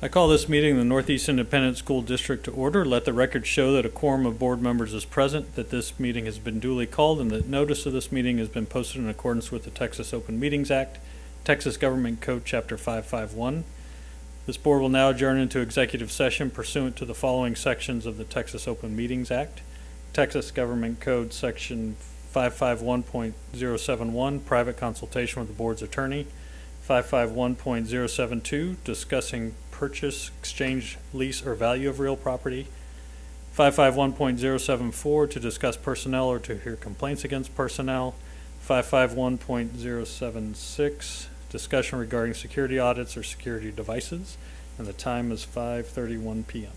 I call this meeting of the Northeast Independent School District to order. Let the record show that a quorum of board members is present, that this meeting has been duly called, and that notice of this meeting has been posted in accordance with the Texas Open Meetings Act, Texas Government Code Chapter 551. This board will now adjourn into executive session pursuant to the following sections of the Texas Open Meetings Act: Texas Government Code Section 551.071, private consultation with the board's attorney; 551.072, discussing purchase, exchange, lease, or value of real property; 551.074, to discuss personnel or to hear complaints against personnel; 551.076, discussion regarding security audits or security devices, and the time is 5:31 p.m.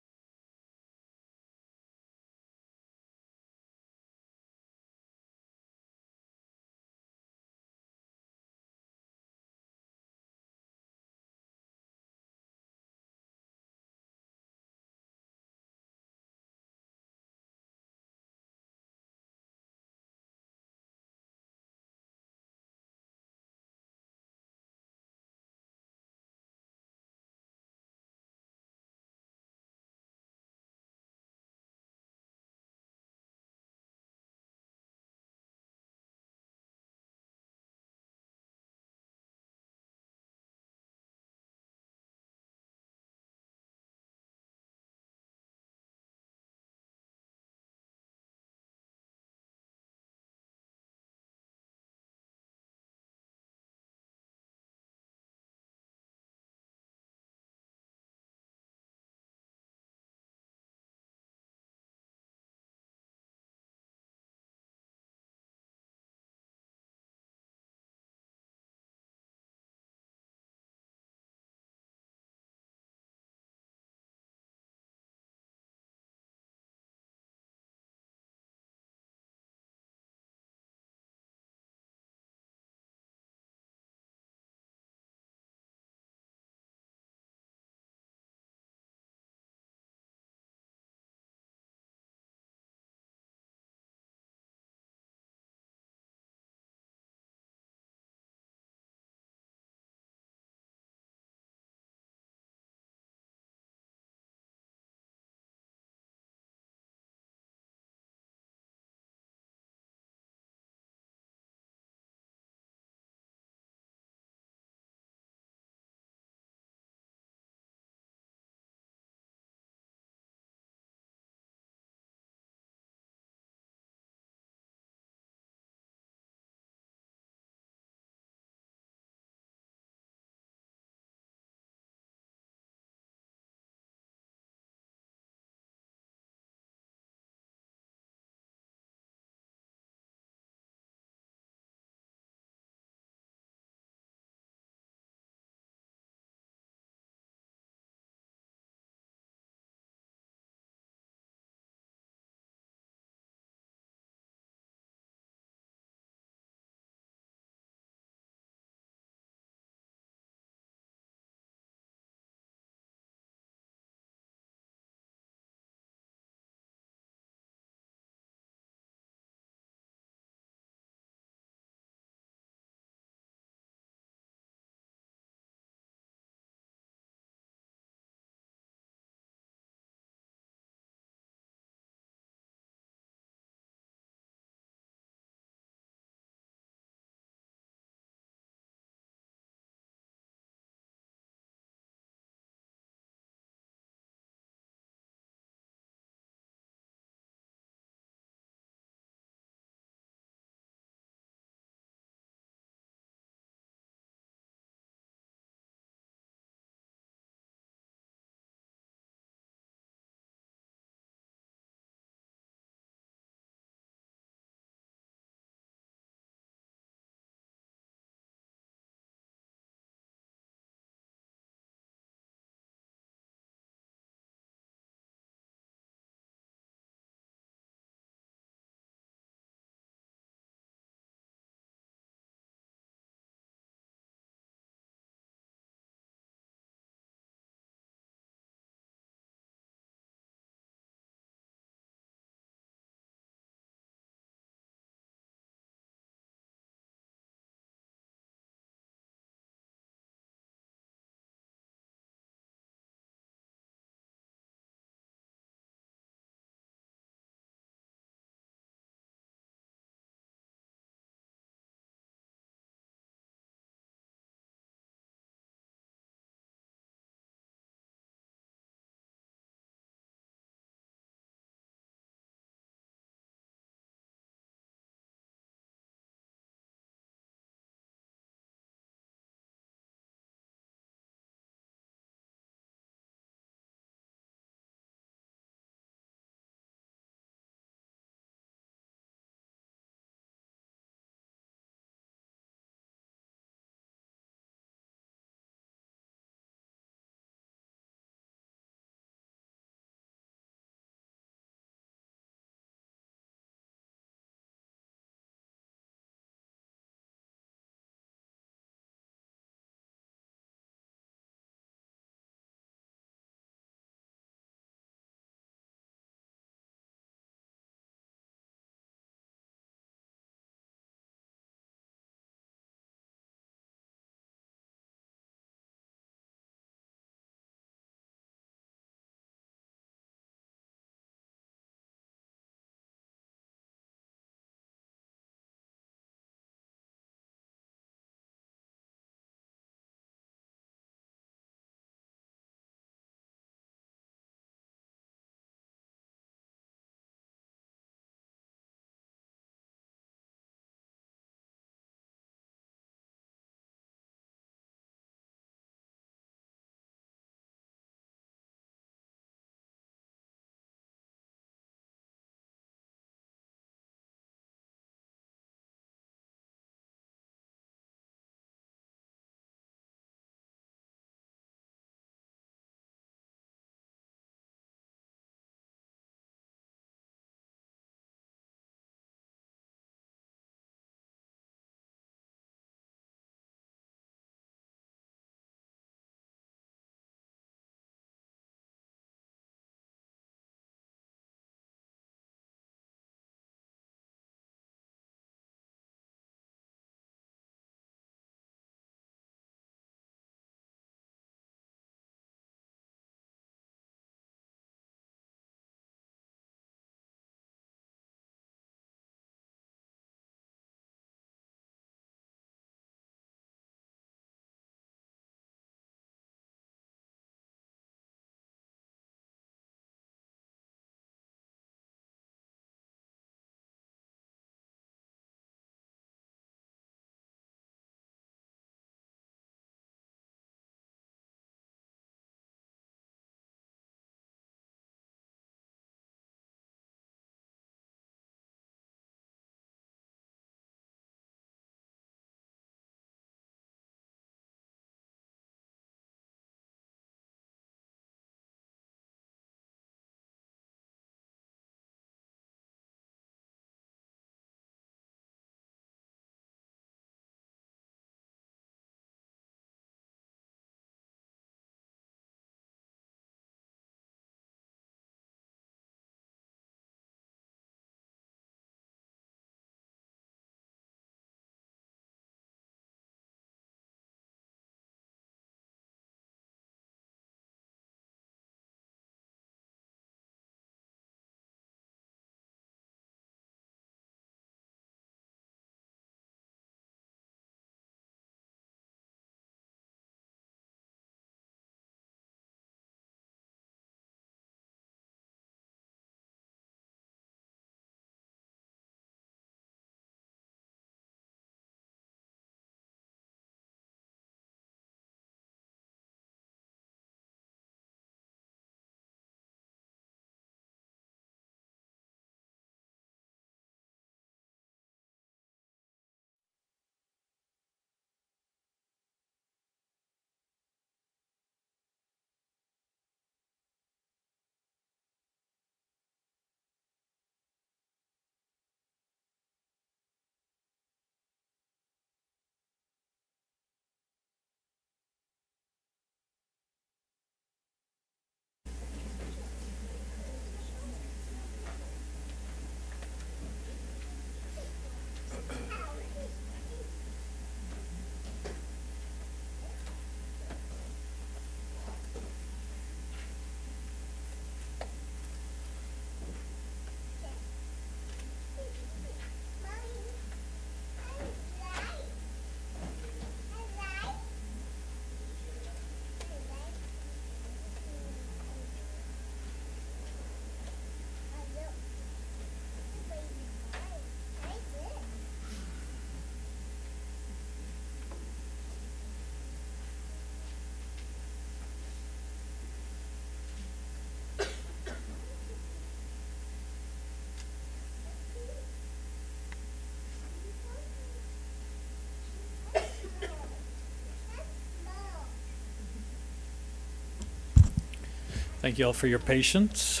Thank you all for your patience.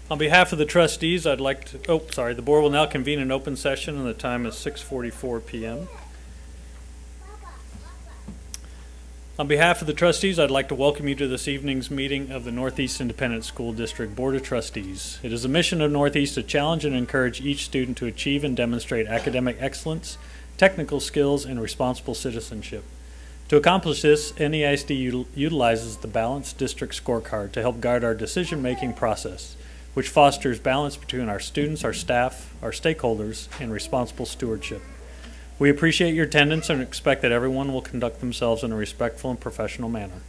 On behalf of the trustees, the board will now convene an open session and the time is 6:44 p.m. On behalf of the trustees, I'd like to welcome you to this evening's meeting of the Northeast Independent School District Board of Trustees. It is a mission of Northeast to challenge and encourage each student to achieve and demonstrate academic excellence, technical skills, and responsible citizenship. To accomplish this, NEISD utilizes the Balanced District Scorecard to help guide our decision-making process, which fosters balance between our students, our staff, our stakeholders, and responsible stewardship. We appreciate your attendance and expect that everyone will conduct themselves in a respectful and professional manner.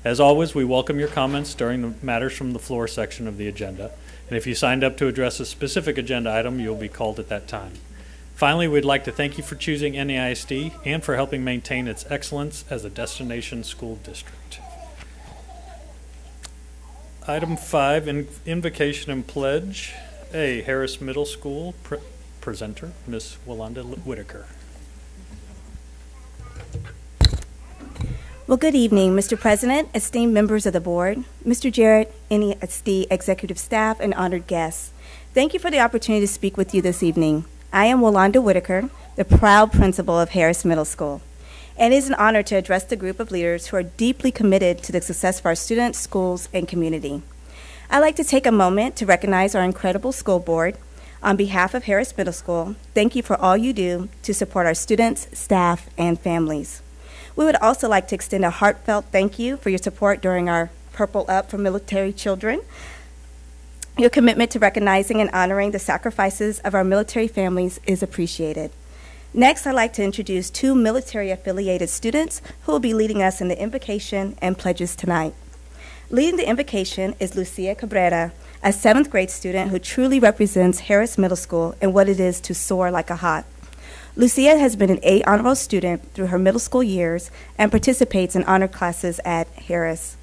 As always, we welcome your comments during the Matters from the Floor section of the agenda, and if you signed up to address a specific agenda item, you'll be called at that time. Finally, we'd like to thank you for choosing NEISD and for helping maintain its excellence as a destination school district. Item 5, Invocation and Pledge. A, Harris Middle School presenter, Ms. Yolanda Whitaker. Well, good evening, Mr. President, esteemed members of the board, Mr. Jarrett, NEISD executive staff, and honored guests. Thank you for the opportunity to speak with you this evening. I am Yolanda Whitaker, the proud principal of Harris Middle School, and it is an honor to address the group of leaders who are deeply committed to the success of our students, schools, and community. I'd like to take a moment to recognize our incredible school board. On behalf of Harris Middle School, thank you for all you do to support our students, staff, and families. We would also like to extend a heartfelt thank you for your support during our Purple Up for Military Children. Your commitment to recognizing and honoring the sacrifices of our military families is appreciated. Next, I'd like to introduce 2 military-affiliated students who will be leading us in the invocation and pledges tonight. Leading the invocation is Lucia Cabrera, a 7th grade student who truly represents Harris Middle School and what it is to soar like a hawk. Lucia has been an A honor roll student through her middle school years and participates in honor classes at Harris.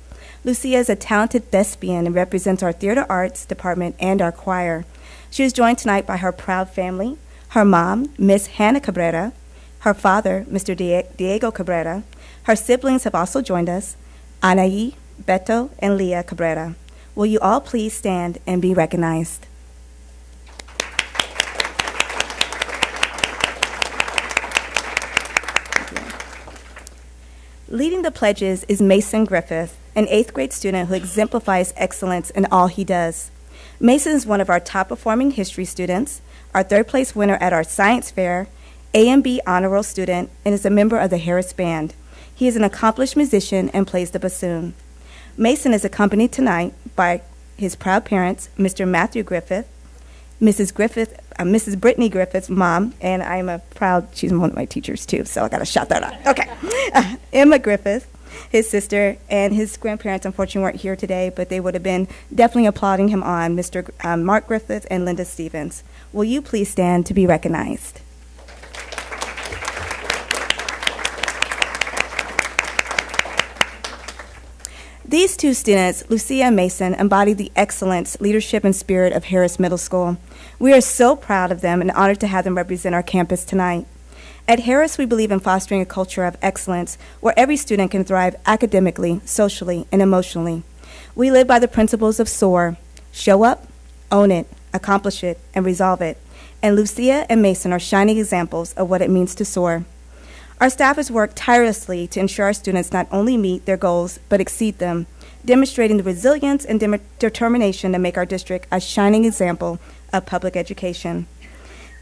Lucia is a talented thespian and represents our theater arts department and our choir. She is joined tonight by her proud family, her mom, Miss Hannah Cabrera, her father, Mr. Diego Cabrera. Her siblings have also joined us, Anaí, Beto, and Leah Cabrera. Will you all please stand and be recognized? Leading the pledges is Mason Griffith, an 8th grade student who exemplifies excellence in all he does. Mason is one of our top-performing history students, our 3rd place winner at our science fair, A and B honor roll student, and is a member of the Harris Band. He is an accomplished musician and plays the bassoon. Mason is accompanied tonight by his proud parents, Mr. Matthew Griffith, Mrs. Brittany Griffith's mom, and she's one of my teachers too, so I got to shout that out. Okay. Emma Griffith, his sister, and his grandparents unfortunately weren't here today, but they would have been definitely applauding him on, Mr. Mark Griffith and Linda Stevens. Will you please stand to be recognized? These 2 students, Lucia and Mason, embody the excellence, leadership, and spirit of Harris Middle School. We are so proud of them and honored to have them represent our campus tonight. At Harris, we believe in fostering a culture of excellence where every student can thrive academically, socially, and emotionally. We live by the principles of SOAR: show up, own it, accomplish it, and resolve it. And Lucia and Mason are shining examples of what it means to soar. Our staff has worked tirelessly to ensure our students not only meet their goals, but exceed them, demonstrating the resilience and determination to make our district a shining example of public education.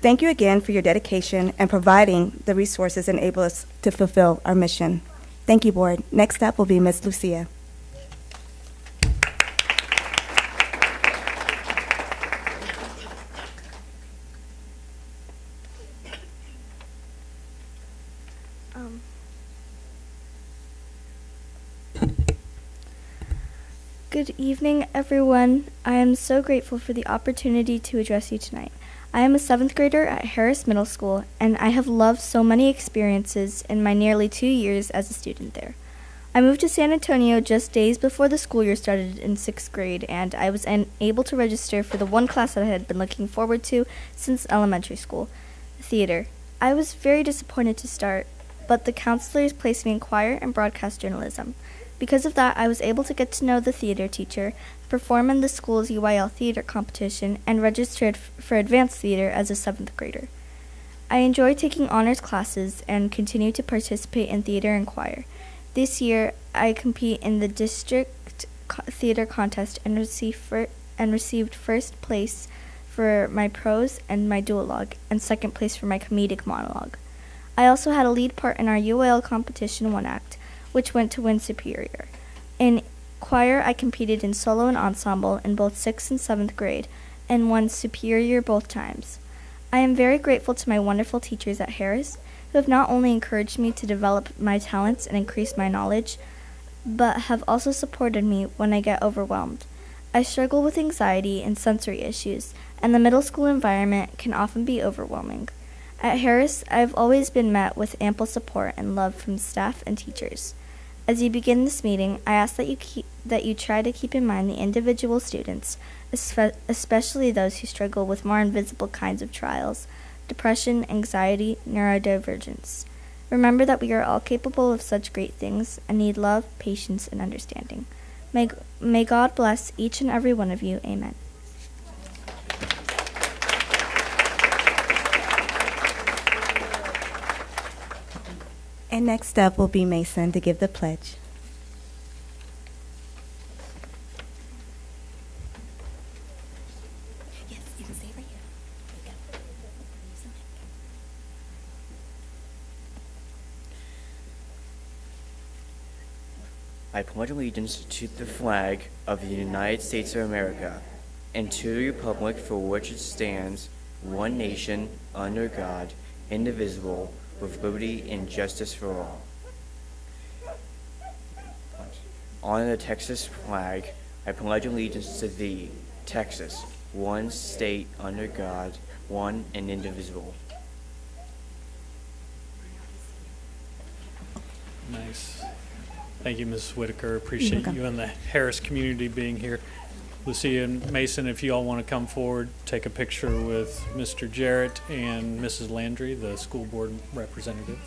Thank you again for your dedication and providing the resources that enable us to fulfill our mission. Thank you, board. Next up will be Ms. Lucia. Good evening, everyone. I am so grateful for the opportunity to address you tonight. I am a 7th grader at Harris Middle School, and I have loved so many experiences in my nearly 2 years as a student there. I moved to San Antonio just days before the school year started in 6th grade, and I was able to register for the one class that I had been looking forward to since elementary school, theater. I was very disappointed to start, but the counselors placed me in choir and broadcast journalism. Because of that, I was able to get to know the theater teacher, perform in the school's UIL theater competition, and registered for advanced theater as a 7th grader. I enjoy taking honors classes and continue to participate in theater and choir. This year, I compete in the district theater contest and received first place for my prose and my duologue, and second place for my comedic monologue. I also had a lead part in our UIL competition one act, which went to win Superior. In choir, I competed in solo and ensemble in both 6th and 7th grade, and won Superior both times. I am very grateful to my wonderful teachers at Harris, who have not only encouraged me to develop my talents and increase my knowledge, but have also supported me when I get overwhelmed. I struggle with anxiety and sensory issues, and the middle school environment can often be overwhelming. At Harris, I have always been met with ample support and love from staff and teachers. As you begin this meeting, I ask that you try to keep in mind the individual students, especially those who struggle with more invisible kinds of trials, depression, anxiety, neurodivergence. Remember that we are all capable of such great things and need love, patience, and understanding. May God bless each and every one of you. Amen. And next up will be Mason to give the pledge. Yes, you can stay right here. There you go. Use the mic. I pledge allegiance to the flag of the United States of America and to the republic for which it stands, one nation, under God, indivisible, with liberty and justice for all. On the Texas flag, I pledge allegiance to thee, Texas, one state under God, one and indivisible. Nice. Thank you, Mrs. Whitaker. Appreciate you and the Harris community being here. Lucia and Mason, if you all want to come forward, take a picture with Mr. Jarrett and Mrs. Landry, the school board representative,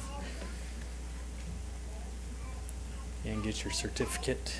and get your certificate.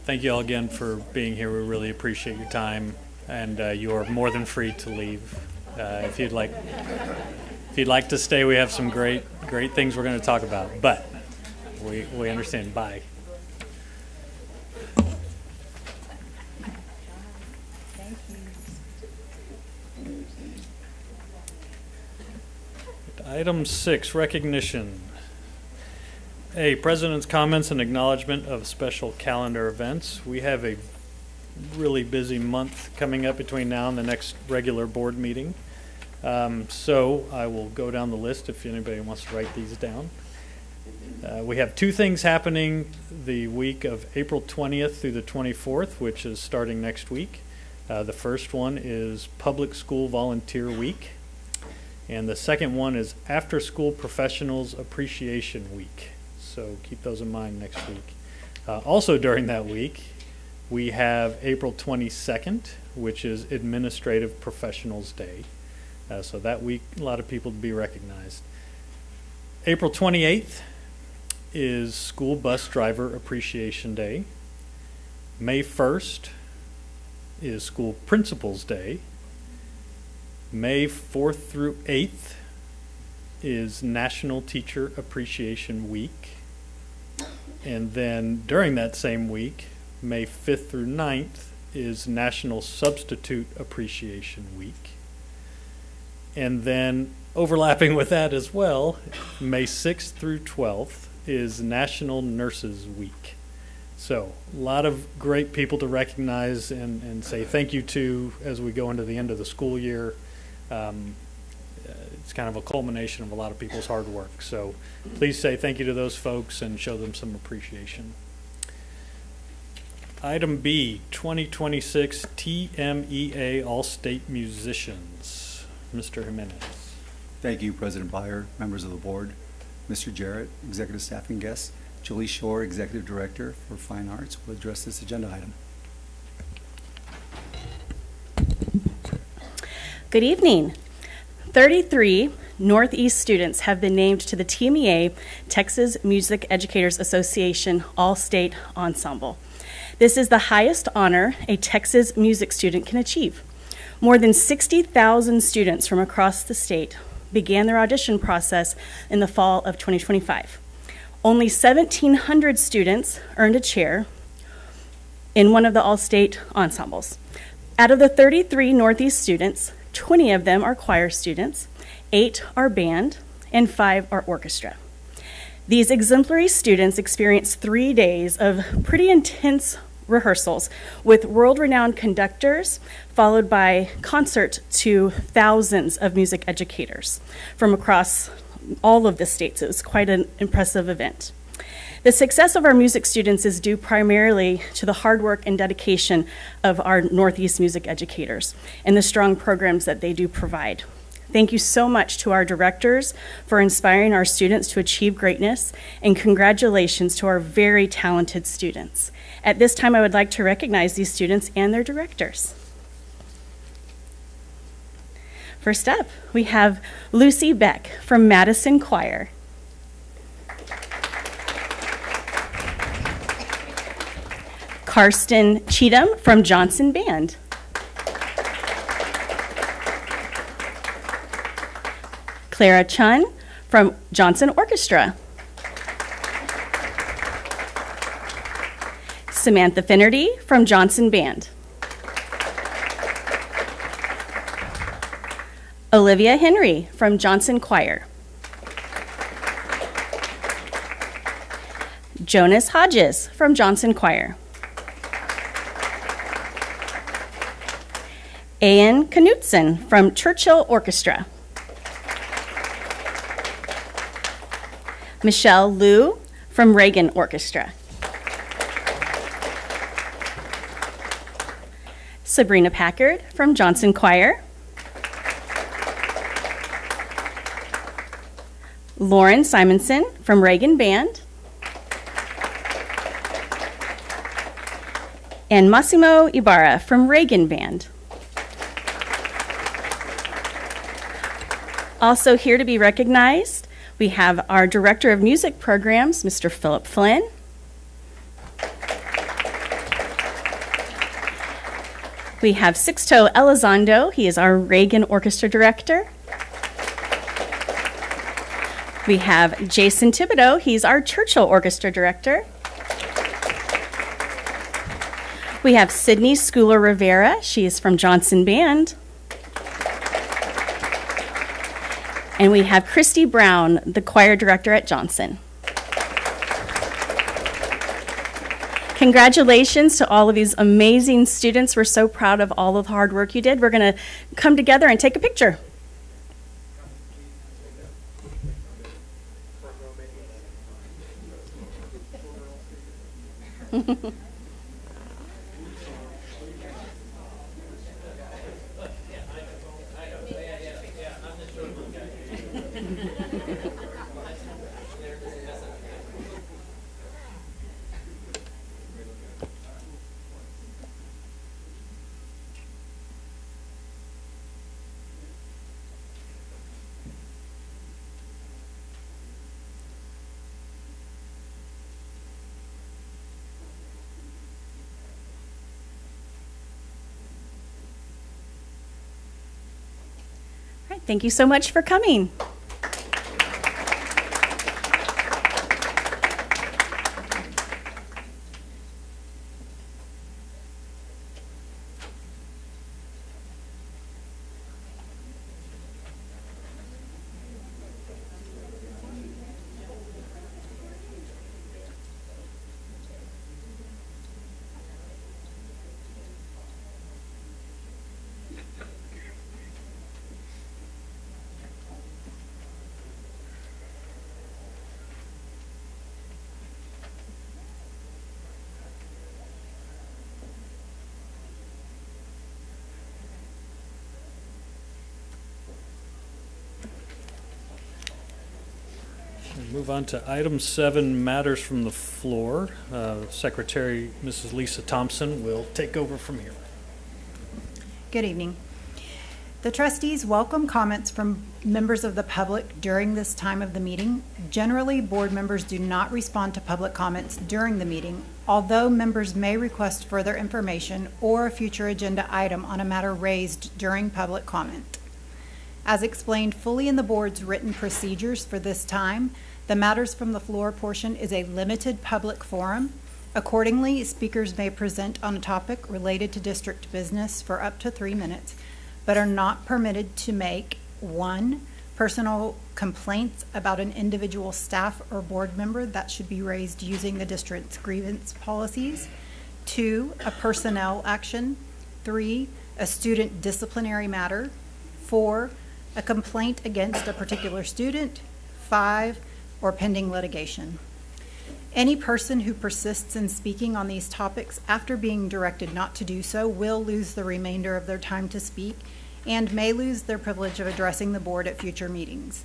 Thank you all again for being here. We really appreciate your time, and you are more than free to leave. If you'd like to stay, we have some great things we're going to talk about. But we understand. Bye. Item 6, recognition. A, President's comments and acknowledgement of special calendar events. We have a really busy month coming up between now and the next regular board meeting. So I will go down the list if anybody wants to write these down. We have 2 things happening the week of April 20th through the 24th, which is starting next week. The first one is Public School Volunteer Week. And the second one is After School Professionals Appreciation Week. So keep those in mind next week. Also during that week, we have April 22nd, which is Administrative Professionals Day. So that week, a lot of people to be recognized. April 28th is School Bus Driver Appreciation Day. May 1st is School Principals Day. May 4th through 8th is National Teacher Appreciation Week. And then during that same week, May 5th through 9th is National Substitute Appreciation Week. And then overlapping with that as well, May 6th through 12th is National Nurses Week. So a lot of great people to recognize and say thank you to as we go into the end of the school year. It's kind of a culmination of a lot of people's hard work. So please say thank you to those folks and show them some appreciation. Item B, 2026 TMEA All-State Musicians. Mr. Jimenez. Thank you, President Byer, members of the board, Mr. Jarrett, executive staff and guests. Julie Shore, executive director for Fine Arts, will address this agenda item. Good evening. 33 Northeast students have been named to the TMEA Texas Music Educators Association All-State Ensemble. This is the highest honor a Texas music student can achieve. More than 60,000 students from across the state began their audition process in the fall of 2025. Only 1,700 students earned a chair in one of the all-state ensembles. Out of the 33 Northeast students, 20 of them are choir students, 8 are band, and 5 are orchestra. These exemplary students experienced 3 days of pretty intense rehearsals with world-renowned conductors, followed by concert to thousands of music educators from across all of the states. It was quite an impressive event. The success of our music students is due primarily to the hard work and dedication of our Northeast music educators and the strong programs that they do provide. Thank you so much to our directors for inspiring our students to achieve greatness, and congratulations to our very talented students. At this time, I would like to recognize these students and their directors. First up, we have Lucy Beck from Madison Choir. Karsten Cheatham from Johnson Band. Clara Chun from Johnson Orchestra. Samantha Finnerty from Johnson Band. Olivia Henry from Johnson Choir. Jonas Hodges from Johnson Choir. Ian Knutson from Churchill Orchestra. Michelle Liu from Reagan Orchestra. Sabrina Packard from Johnson Choir. Lauren Simonson from Reagan Band. And Massimo Ibarra from Reagan Band. Also here to be recognized, we have our Director of Music Programs, Mr. Philip Flynn. We have Sixto Elizondo. He is our Reagan Orchestra Director. We have Jason Thibodeau. He's our Churchill Orchestra Director. We have Sydney Schuyler Rivera. She is from Johnson Band. And we have Christy Brown, the choir director at Johnson. Congratulations to all of these amazing students. We're so proud of all of the hard work you did. We're going to come together and take a picture. Thank you so much for coming. We'll move on to item 7, matters from the floor. Secretary Mrs. Lisa Thompson will take over from here. Good evening. The trustees welcome comments from members of the public during this time of the meeting. Generally, board members do not respond to public comments during the meeting, although members may request further information or a future agenda item on a matter raised during public comment. As explained fully in the board's written procedures for this time, the matters from the floor portion is a limited public forum. Accordingly, speakers may present on a topic related to district business for up to 3 minutes, but are not permitted to make 1, personal complaints about an individual staff or board member that should be raised using the district's grievance policies, 2, a personnel action, 3, a student disciplinary matter, 4, a complaint against a particular student, 5, or pending litigation. Any person who persists in speaking on these topics after being directed not to do so will lose the remainder of their time to speak and may lose their privilege of addressing the board at future meetings.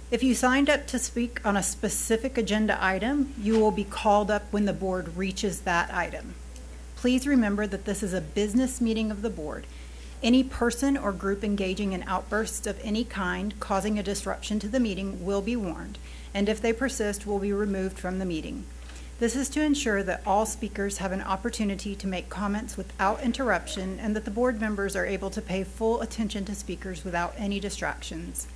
If you signed up to speak on a specific agenda item, you will be called up when the board reaches that item. Please remember that this is a business meeting of the board. Any person or group engaging in outbursts of any kind causing a disruption to the meeting will be warned, and if they persist, will be removed from the meeting. This is to ensure that all speakers have an opportunity to make comments without interruption and that the board members are able to pay full attention to speakers without any distractions.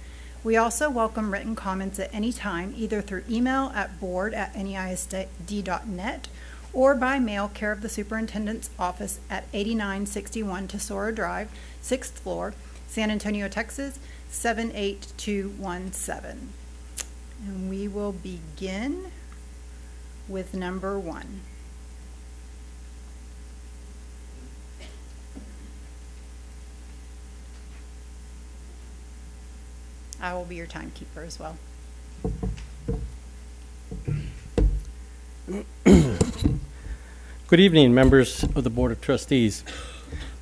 We also welcome written comments at any time, either through email at board@neisd.net or by mail care of the superintendent's office at 8961 Tesoro Drive, 6th floor, San Antonio, Texas, 78217. And we will begin with number 1. I will be your timekeeper as well. Good evening, members of the Board of Trustees.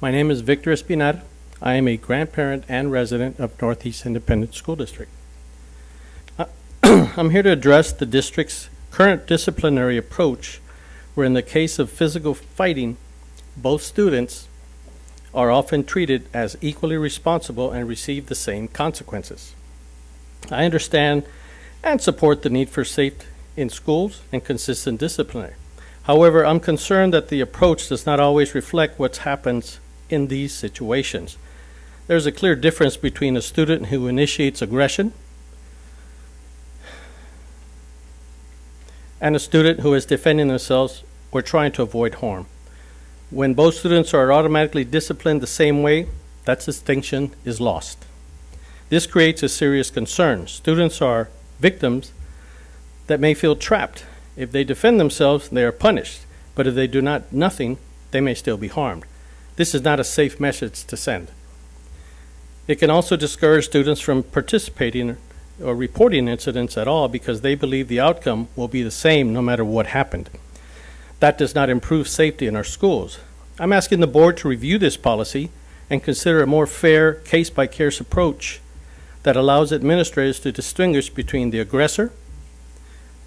My name is Victor Espinar. I am a grandparent and resident of Northeast Independent School District. I'm here to address the district's current disciplinary approach, where in the case of physical fighting, both students are often treated as equally responsible and receive the same consequences. I understand and support the need for safety in schools and consistent discipline. However, I'm concerned that the approach does not always reflect what happens in these situations. There's a clear difference between a student who initiates aggression and a student who is defending themselves or trying to avoid harm. When both students are automatically disciplined the same way, that distinction is lost. This creates a serious concern. Students are victims that may feel trapped. If they defend themselves, they are punished. But if they do nothing, they may still be harmed. This is not a safe message to send. It can also discourage students from participating or reporting incidents at all because they believe the outcome will be the same no matter what happened. That does not improve safety in our schools. I'm asking the board to review this policy and consider a more fair case-by-case approach that allows administrators to distinguish between the aggressor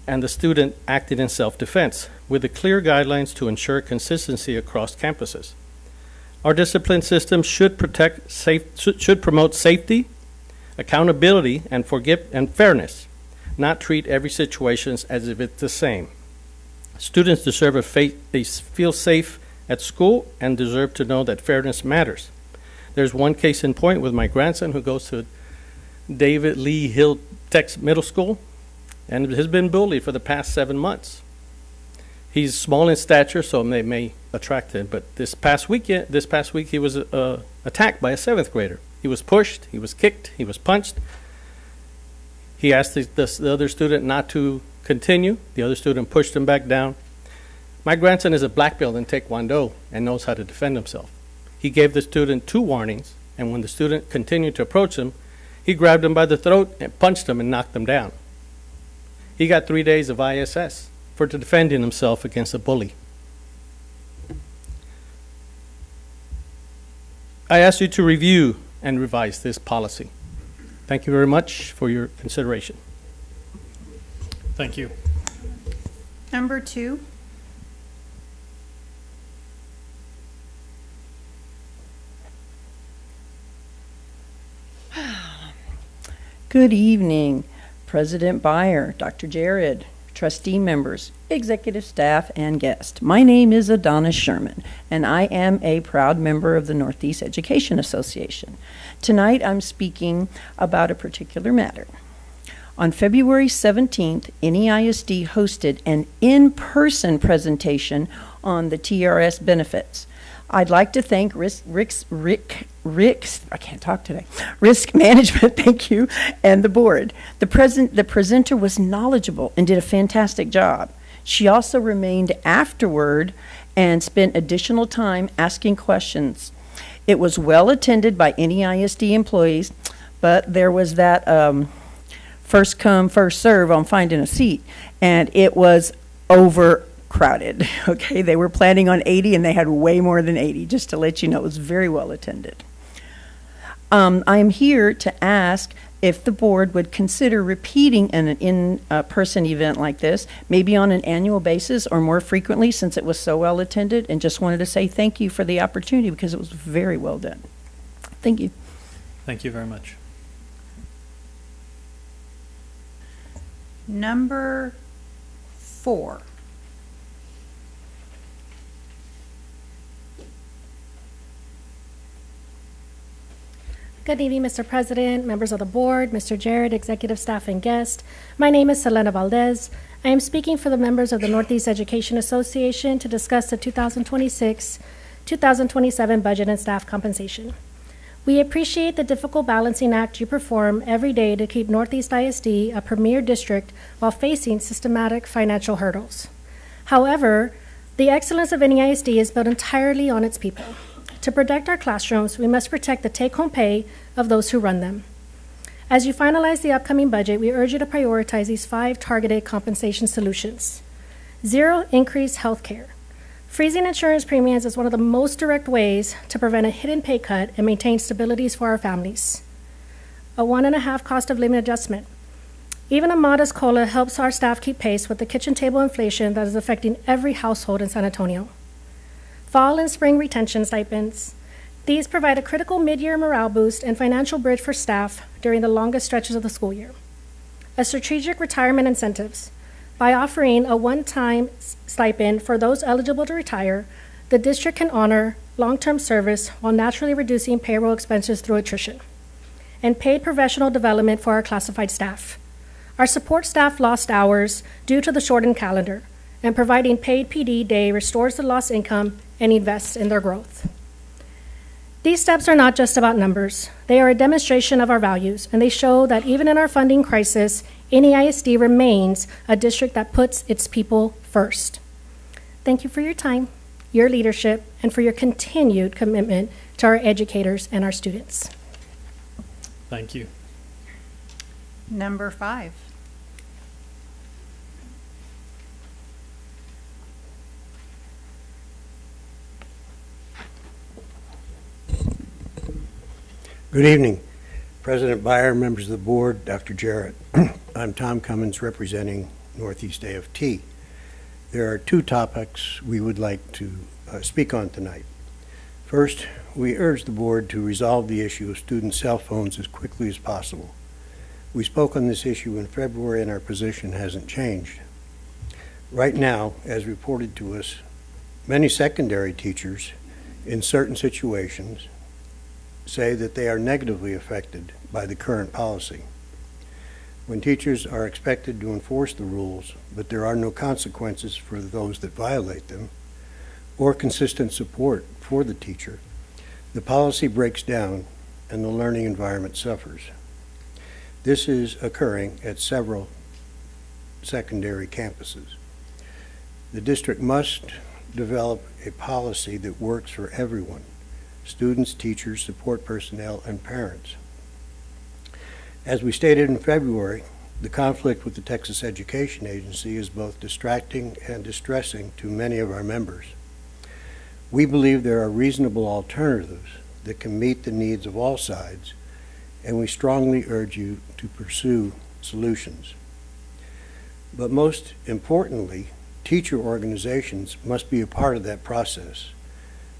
and the student acting in self-defense, with the clear guidelines to ensure consistency across campuses. Our discipline system should promote safety, accountability, and fairness, not treat every situation as if it's the same. Students deserve they feel safe at school and deserve to know that fairness matters. There's one case in point with my grandson who goes to David Lee Hill Middle School and has been bullied for the past 7 months. He's small in stature, so they may attract him, but this past week he was attacked by a 7th grader. He was pushed, he was kicked, he was punched. He asked the other student not to continue. The other student pushed him back down. My grandson is a black belt in Taekwondo and knows how to defend himself. He gave the student 2 warnings, and when the student continued to approach him, he grabbed him by the throat and punched him and knocked him down. He got 3 days of ISS for defending himself against a bully. I ask you to review and revise this policy. Thank you very much for your consideration. Thank you. Number 2. Good evening, President Byer, Dr. Jared, trustee members, executive staff, and guests. My name is Adonis Sherman, and I am a proud member of the Northeast Education Association. Tonight, I'm speaking about a particular matter. On February 17th, NEISD hosted an in-person presentation on the TRS benefits. I'd like to thank Risk Management, thank you, and the board. The presenter was knowledgeable and did a fantastic job. She also remained afterward and spent additional time asking questions. It was well attended by NEISD employees, but there was that first come, first serve on finding a seat, and it was overcrowded. Okay, they were planning on 80 and they had way more than 80, just to let you know. It was very well attended. I am here to ask if the board would consider repeating an in-person event like this, maybe on an annual basis or more frequently, since it was so well attended, and just wanted to say thank you for the opportunity because it was very well done. Thank you. Thank you very much. Number 4. Good evening, Mr. President, members of the board, Mr. Jared, executive staff, and guests. My name is Selena Valdez. I am speaking for the members of the Northeast Education Association to discuss the 2026-2027 budget and staff compensation. We appreciate the difficult balancing act you perform every day to keep Northeast ISD a premier district while facing systematic financial hurdles. However, the excellence of NEISD is built entirely on its people. To protect our classrooms, we must protect the take-home pay of those who run them. As you finalize the upcoming budget, we urge you to prioritize these 5 targeted compensation solutions. 0 increased health care. Freezing insurance premiums is one of the most direct ways to prevent a hidden pay cut and maintain stabilities for our families. A 1.5 cost of living adjustment. Even a modest COLA helps our staff keep pace with the kitchen table inflation that is affecting every household in San Antonio. Fall and spring retention stipends. These provide a critical mid-year morale boost and financial bridge for staff during the longest stretches of the school year. A strategic retirement incentives. By offering a one-time stipend for those eligible to retire, the district can honor long-term service while naturally reducing payroll expenses through attrition. And paid professional development for our classified staff. Our support staff lost hours due to the shortened calendar, and providing paid PD day restores the lost income and invests in their growth. These steps are not just about numbers. They are a demonstration of our values, and they show that even in our funding crisis, NEISD remains a district that puts its people first. Thank you for your time, your leadership, and for your continued commitment to our educators and our students. Thank you. Number 5. Good evening, President Byer, members of the board, Dr. Jarrett. I'm Tom Cummins representing Northeast AFT. There are 2 topics we would like to speak on tonight. First, we urge the board to resolve the issue of student cell phones as quickly as possible. We spoke on this issue in February and our position hasn't changed. Right now, as reported to us, many secondary teachers in certain situations say that they are negatively affected by the current policy. When teachers are expected to enforce the rules, but there are no consequences for those that violate them, or consistent support for the teacher, the policy breaks down and the learning environment suffers. This is occurring at several secondary campuses. The district must develop a policy that works for everyone: students, teachers, support personnel, and parents. As we stated in February, the conflict with the Texas Education Agency is both distracting and distressing to many of our members. We believe there are reasonable alternatives that can meet the needs of all sides, and we strongly urge you to pursue solutions. But most importantly, teacher organizations must be a part of that process.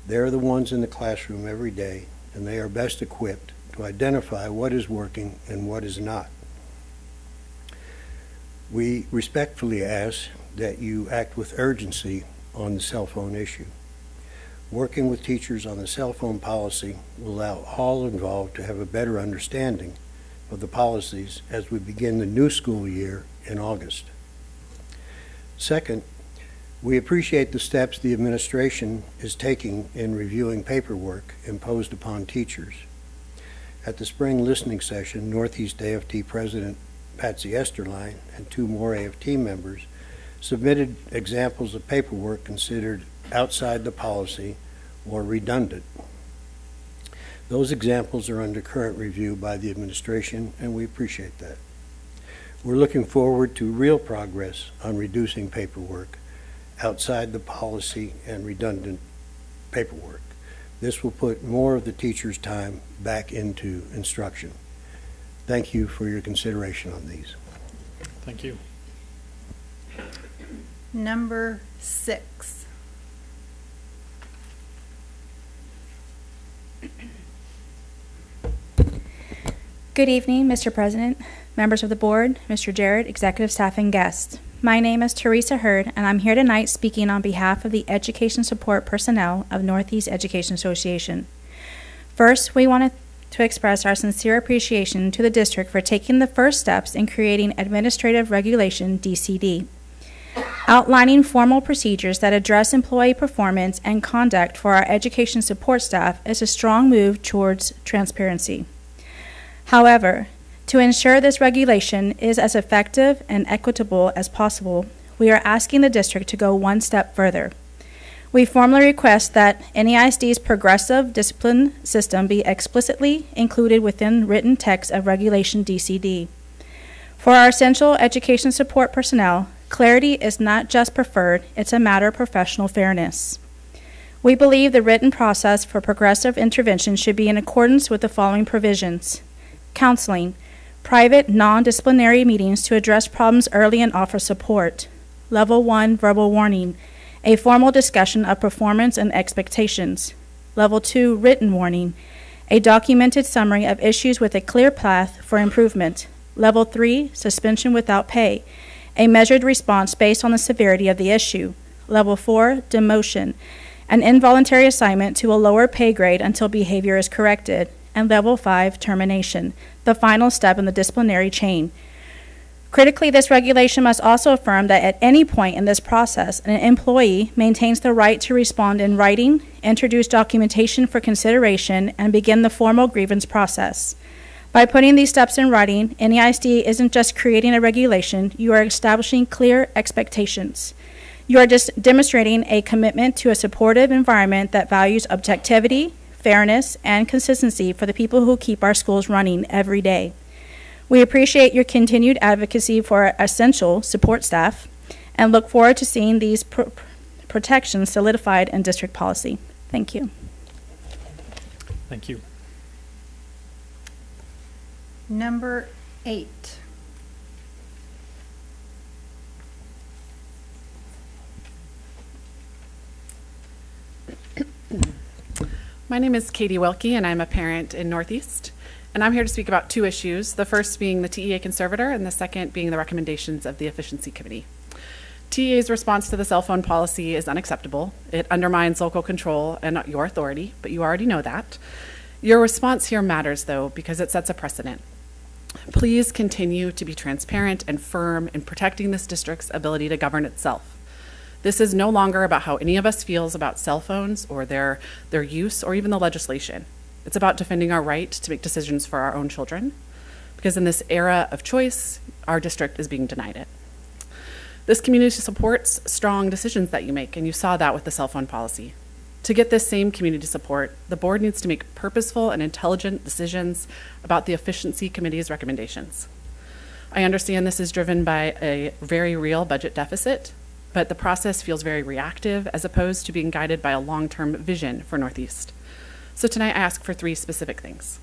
They're the ones in the classroom every day, and they are best equipped to identify what is working and what is not. We respectfully ask that you act with urgency on the cell phone issue. Working with teachers on the cell phone policy will allow all involved to have a better understanding of the policies as we begin the new school year in August. Second, we appreciate the steps the administration is taking in reviewing paperwork imposed upon teachers. At the spring listening session, Northeast AFT President Patsy Esterline and 2 more AFT members submitted examples of paperwork considered outside the policy or redundant. Those examples are under current review by the administration, and we appreciate that. We're looking forward to real progress on reducing paperwork outside the policy and redundant paperwork. This will put more of the teacher's time back into instruction. Thank you for your consideration on these. Thank you. Number 6. Good evening, Mr. President, members of the board, Mr. Jarrett, executive staff, and guests. My name is Teresa Hurd, and I'm here tonight speaking on behalf of the education support personnel of Northeast Education Association. First, we want to express our sincere appreciation to the district for taking the first steps in creating Administrative Regulation DCD, outlining formal procedures that address employee performance and conduct for our education support staff is a strong move towards transparency. However, to ensure this regulation is as effective and equitable as possible, we are asking the district to go one step further. We formally request that NEISD's progressive discipline system be explicitly included within written text of Regulation DCD. For our essential education support personnel, clarity is not just preferred, it's a matter of professional fairness. We believe the written process for progressive intervention should be in accordance with the following provisions: counseling, private, non-disciplinary meetings to address problems early and offer support. Level 1, verbal warning, a formal discussion of performance and expectations. Level 2, written warning, a documented summary of issues with a clear path for improvement. Level 3, suspension without pay, a measured response based on the severity of the issue. Level 4, demotion, an involuntary assignment to a lower pay grade until behavior is corrected. And Level 5, termination, the final step in the disciplinary chain. Critically, this regulation must also affirm that at any point in this process, an employee maintains the right to respond in writing, introduce documentation for consideration, and begin the formal grievance process. By putting these steps in writing, NEISD isn't just creating a regulation, you are establishing clear expectations. You are just demonstrating a commitment to a supportive environment that values objectivity, fairness, and consistency for the people who keep our schools running every day. We appreciate your continued advocacy for our essential support staff and look forward to seeing these protections solidified in district policy. Thank you. Thank you. Number 8. My name is Katie Welke, and I'm a parent in Northeast. And I'm here to speak about 2 issues, the first being the TEA conservator, and the second being the recommendations of the Efficiency Committee. TEA's response to the cell phone policy is unacceptable. It undermines local control and not your authority, but you already know that. Your response here matters, though, because it sets a precedent. Please continue to be transparent and firm in protecting this district's ability to govern itself. This is no longer about how any of us feels about cell phones or their use or even the legislation. It's about defending our right to make decisions for our own children, because in this era of choice, our district is being denied it. This community supports strong decisions that you make, and you saw that with the cell phone policy. To get this same community support, the board needs to make purposeful and intelligent decisions about the Efficiency Committee's recommendations. I understand this is driven by a very real budget deficit, but the process feels very reactive as opposed to being guided by a long-term vision for Northeast. So tonight I ask for 3 specific things.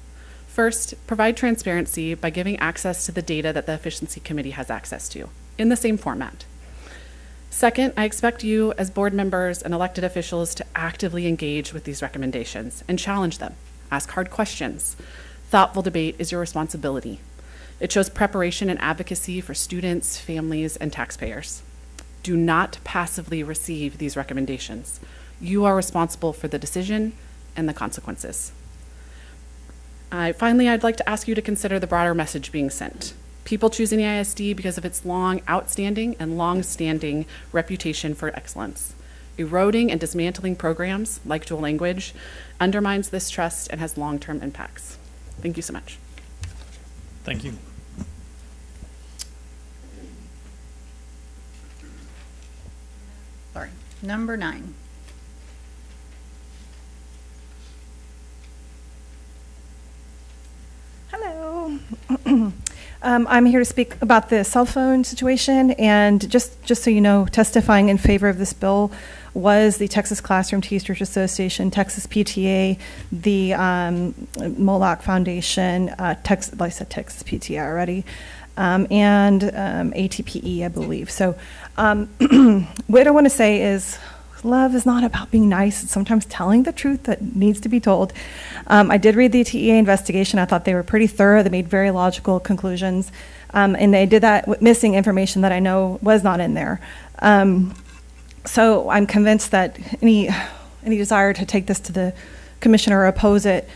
First, provide transparency by giving access to the data that the Efficiency Committee has access to. in the same format. Second, I expect you as board members and elected officials to actively engage with these recommendations and challenge them. Ask hard questions. Thoughtful debate is your responsibility. It shows preparation and advocacy for students, families, and taxpayers. Do not passively receive these recommendations. You are responsible for the decision and the consequences. Finally, I'd like to ask you to consider the broader message being sent. People choose NEISD because of its long outstanding and long-standing reputation for excellence. Eroding and dismantling programs like dual language undermines this trust and has long-term impacts. Thank you so much. Thank you. Sorry. Number 9. Hello. I'm here to speak about the cell phone situation, and just so you know, testifying in favor of this bill was the Texas Classroom Teachers Association, Texas PTA, the Moloch Foundation, I said Texas PTA already, and ATPE, I believe. So what I want to say is love is not about being nice. It's sometimes telling the truth that needs to be told. I did read the TEA investigation. I thought they were pretty thorough. They made very logical conclusions. And they did that with missing information that I know was not in there. So I'm convinced that any desire to take this to the commissioner or oppose it,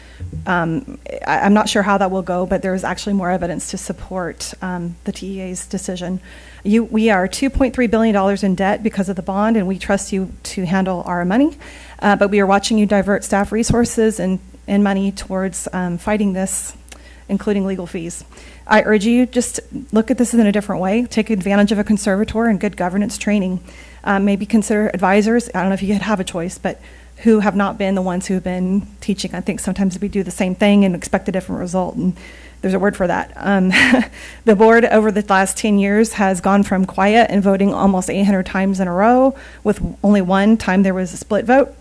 I'm not sure how that will go, but there's actually more evidence to support the TEA's decision. We are $2.3 billion in debt because of the bond, and we trust you to handle our money. But we are watching you divert staff resources and money towards fighting this, including legal fees. I urge you just look at this in a different way. Take advantage of a conservator and good governance training. Maybe consider advisors. I don't know if you could have a choice, but who have not been the ones who have been teaching. I think sometimes we do the same thing and expect a different result, and there's a word for that. The board over the last 10 years has gone from quiet and voting almost 800 times in a row, with only one time there was a split vote,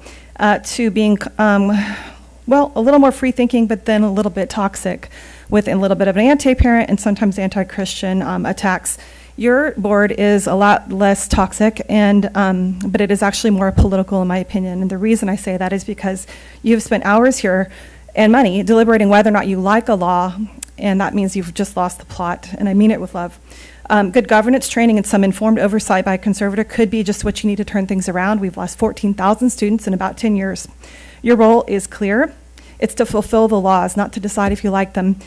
to being, a little more free-thinking, but then a little bit toxic, with a little bit of an anti-parent and sometimes anti-Christian attacks. Your board is a lot less toxic, but it is actually more political, in my opinion. And the reason I say that is because you've spent hours here and money deliberating whether or not you like a law, and that means you've just lost the plot, and I mean it with love. Good governance training and some informed oversight by a conservator could be just what you need to turn things around. We've lost 14,000 students in about 10 years. Your role is clear. It's to fulfill the laws, not to decide if you like them.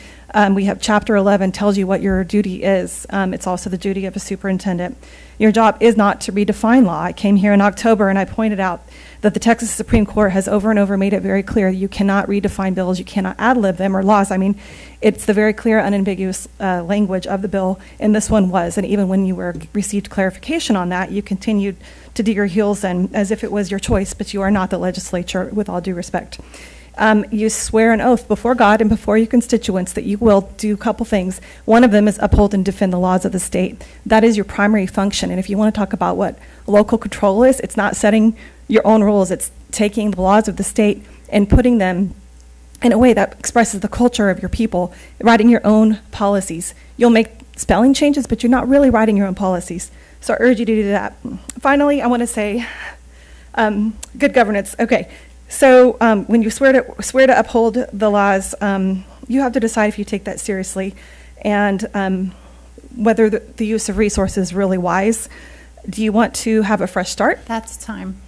We have Chapter 11 tells you what your duty is. It's also the duty of a superintendent. Your job is not to redefine law. I came here in October and I pointed out that the Texas Supreme Court has over and over made it very clear you cannot redefine bills, you cannot ad-lib them or laws. I mean, it's the very clear, unambiguous language of the bill, and this one was. And even when you received clarification on that, you continued to dig your heels in as if it was your choice, but you are not the legislature, with all due respect. You swear an oath before God and before your constituents that you will do a couple things. One of them is uphold and defend the laws of the state. That is your primary function. And if you want to talk about what local control is, it's not setting your own rules. It's taking the laws of the state and putting them in a way that expresses the culture of your people, writing your own policies. You'll make spelling changes, but you're not really writing your own policies. So I urge you to do that. Finally, I want to say good governance. Okay. So when you swear to uphold the laws, you have to decide if you take that seriously, and whether the use of resources is really wise. Do you want to have a fresh start? That's time.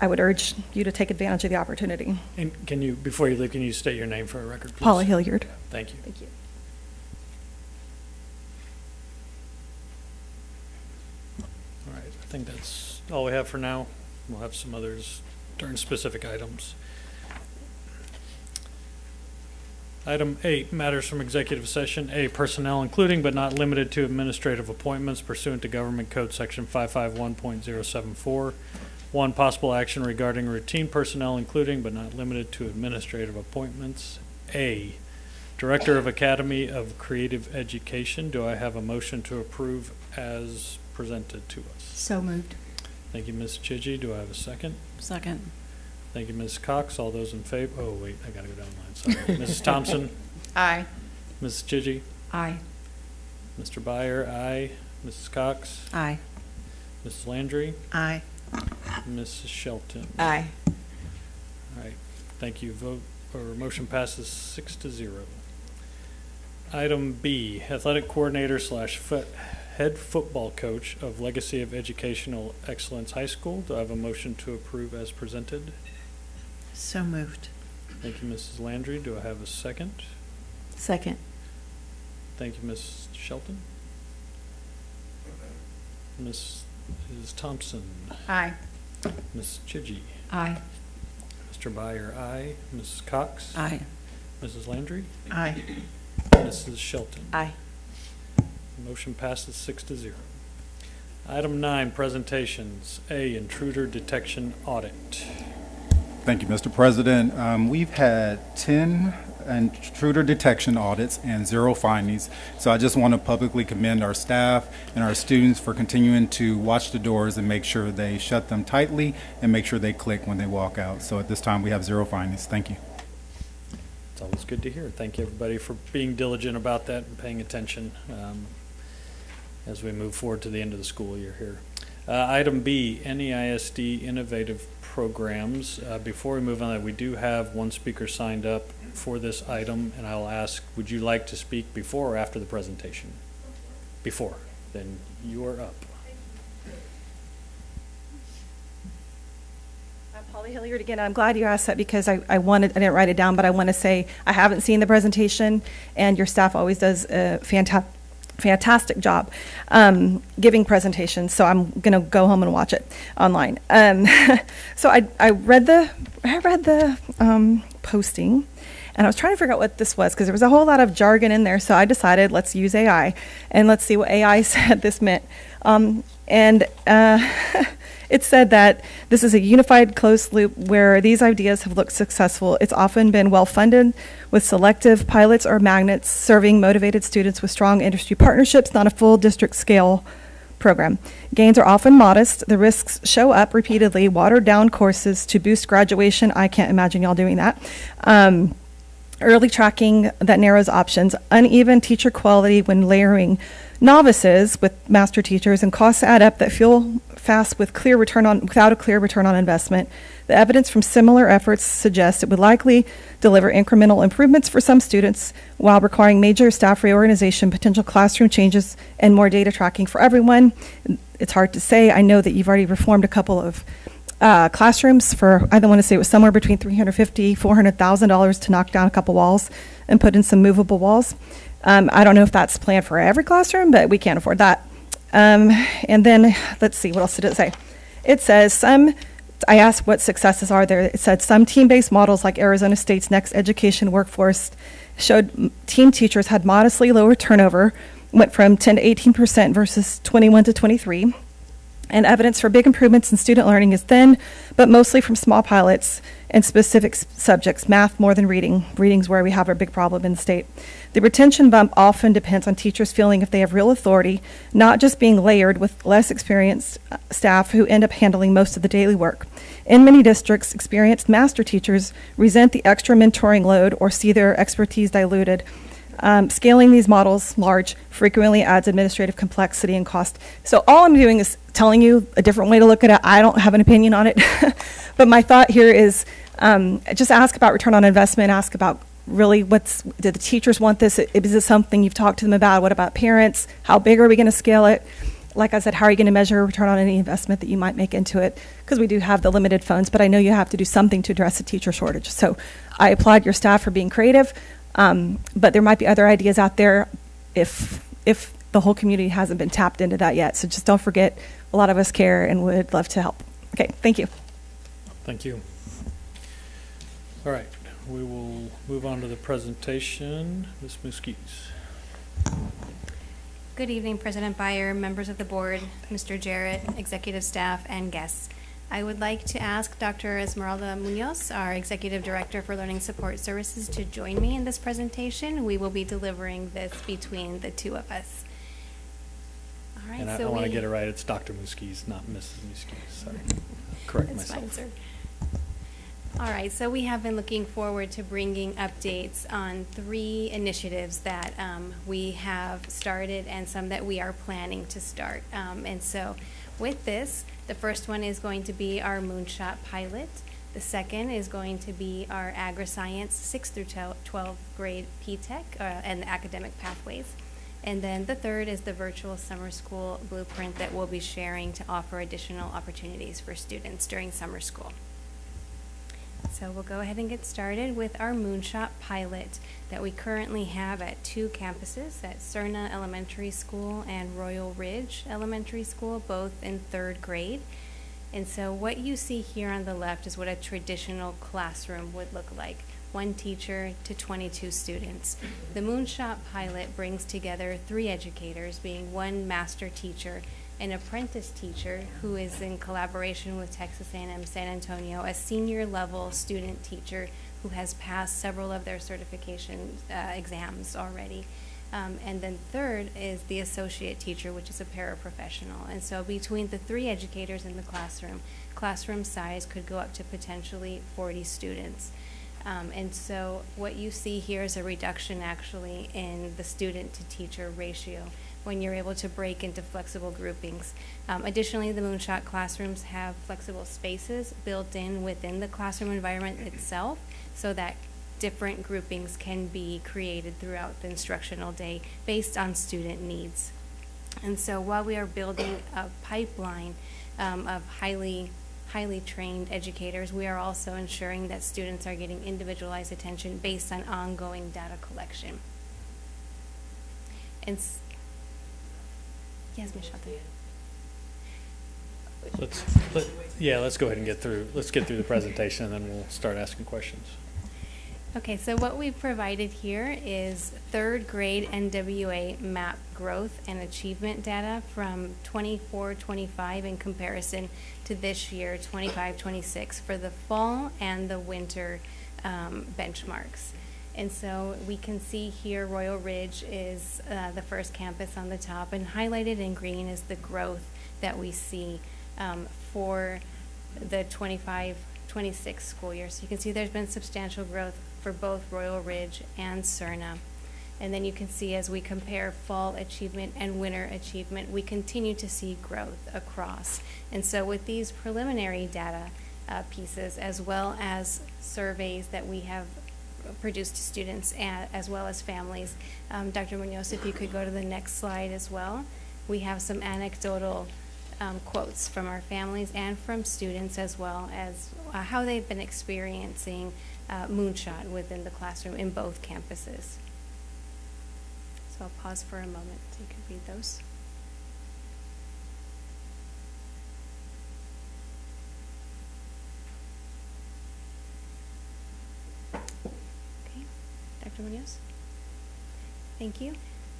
I would urge you to take advantage of the opportunity. And can you, before you leave, can you state your name for a record, please? Paula Hilliard. Thank you. Thank you. All right, I think that's all we have for now. We'll have some others during specific items. Item 8, matters from executive session. A, personnel including but not limited to administrative appointments pursuant to Government Code Section 551.074. 1, possible action regarding routine personnel including but not limited to administrative appointments. A, Director of Academy of Creative Education. Do I have a motion to approve as presented to us? So moved. Thank you, Ms. Chidgey. Do I have a second? Second. Thank you, Ms. Cox. All those in favor? Oh, wait, I got to go down the line. Sorry. Mrs. Thompson? Aye. Mrs. Chidgey? Aye. Mr. Byer? Aye. Mrs. Cox? Aye. Mrs. Landry? Aye. Mrs. Shelton? Aye. All right, thank you. Motion passes 6-0. Item B, athletic coordinator / head football coach of Legacy of Educational Excellence High School. Do I have a motion to approve as presented? So moved. Thank you, Mrs. Landry. Do I have a second? Second. Thank you, Ms. Shelton. Mrs. Thompson. Aye. Ms. Chidgey. Aye. Mr. Byer, aye. Mrs. Cox. Aye. Mrs. Landry. Aye. Mrs. Shelton. Aye. Motion passes 6-0. Item 9, presentations. A, intruder detection audit. Thank you, Mr. President. We've had 10 intruder detection audits and 0 findings. So I just want to publicly commend our staff and our students for continuing to watch the doors and make sure they shut them tightly and make sure they click when they walk out. So at this time, we have 0 findings. Thank you. It's always good to hear. Thank you, everybody, for being diligent about that and paying attention as we move forward to the end of the school year here. Item B, NEISD Innovative Programs. Before we move on, we do have one speaker signed up for this item, and I'll ask, would you like to speak before or after the presentation? Before. Then you are up. I'm Polly Hilliard again. I'm glad you asked that because I didn't write it down, but I want to say I haven't seen the presentation, and your staff always does a fantastic job giving presentations. So I'm going to go home and watch it online. So I read the posting, and I was trying to figure out what this was because there was a whole lot of jargon in there. So I decided let's use AI and let's see what AI said this meant. It said that this is a unified closed loop where these ideas have looked successful. It's often been well-funded with selective pilots or magnets serving motivated students with strong industry partnerships, not a full district scale program. Gains are often modest. The risks show up repeatedly. Watered down courses to boost graduation. I can't imagine y'all doing that. Early tracking that narrows options. Uneven teacher quality when layering novices with master teachers, and costs add up that feel fast without a clear return on investment. The evidence from similar efforts suggests it would likely deliver incremental improvements for some students while requiring major staff reorganization, potential classroom changes, and more data tracking for everyone. It's hard to say. I know that you've already reformed a couple of classrooms for, I don't want to say it was somewhere between $350,000, $400,000 to knock down a couple walls and put in some movable walls. I don't know if that's planned for every classroom, but we can't afford that. And then, let's see, what else did it say? It says I asked what successes are there. It said some team-based models like Arizona State's Next Education Workforce showed team teachers had modestly lower turnover, went from 10 to 18% versus 21 to 23. And evidence for big improvements in student learning is thin, but mostly from small pilots and specific subjects, math more than reading. Reading's where we have our big problem in the state. The retention bump often depends on teachers feeling if they have real authority, not just being layered with less experienced staff who end up handling most of the daily work. In many districts, experienced master teachers resent the extra mentoring load or see their expertise diluted. Scaling these models large frequently adds administrative complexity and cost. So all I'm doing is telling you a different way to look at it. I don't have an opinion on it. But my thought here is just ask about return on investment, ask about really do the teachers want this? Is this something you've talked to them about? What about parents? How big are we going to scale it? Like I said, how are you going to measure return on any investment that you might make into it? Because we do have the limited funds, but I know you have to do something to address the teacher shortage. So I applaud your staff for being creative. But there might be other ideas out there if the whole community hasn't been tapped into that yet. So just don't forget, a lot of us care and would love to help. Okay, thank you. Thank you. All right, we will move on to the presentation. Ms. Muskies. Good evening, President Byer, members of the board, Mr. Jarrett, executive staff, and guests. I would like to ask Dr. Esmeralda Munoz, our Executive Director for Learning Support Services, to join me in this presentation. We will be delivering this between the two of us. All right. And I want to get it right. It's Dr. Muskies, not Mrs. Muskies. Sorry. Correct That's myself. fine, sir. All right, so we have been looking forward to bringing updates on 3 initiatives that we have started and some that we are planning to start. And so with this, the first one is going to be our Moonshot pilot. The second is going to be our Agri-Science 6th through 12th grade P-TECH and the academic pathways. And then the third is the virtual summer school blueprint that we'll be sharing to offer additional opportunities for students during summer school. So we'll go ahead and get started with our Moonshot pilot that we currently have at 2 campuses, at Cerna Elementary School and Royal Ridge Elementary School, both in 3rd grade. And so what you see here on the left is what a traditional classroom would look like. 1 teacher to 22 students. The Moonshot pilot brings together 3 educators, being 1 master teacher, an apprentice teacher who is in collaboration with Texas A&M San Antonio, a senior level student teacher who has passed several of their certification exams already. And then third is the associate teacher, which is a paraprofessional. And so between the 3 educators in the classroom size could go up to potentially 40 students. And so what you see here is a reduction actually in the student to teacher ratio when you're able to break into flexible groupings. Additionally, the Moonshot classrooms have flexible spaces built in within the classroom environment itself so that different groupings can be created throughout the instructional day based on student needs. And so while we are building a pipeline of highly trained educators, we are also ensuring that students are getting individualized attention based on ongoing data collection. And yes, Ms. Shelton. Let's go ahead and get through the presentation, and then we'll start asking questions. Okay, so what we've provided here is 3rd grade NWA MAP growth and achievement data from 24-25 in comparison to this year, 25-26, for the fall and the winter benchmarks. And so we can see here Royal Ridge is the first campus on the top, and highlighted in green is the growth that we see for the 25-26 school year. So you can see there's been substantial growth for both Royal Ridge and Cerna. And then you can see as we compare fall achievement and winter achievement, we continue to see growth across. And so with these preliminary data pieces, as well as surveys that we have produced to students as well as families, Dr. Munoz, if you could go to the next slide as well. We have some anecdotal quotes from our families and from students, as well as how they've been experiencing Moonshot within the classroom in both campuses. So I'll pause for a moment so you can read those. Okay, Dr. Munoz? Thank you.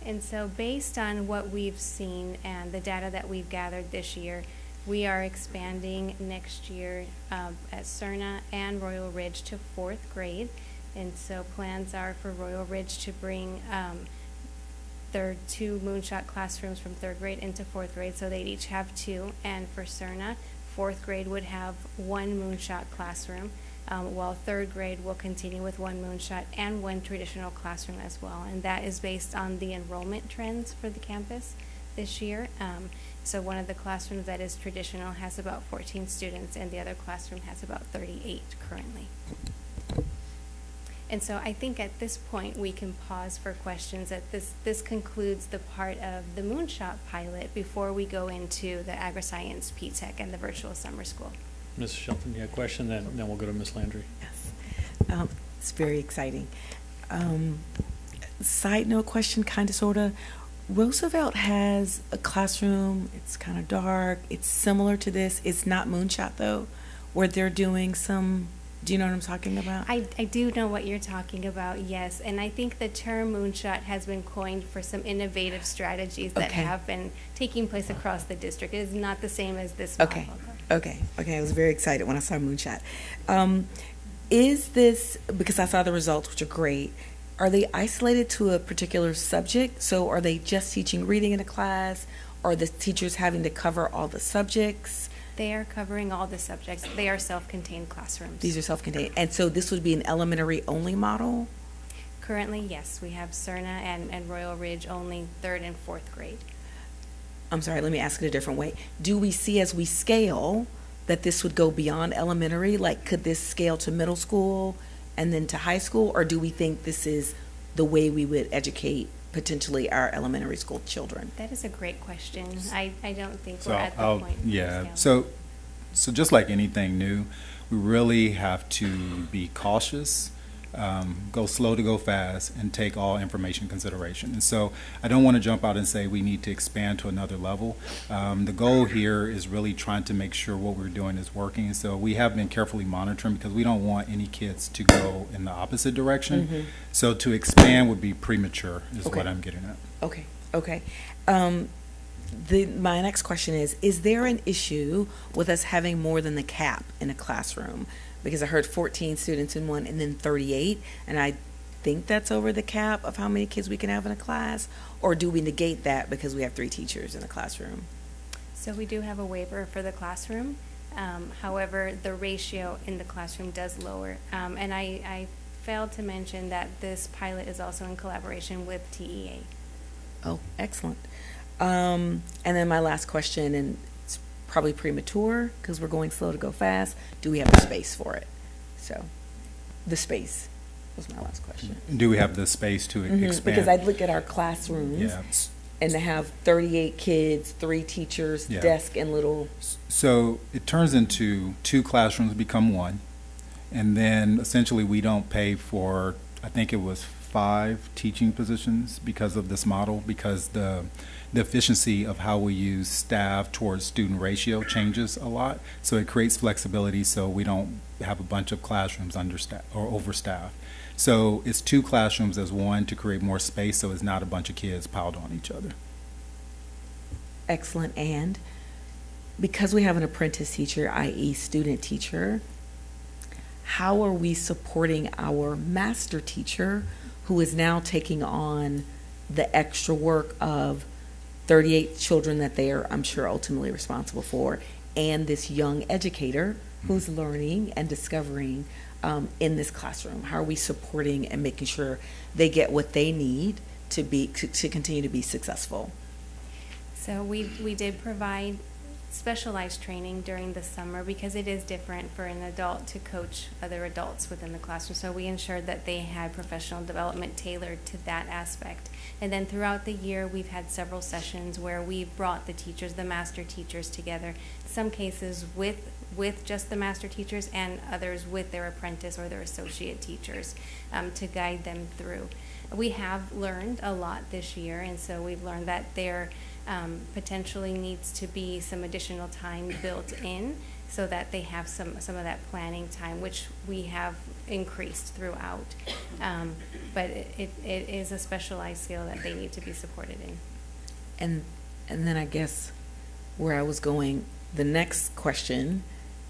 And so based on what we've seen and the data that we've gathered this year, we are expanding next year at Cerna and Royal Ridge to 4th grade. And so plans are for Royal Ridge to bring their 2 Moonshot classrooms from 3rd grade into 4th grade, so they'd each have 2. And for Cerna, 4th grade would have 1 Moonshot classroom, while 3rd grade will continue with 1 Moonshot and 1 traditional classroom as well. And that is based on the enrollment trends for the campus this year. So one of the classrooms that is traditional has about 14 students, and the other classroom has about 38 currently. And so I think at this point we can pause for questions. This concludes the part of the Moonshot pilot before we go into the Agri-Science P-TECH and the virtual summer school. Ms. Shelton, you have a question, then we'll go to Ms. Landry. Yes, it's very exciting. Side note question, kind of, sort of. Roosevelt has a classroom. It's kind of dark. It's similar to this. It's not Moonshot, though, where they're doing some. Do you know what I'm talking about? I do know what you're talking about, yes. And I think the term Moonshot has been coined for some innovative strategies that have been taking place across the district. It is not the same as this model. Okay. I was very excited when I saw Moonshot. Is this, because I saw the results, which are great, are they isolated to a particular subject? So are they just teaching reading in a class? Or are the teachers having to cover all the subjects? They are covering all the subjects. They are self-contained classrooms. These are self-contained. And so this would be an elementary-only model? Currently, yes, we have Cerna and Royal Ridge only 3rd and 4th grade. I'm sorry, let me ask it a different way. Do we see as we scale that this would go beyond elementary? Like, could this scale to middle school and then to high school? Or do we think this is the way we would educate potentially our elementary school children? That is a great question. I don't think So we're at the I'll- point. yeah. So just like anything new, we really have to be cautious, go slow to go fast, and take all information consideration. And so I don't want to jump out and say we need to expand to another level. The goal here is really trying to make sure what we're doing is working. So we have been carefully monitoring because we don't want any kids to go in the opposite direction. Mhm. So to expand would be premature is Okay. what I'm getting at. Okay. My next question is there an issue with us having more than the cap in a classroom? Because I heard 14 students in one and then 38, and I think that's over the cap of how many kids we can have in a class? Or do we negate that because we have 3 teachers in a classroom? So we do have a waiver for the classroom. However, the ratio in the classroom does lower. And I failed to mention that this pilot is also in collaboration with TEA. Oh, excellent. And then my last question, and it's probably premature because we're going slow to go fast. Do we have the space for it? So, the space was my last question. Do we have the space to expand? Because I look at our classrooms Yeah. and to have 38 kids, 3 teachers, Yeah. desk and little. So it turns into 2 classrooms become 1, and then essentially we don't pay for, I think it was 5 teaching positions because of this model, because the efficiency of how we use staff towards student ratio changes a lot. So it creates flexibility so we don't have a bunch of classrooms understaffed or overstaffed. So it's 2 classrooms as 1 to create more space so it's not a bunch of kids piled on each other. Excellent. And because we have an apprentice teacher, i.e. student teacher, how are we supporting our master teacher who is now taking on the extra work of 38 children that they are, I'm sure, ultimately responsible for, and this young educator who's learning and discovering in this classroom? How are we supporting and making sure they get what they need to continue to be successful? So we did provide specialized training during the summer because it is different for an adult to coach other adults within the classroom. So we ensured that they had professional development tailored to that aspect. And then throughout the year, we've had several sessions where we've brought the teachers, the master teachers together, some cases with just the master teachers and others with their apprentice or their associate teachers to guide them through. We have learned a lot this year, and so we've learned that there potentially needs to be some additional time built in so that they have some of that planning time, which we have increased throughout. But it is a specialized skill that they need to be supported in. And then I guess where I was going, the next question,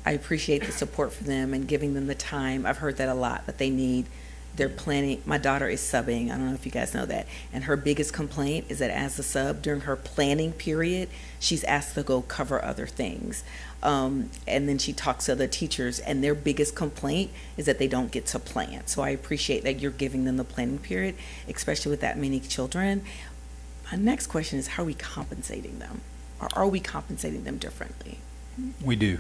I appreciate the support for them and giving them the time. I've heard that a lot, that they need. They're planning. My daughter is subbing. I don't know if you guys know that. And her biggest complaint is that as a sub, during her planning period, she's asked to go cover other things. And then she talks to other teachers, and their biggest complaint is that they don't get to plan. So I appreciate that you're giving them the planning period, especially with that many children. My next question is, how are we compensating them? Or are we compensating them differently? We do.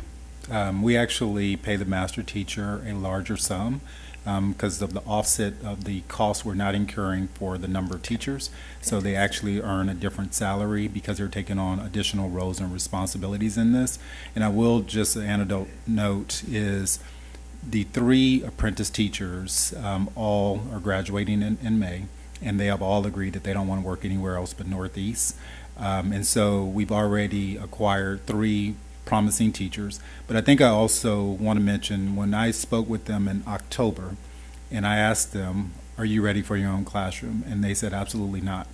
We actually pay the master teacher a larger sum because of the offset of the costs we're not incurring for the number of teachers. So they actually earn a different salary because they're taking on additional roles and responsibilities in this. And I will just, an anecdote note is the 3 apprentice teachers all are graduating in May, and they have all agreed that they don't want to work anywhere else but Northeast. And so we've already acquired 3 promising teachers. But I think I also want to mention when I spoke with them in October and I asked them, are you ready for your own classroom? And they said, absolutely not.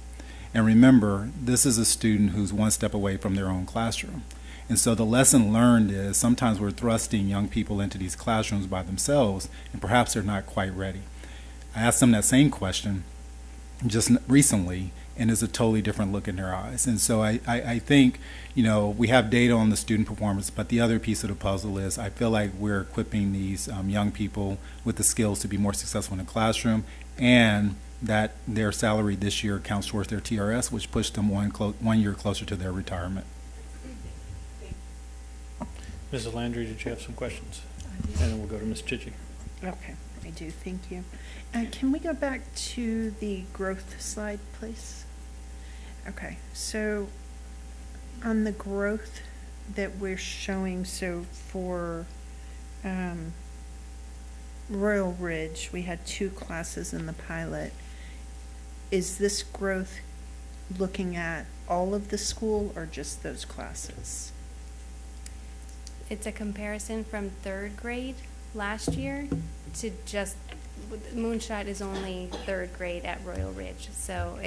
And remember, this is a student who's 1 step away from their own classroom. And so the lesson learned is sometimes we're thrusting young people into these classrooms by themselves and perhaps they're not quite ready. I asked them that same question just recently, and it's a totally different look in their eyes. And so I think, we have data on the student performance, but the other piece of the puzzle is I feel like we're equipping these young people with the skills to be more successful in the classroom, and that their salary this year counts towards their TRS, which pushed them 1 year closer to their retirement. Mrs. Landry, did you have some questions? And then we'll go to Ms. Chichi. Okay, I do, thank you. Can we go back to the growth slide, please? Okay, so on the growth that we're showing, so for Royal Ridge, we had 2 classes in the pilot. Is this growth looking at all of the school or just those classes? It's a comparison from 3rd grade last year to just, Moonshot is only 3rd grade at Royal Ridge. So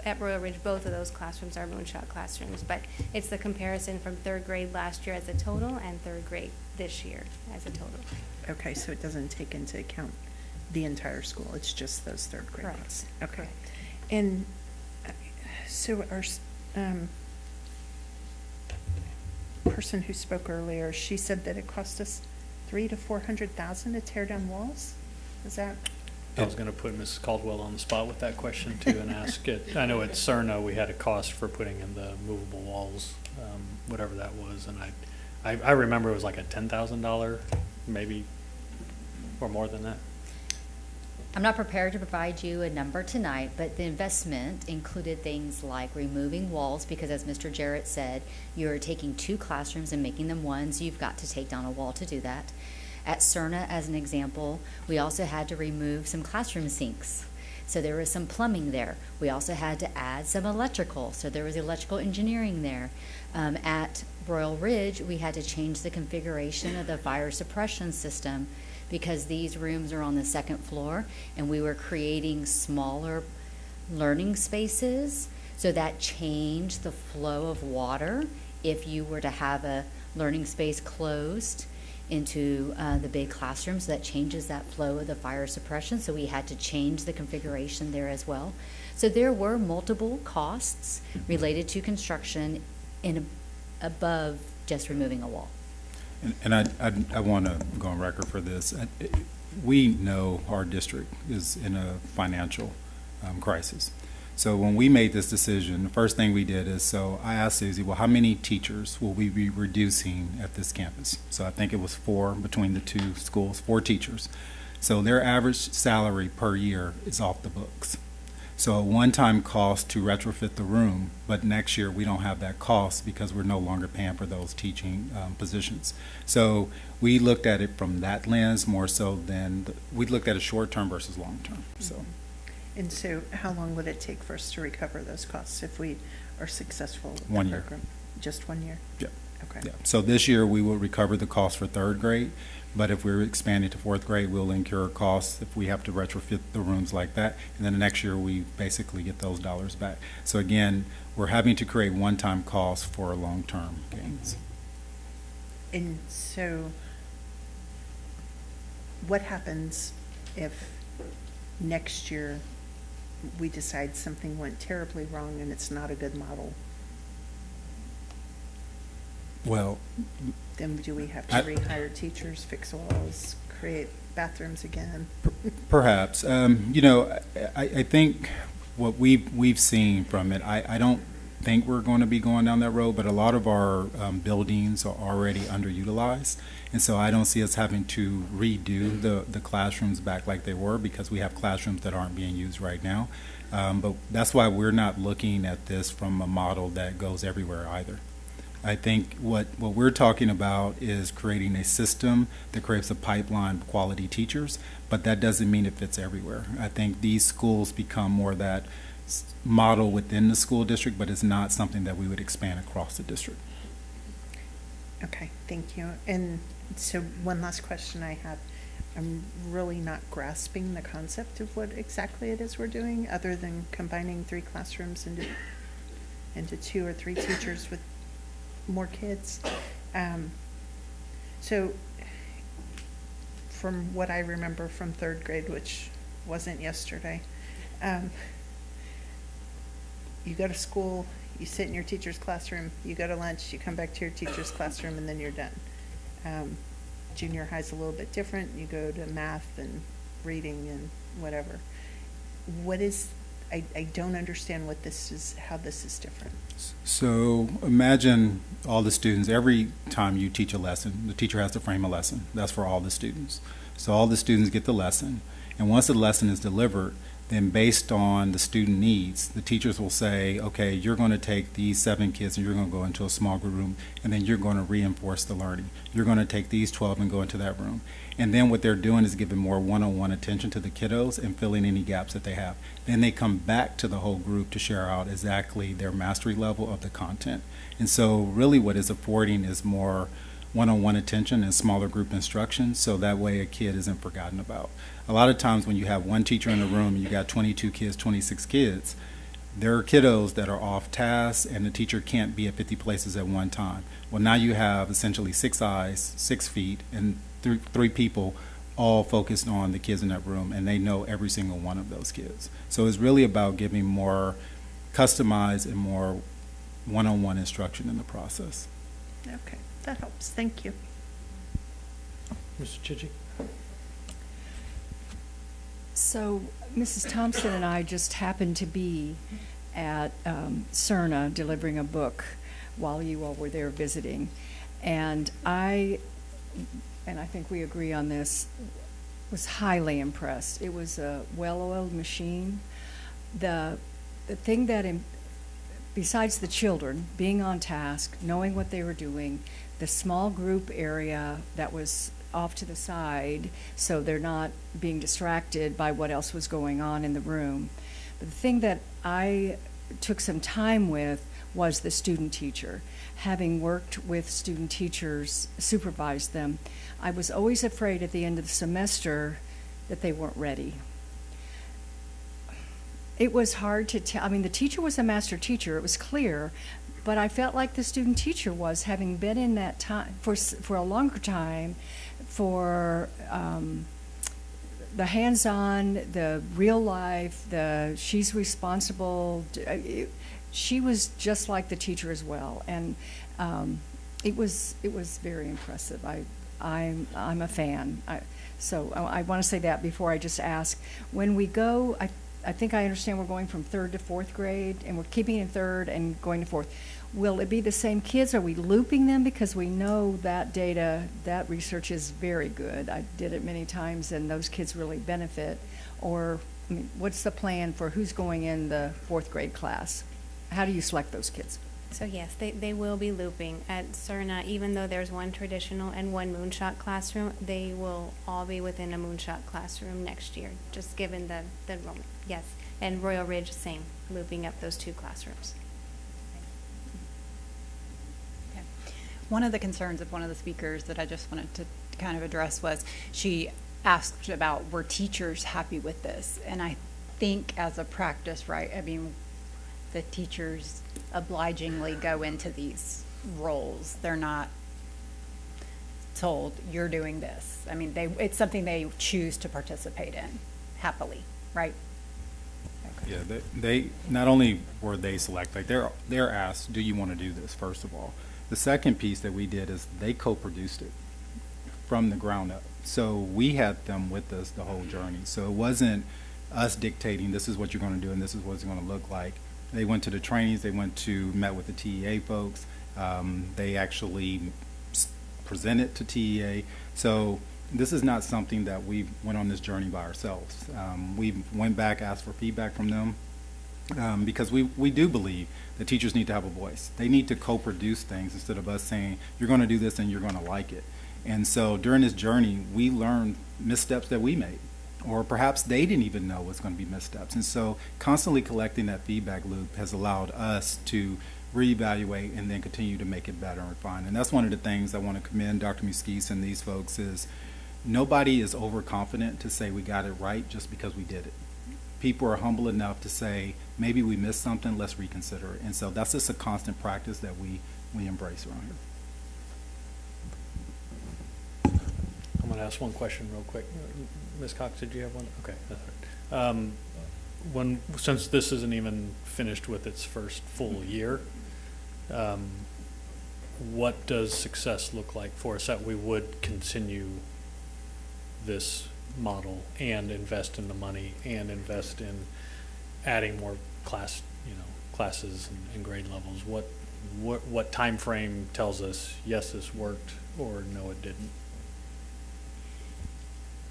at Royal Ridge, both of those classrooms are Moonshot classrooms, but it's the comparison from 3rd grade last year as a total and 3rd grade this year as a total. Okay, so it doesn't take into account the entire school, it's just those 3rd grade Correct. classes. Okay. Correct. And so our person who spoke earlier, she said that it cost us $300,000 to $400,000 to tear down walls. Is that? I was going to put Mrs. Caldwell on the spot with that question too and ask it. I know at Cerna we had a cost for putting in the movable walls, whatever that was, and I remember it was like a $10,000, maybe, or more than that. I'm not prepared to provide you a number tonight, but the investment included things like removing walls, because as Mr. Jarrett said, you're taking 2 classrooms and making them one, so you've got to take down a wall to do that. At Cerna, as an example, we also had to remove some classroom sinks. So there was some plumbing there. We also had to add some electrical, so there was electrical engineering there. At Royal Ridge, we had to change the configuration of the fire suppression system, because these rooms are on the 2nd floor and we were creating smaller learning spaces, so that changed the flow of water if you were to have a learning space closed into the big classroom. So that changes that flow of the fire suppression, so we had to change the configuration there as well. So there were multiple costs related to construction in above just removing a wall. And I want to go on record for this. We know our district is in a financial crisis. So when we made this decision, the first thing we did is, so I asked Susie, well, how many teachers will we be reducing at this campus? So I think it was 4 between the 2 schools, 4 teachers. So their average salary per year is off the books. So a one-time cost to retrofit the room, but next year we don't have that cost because we're no longer paying for those teaching positions. So we looked at it from that lens more so than, we looked at it short-term versus long-term, so. And so how long would it take for us to recover those costs if we are successful with 1 the year. program? Just 1 year? Yep. Okay. Yeah. So this year we will recover the cost for 3rd grade, but if we're expanding to 4th grade, we'll incur costs if we have to retrofit the rooms like that. And then the next year we basically get those dollars back. So again, we're having to create one-time costs for long-term gains. And so what happens if next year we decide something went terribly wrong and it's not a good model? Well, then do we have to rehire teachers, fix walls, create bathrooms again? Perhaps. I think what we've seen from it, I don't think we're going to be going down that road, but a lot of our buildings are already underutilized. And so I don't see us having to redo the classrooms back like they were, because we have classrooms that aren't being used right now. But that's why we're not looking at this from a model that goes everywhere either. I think what we're talking about is creating a system that creates a pipeline of quality teachers, but that doesn't mean it fits everywhere. I think these schools become more that model within the school district, but it's not something that we would expand across the district. Okay, thank you. And so one last question I have. I'm really not grasping the concept of what exactly it is we're doing, other than combining 3 classrooms into 2 or 3 teachers with more kids. So from what I remember from 3rd grade, which wasn't yesterday, you go to school, you sit in your teacher's classroom, you go to lunch, you come back to your teacher's classroom, and then you're done. Junior high's a little bit different. You go to math and reading and whatever. I don't understand how this is different. So imagine all the students, every time you teach a lesson, the teacher has to frame a lesson. That's for all the students. So all the students get the lesson. And once the lesson is delivered, then based on the student needs, the teachers will say, okay, you're going to take these 7 kids and you're going to go into a small group room, and then you're going to reinforce the learning. You're going to take these 12 and go into that room. And then what they're doing is giving more one-on-one attention to the kiddos and filling any gaps that they have. Then they come back to the whole group to share out exactly their mastery level of the content. And so really what it's affording is more one-on-one attention and smaller group instruction, so that way a kid isn't forgotten about. A lot of times when you have one teacher in a room and you got 22 kids, 26 kids, there are kiddos that are off task and the teacher can't be at 50 places at one time. Well, now you have essentially 6 eyes, 6 feet, and 3 people all focused on the kids in that room, and they know every single one of those kids. So it's really about giving more customized and more one-on-one instruction in the process. Okay, that helps. Thank you. Mr. Chichi? So Mrs. Thompson and I just happened to be at CERNA delivering a book while you all were there visiting. And I think we agree on this, was highly impressed. It was a well-oiled machine. The thing that, besides the children being on task, knowing what they were doing, the small group area that was off to the side so they're not being distracted by what else was going on in the room. But the thing that I took some time with was the student teacher. Having worked with student teachers, supervised them, I was always afraid at the end of the semester that they weren't ready. It was hard to tell. I mean, the teacher was a master teacher, it was clear, but I felt like the student teacher was, having been in that time for a longer time, for the hands-on, the real life, she's responsible. She was just like the teacher as well, and it was very impressive. I'm a fan. So I want to say that before I just ask. When we go, I think I understand we're going from 3rd to 4th grade, and we're keeping in 3rd and going to 4th. Will it be the same kids? Are we looping them? Because we know that data, that research is very good. I did it many times, and those kids really benefit. Or, I mean, what's the plan for who's going in the 4th grade class? How do you select those kids? So yes, they will be looping at CERNA. Even though there's one traditional and one moonshot classroom, they will all be within a moonshot classroom next year, just given the enrollment. Yes, and Royal Ridge, same, looping up those 2 classrooms. One of the concerns of one of the speakers that I just wanted to kind of address was she asked about, were teachers happy with this? And I think as a practice, right, I mean, the teachers obligingly go into these roles. They're not told, you're doing this. I mean, it's something they choose to participate in happily, right? Okay. Yeah, they not only were they selected, like they're asked, do you want to do this, first of all? The second piece that we did is they co-produced it from the ground up. So we had them with us the whole journey. So it wasn't us dictating, this is what you're going to do and this is what it's going to look like. They went to the trainings, met with the TEA folks. They actually presented to TEA. So this is not something that we went on this journey by ourselves. We went back, asked for feedback from them. Because we do believe that teachers need to have a voice. They need to co-produce things instead of us saying, you're going to do this and you're going to like it. And so during this journey, we learned missteps that we made, or perhaps they didn't even know was going to be missteps. And so constantly collecting that feedback loop has allowed us to reevaluate and then continue to make it better and refine. And that's one of the things I want to commend Dr. Muskis and these folks is nobody is overconfident to say we got it right just because we did it. People are humble enough to say, maybe we missed something, let's reconsider it. And so that's just a constant practice that we embrace around here. I'm going to ask one question real quick. Ms. Cox, did you have one? Okay. since this isn't even finished with its first full year, what does success look like for us that we would continue this model and invest in the money and invest in adding more classes and grade levels? What time frame tells us yes, this worked, or no, it didn't?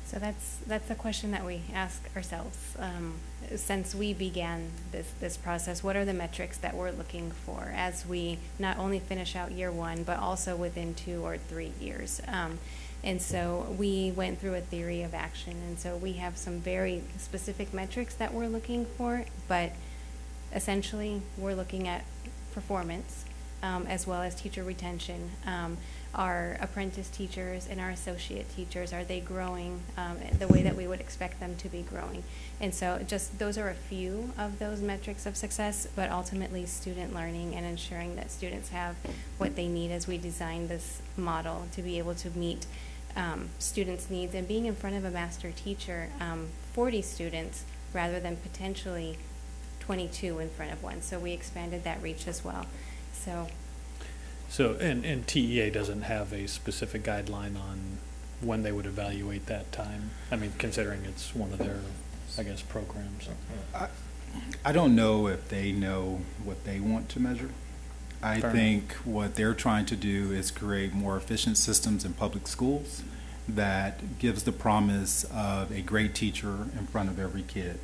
So that's a question that we ask ourselves since we began this process. What are the metrics that we're looking for as we not only finish out year one, but also within 2 or 3 years? And so we went through a theory of action, and so we have some very specific metrics that we're looking for, but essentially we're looking at performance as well as teacher retention. Our apprentice teachers and our associate teachers, are they growing the way that we would expect them to be growing? And so just those are a few of those metrics of success, but ultimately student learning and ensuring that students have what they need as we design this model to be able to meet students' needs, and being in front of a master teacher, 40 students rather than potentially 22 in front of one. So we expanded that reach as well. So, and TEA doesn't have a specific guideline on when they would evaluate that time? I mean, considering it's one of their, I guess, programs. I don't know if they know what they want to measure. I think what they're trying to do is create more efficient systems in public schools that gives the promise of a great teacher in front of every kid.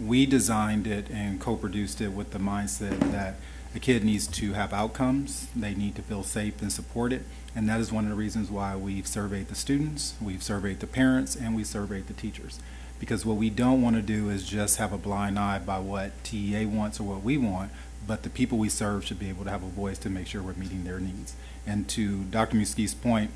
We designed it and co-produced it with the mindset that a kid needs to have outcomes, they need to feel safe and supported, and that is one of the reasons why we've surveyed the students, we've surveyed the parents, and we surveyed the teachers. Because what we don't want to do is just have a blind eye by what TEA wants or what we want, but the people we serve should be able to have a voice to make sure we're meeting their needs. And to Dr. Muski's point,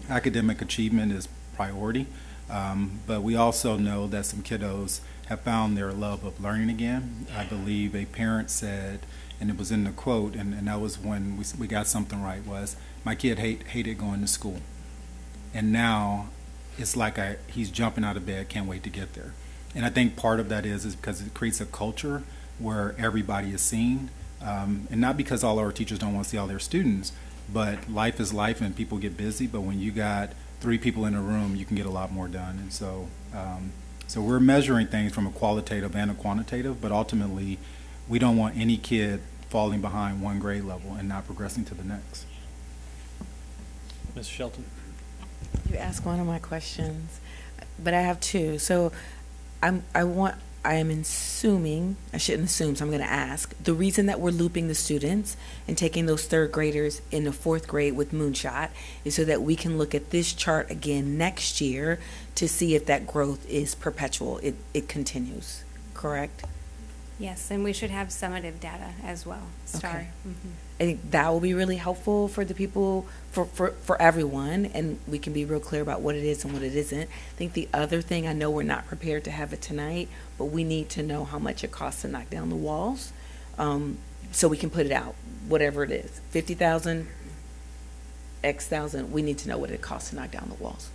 academic achievement is priority, but we also know that some kiddos have found their love of learning again. I believe a parent said, and it was in the quote, and that was when we got something right, was, my kid hated going to school. And now it's like he's jumping out of bed, can't wait to get there. And I think part of that is because it creates a culture where everybody is seen, and not because all our teachers don't want to see all their students, but life is life and people get busy, but when you got 3 people in a room, you can get a lot more done. And so, so we're measuring things from a qualitative and a quantitative, but ultimately, we don't want any kid falling behind one grade level and not progressing to the next. Ms. Shelton? You asked one of my questions, but I have 2. So I am assuming, I shouldn't assume, so I'm going to ask, the reason that we're looping the students and taking those 3rd graders into 4th grade with Moonshot is so that we can look at this chart again next year to see if that growth is perpetual, it continues, correct? Yes, and we should have summative data as well. Okay. I think that will be really helpful for the people, for everyone, and we can be real clear about what it is and what it isn't. I think the other thing, I know we're not prepared to have it tonight, but we need to know how much it costs to knock down the walls, so we can put it out, whatever it is, 50,000, X thousand, we need to know what it costs to knock down the walls.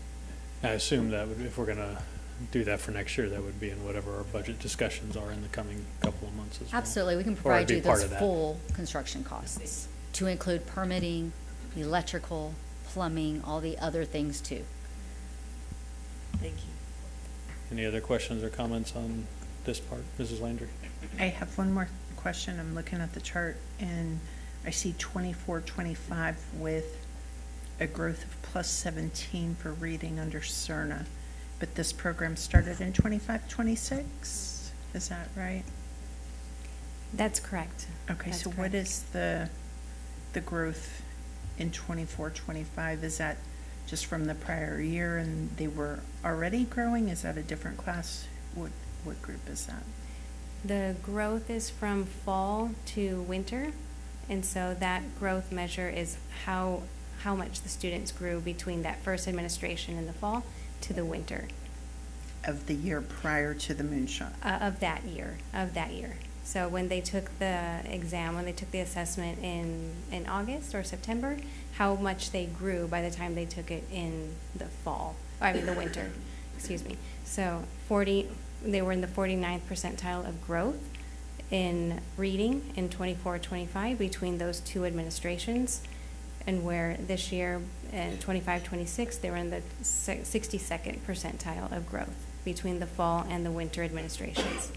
I assume that if we're going to do that for next year, that would be in whatever our budget discussions are in the coming couple of months as well. Absolutely, we can provide you those full construction costs to include permitting, electrical, plumbing, all the other things too. Thank you. Any other questions or comments on this part, Mrs. Landry? I have one more question. I'm looking at the chart and I see 24-25 with a growth of plus 17 for reading under CERNA. But this program started in 25-26, is that right? That's correct. Okay, That's so correct. what is the growth in 24-25? Is that just from the prior year and they were already growing? Is that a different class? What group is that? The growth is from fall to winter, and so that growth measure is how much the students grew between that first administration in the fall to the winter. Of the year prior to the moonshot? Of that year. So when they took the exam, when they took the assessment in August or September, how much they grew by the time they took it in the fall, the winter. excuse me. So they were in the 49th percentile of growth in reading in 24-25 between those two administrations, and where this year in 25-26 they were in the 62nd percentile of growth between the fall and the winter administrations.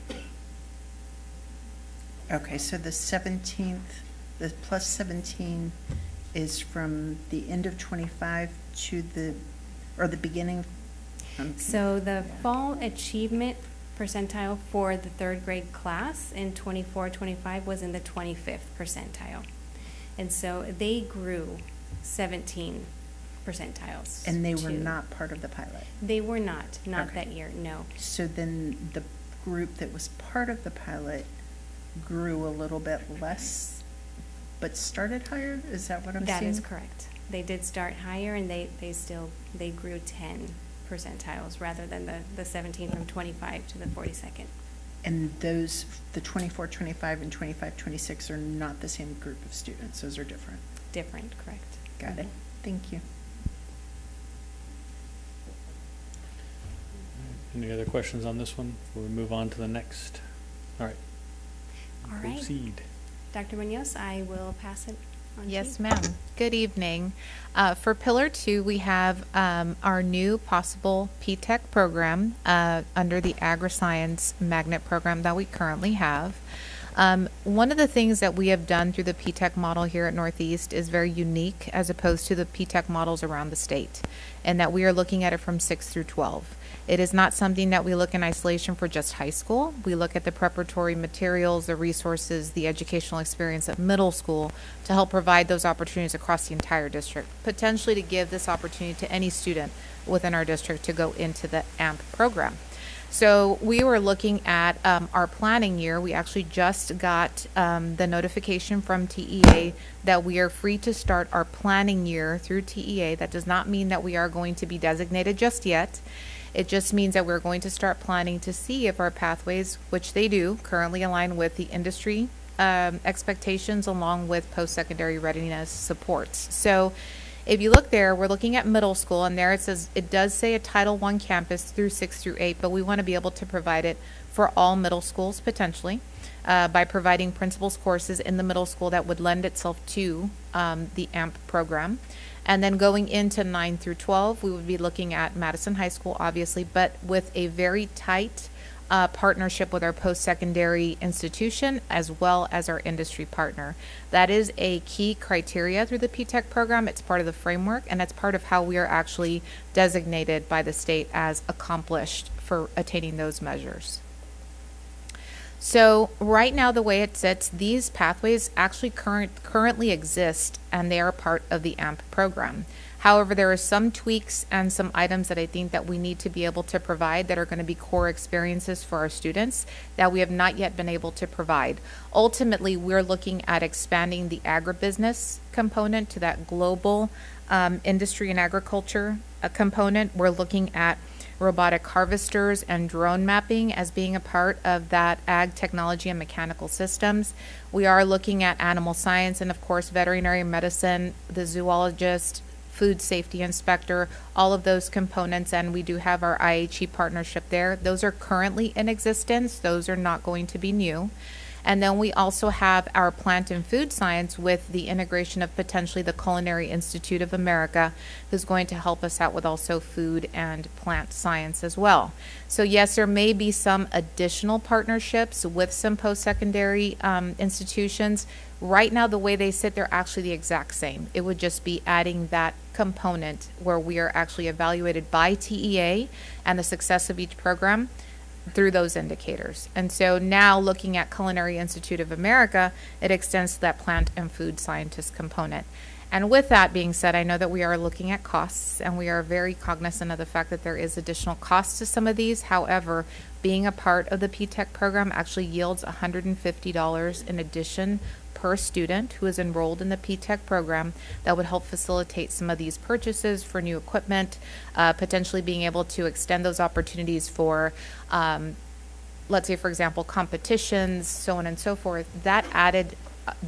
Okay, so the 17th, the plus 17 is from the end of 25 to the beginning? So the fall achievement percentile for the third grade class in 24-25 was in the 25th percentile. And so they grew 17 percentiles. And they were not part of the pilot? They were not Okay. that year, no. So then the group that was part of the pilot grew a little bit less, but started higher? Is that what I'm seeing? That is correct. They did start higher, and they grew 10 percentiles rather than the 17 from 25 to the 42nd. And those, the 24-25 and 25-26 are not the same group of students. Those are different. Different, correct. Got it. Thank you. Any other questions on this one before we move on to the next? All right. All right. Proceed. Dr. Munoz, I will pass it on to you. Yes, ma'am. Good evening. For Pillar 2, we have our new possible P-TECH program under the Agri-Science Magnet program that we currently have. One of the things that we have done through the P-TECH model here at Northeast is very unique as opposed to the P-TECH models around the state, and that we are looking at it from 6 through 12. It is not something that we look in isolation for just high school. We look at the preparatory materials, the resources, the educational experience at middle school to help provide those opportunities across the entire district, potentially to give this opportunity to any student within our district to go into the AMP program. So we were looking at our planning year. We actually just got the notification from TEA that we are free to start our planning year through TEA. That does not mean that we are going to be designated just yet. It just means that we're going to start planning to see if our pathways, which they do, currently align with the industry expectations along with post-secondary readiness supports. So if you look there, we're looking at middle school, and there it says, it does say a Title I campus through 6 through 8, but we want to be able to provide it for all middle schools potentially by providing principals courses in the middle school that would lend itself to the AMP program. And then going into 9 through 12, we would be looking at Madison High School, obviously, but with a very tight partnership with our post-secondary institution as well as our industry partner. That is a key criteria through the P-TECH program. It's part of the framework, and that's part of how we are actually designated by the state as accomplished for attaining those measures. So right now, the way it sits, these pathways actually currently exist, and they are part of the AMP program. However, there are some tweaks and some items that I think that we need to be able to provide that are going to be core experiences for our students that we have not yet been able to provide. Ultimately, we're looking at expanding the agribusiness component to that global industry and agriculture component. We're looking at robotic harvesters and drone mapping as being a part of that ag technology and mechanical systems. We are looking at animal science and, of course, veterinary medicine, the zoologist, food safety inspector, all of those components, and we do have our IHE partnership there. Those are currently in existence. Those are not going to be new. And then we also have our plant and food science with the integration of potentially the Culinary Institute of America, who's going to help us out with also food and plant science as well. So yes, there may be some additional partnerships with some post-secondary institutions. Right now, the way they sit, they're actually the exact same. It would just be adding that component where we are actually evaluated by TEA and the success of each program through those indicators. And so now looking at Culinary Institute of America, it extends to that plant and food scientist component. And with that being said, I know that we are looking at costs, and we are very cognizant of the fact that there is additional costs to some of these. However, being a part of the P-TECH program actually yields $150 in addition per student who is enrolled in the P-TECH program that would help facilitate some of these purchases for new equipment, potentially being able to extend those opportunities for, let's say, for example, competitions, so on and so forth. That added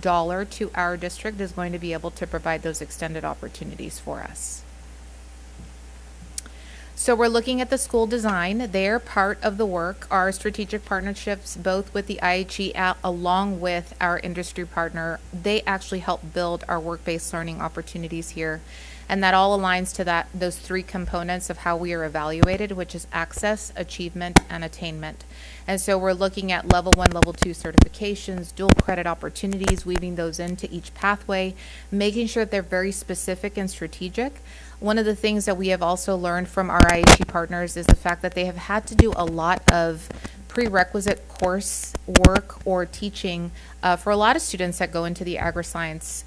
dollar to our district is going to be able to provide those extended opportunities for us. So we're looking at the school design. They're part of the work. Our strategic partnerships, both with the IHE along with our industry partner, they actually help build our work-based learning opportunities here. And that all aligns to those three components of how we are evaluated, which is access, achievement, and attainment. And so we're looking at level 1, level 2 certifications, dual credit opportunities, weaving those into each pathway, making sure that they're very specific and strategic. One of the things that we have also learned from our IHE partners is the fact that they have had to do a lot of prerequisite course work or teaching for a lot of students that go into the agri-science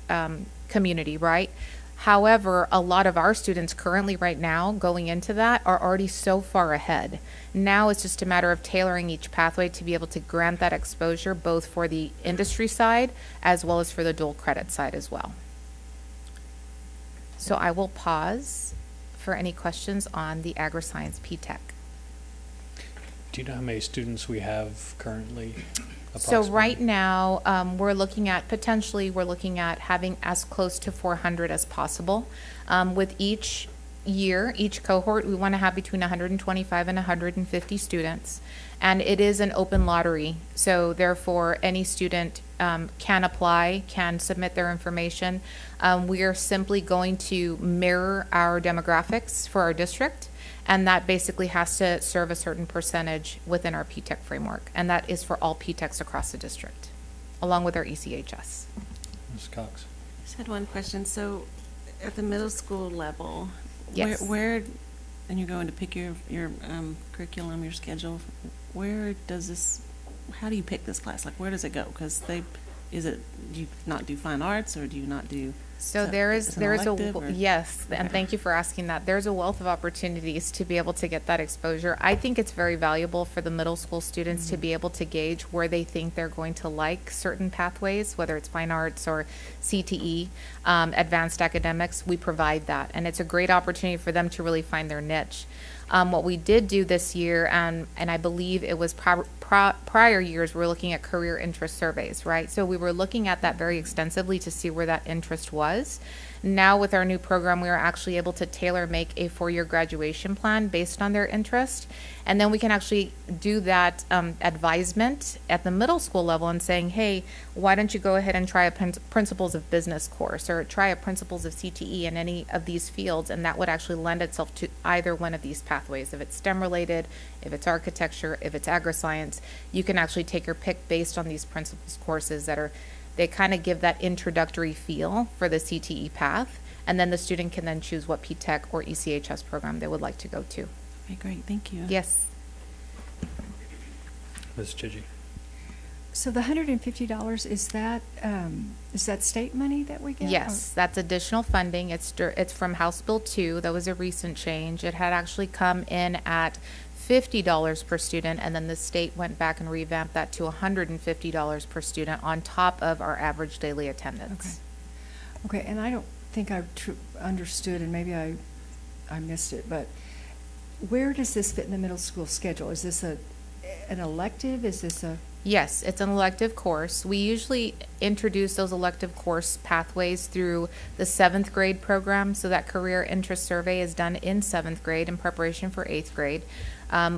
community, right? However, a lot of our students currently right now going into that are already so far ahead. Now it's just a matter of tailoring each pathway to be able to grant that exposure both for the industry side as well as for the dual credit side as well. So I will pause for any questions on the agri-science P-Tech. Do you know how many students we have currently? So right now, we're looking at having as close to 400 as possible. With each year, each cohort, we want to have between 125 and 150 students. And it is an open lottery. So therefore, any student can apply, can submit their information. We are simply going to mirror our demographics for our district. And that basically has to serve a certain percentage within our P-TECH framework. And that is for all P-TECHs across the district, along with our ECHS. Ms. Cox. I just had one question. So at the middle school level, Yes. where and you're going to pick your curriculum, your schedule, where does this, how do you pick this class? Like, where does it go? Because do you not do fine arts, or do you not do? So yes, and thank you for asking that. There's a wealth of opportunities to be able to get that exposure. I think it's very valuable for the middle school students to be able to gauge where they think they're going to like certain pathways, whether it's fine arts or CTE, advanced academics. We provide that, and it's a great opportunity for them to really find their niche. What we did do this year, and I believe it was prior years, we're looking at career interest surveys, right? So we were looking at that very extensively to see where that interest was. Now with our new program, we are actually able to tailor make a 4-year graduation plan based on their interest. And then we can actually do that advisement at the middle school level and saying, hey, why don't you go ahead and try a Principles of Business course, or try a Principles of CTE in any of these fields, and that would actually lend itself to either one of these pathways. If it's STEM related, if it's architecture, if it's agri-science, you can actually take your pick based on these principles courses they kind of give that introductory feel for the CTE path, and then the student can then choose what P-TECH or ECHS program they would like to go to. Okay, great, thank you. Yes. Ms. Chigi. So the $150, is that state money that we get? Yes, that's additional funding. It's from House Bill 2. That was a recent change. It had actually come in at $50 per student, and then the state went back and revamped that to $150 per student on top of our average daily attendance. Okay, and I don't think I understood, and maybe I missed it, but where does this fit in the middle school schedule? Is this an elective? Is this a... Yes, it's an elective course. We usually introduce those elective course pathways through the 7th grade program, so that career interest survey is done in 7th grade in preparation for 8th grade.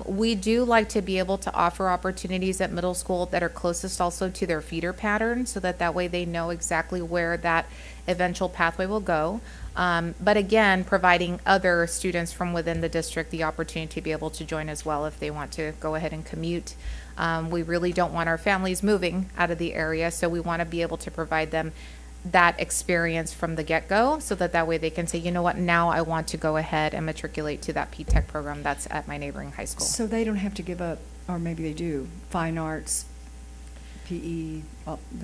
We do like to be able to offer opportunities at middle school that are closest also to their feeder pattern, so that way they know exactly where that eventual pathway will go. But again, providing other students from within the district the opportunity to be able to join as well if they want to go ahead and commute. We really don't want our families moving out of the area, so we want to be able to provide them that experience from the get-go, so that way they can say, you know what, now I want to go ahead and matriculate to that P-TECH program that's at my neighboring high school. So they don't have to give up, or maybe they do, fine arts, PE?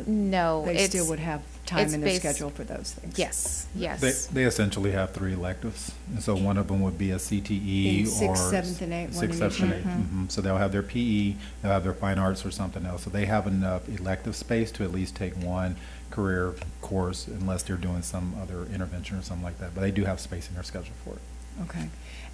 No. They still would have time in their schedule for those things? Yes, yes. They essentially have 3 electives, and so one of them would be a CTE in or 6th, 7th, and 8th. 6th, 7th, and 8th. Mm-hmm. So they'll have their PE, they'll have their fine arts or something else. So they have enough elective space to at least take one career course, unless they're doing some other intervention or something like that. But they do have space in their schedule for it. Okay.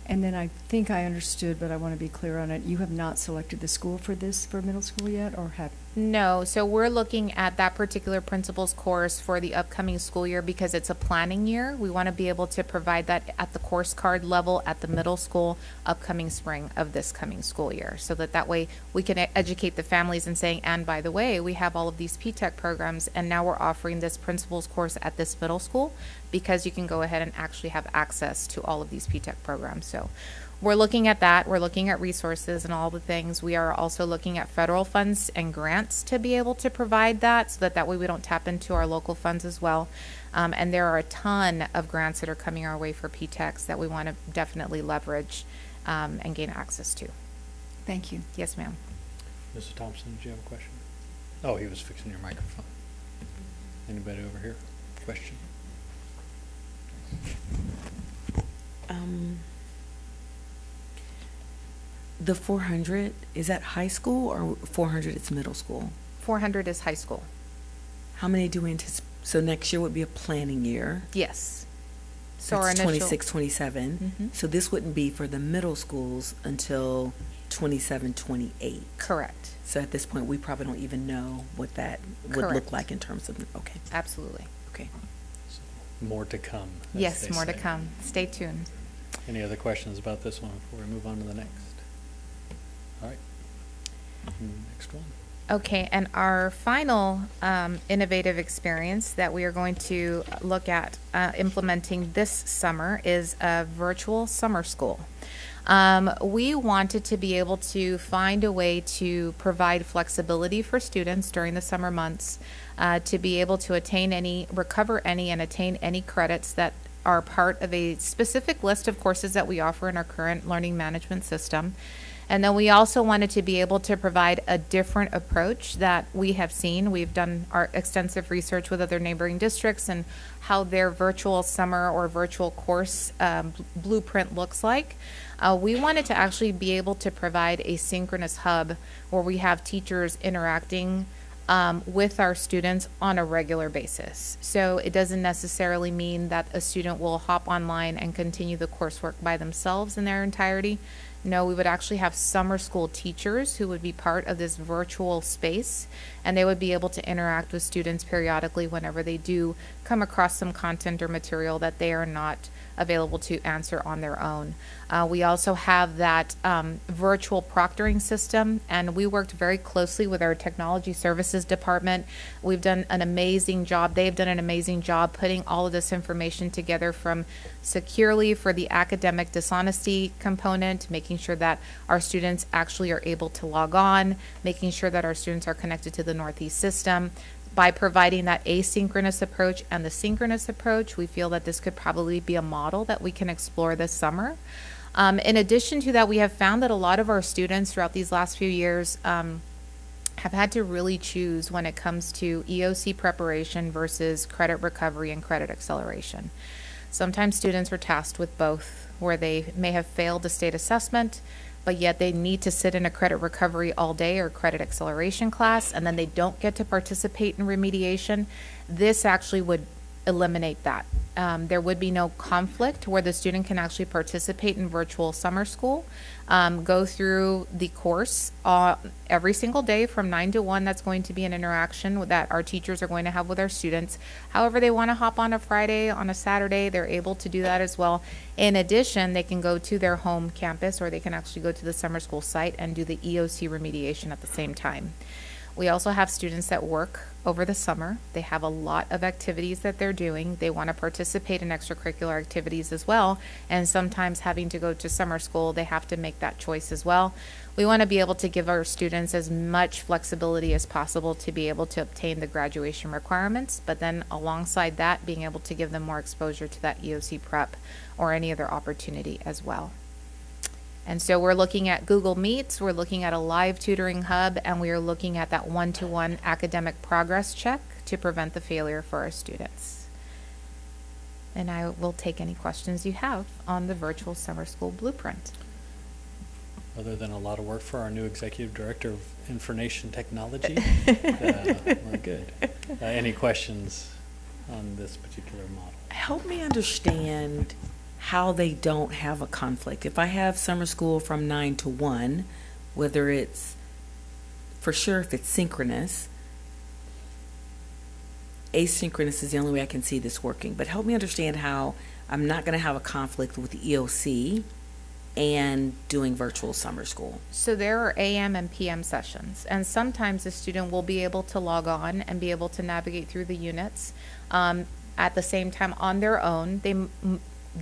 And then I think I understood, but I want to be clear on it. You have not selected the school for this for middle school yet, or have? No, so we're looking at that particular principal's course for the upcoming school year because it's a planning year. We want to be able to provide that at the course card level at the middle school upcoming spring of this coming school year, so that way we can educate the families and saying, and by the way, we have all of these P-TECH programs, and now we're offering this principal's course at this middle school because you can go ahead and actually have access to all of these P-TECH programs. So we're looking at that. We're looking at resources and all the things. We are also looking at federal funds and grants to be able to provide that, so that way we don't tap into our local funds as well. And there are a ton of grants that are coming our way for P-TECHs that we want to definitely leverage and gain access to. Thank you. Yes, ma'am. Mrs. Thompson, did you have a question? Oh, he was fixing your microphone. Anybody over here? Question? The 400, is that high school or 400 is middle school? 400 is high school. How many do we anticipate? So next year would be a planning year. Yes. So That's our initial 26, 27. Mhm. So this wouldn't be for the middle schools until 27, 28. Correct. So at this point, we probably don't even know what that would Correct. look like in terms of, okay. Absolutely. Okay. More to come. as Yes, they more to say. come. Stay tuned. Any other questions about this one before we move on to the next? All right. Next one. Okay, and our final innovative experience that we are going to look at implementing this summer is a virtual summer school. We wanted to be able to find a way to provide flexibility for students during the summer months to be able to recover any, and attain any credits that are part of a specific list of courses that we offer in our current learning management system. And then we also wanted to be able to provide a different approach that we have seen. We've done our extensive research with other neighboring districts and how their virtual summer or virtual course blueprint looks like. We wanted to actually be able to provide a synchronous hub where we have teachers interacting with our students on a regular basis. So it doesn't necessarily mean that a student will hop online and continue the coursework by themselves in their entirety. No, we would actually have summer school teachers who would be part of this virtual space, and they would be able to interact with students periodically whenever they do come across some content or material that they are not available to answer on their own. We also have that virtual proctoring system, and we worked very closely with our technology services department. We've done an amazing job. They've done an amazing job putting all of this information together, from securely for the academic dishonesty component, making sure that our students actually are able to log on, making sure that our students are connected to the Northeast system. By providing that asynchronous approach and the synchronous approach, we feel that this could probably be a model that we can explore this summer. In addition to that, we have found that a lot of our students throughout these last few years have had to really choose when it comes to EOC preparation versus credit recovery and credit acceleration. Sometimes students are tasked with both, where they may have failed a state assessment, but yet they need to sit in a credit recovery all day or credit acceleration class, and then they don't get to participate in remediation. This actually would eliminate that. There would be no conflict where the student can actually participate in virtual summer school, go through the course every single day from 9 to 1. That's going to be an interaction that our teachers are going to have with our students. However, they want to hop on a Friday, on a Saturday, they're able to do that as well. In addition, they can go to their home campus, or they can actually go to the summer school site and do the EOC remediation at the same time. We also have students that work over the summer. They have a lot of activities that they're doing. They want to participate in extracurricular activities as well, and sometimes having to go to summer school, they have to make that choice as well. We want to be able to give our students as much flexibility as possible to be able to obtain the graduation requirements, but then alongside that, being able to give them more exposure to that EOC prep or any other opportunity as well. And so we're looking at Google Meets, we're looking at a live tutoring hub, and we are looking at that one-to-one academic progress check to prevent the failure for our students. And I will take any questions you have on the virtual summer school blueprint. Other than a lot of work for our new Executive Director of Information Technology, we're good. Any questions on this particular model? Help me understand how they don't have a conflict. If I have summer school from 9 to 1, whether it's, for sure if it's synchronous, asynchronous is the only way I can see this working. But help me understand how I'm not going to have a conflict with the EOC and doing virtual summer school. So there are AM and PM sessions, and sometimes a student will be able to log on and be able to navigate through the units at the same time on their own. They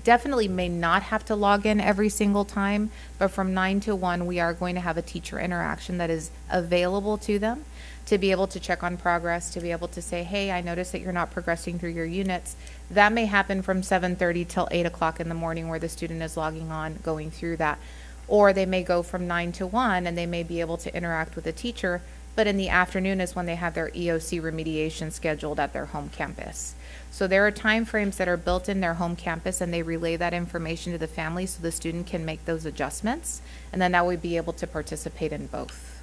definitely may not have to log in every single time, but from 9 to 1, we are going to have a teacher interaction that is available to them to be able to check on progress, to be able to say, hey, I noticed that you're not progressing through your units. That may happen from 7:30 till 8 o'clock in the morning where the student is logging on, going through that. Or they may go from 9 to 1 and they may be able to interact with the teacher, but in the afternoon is when they have their EOC remediation scheduled at their home campus. So there are time frames that are built in their home campus, and they relay that information to the family so the student can make those adjustments, and then that would be able to participate in both.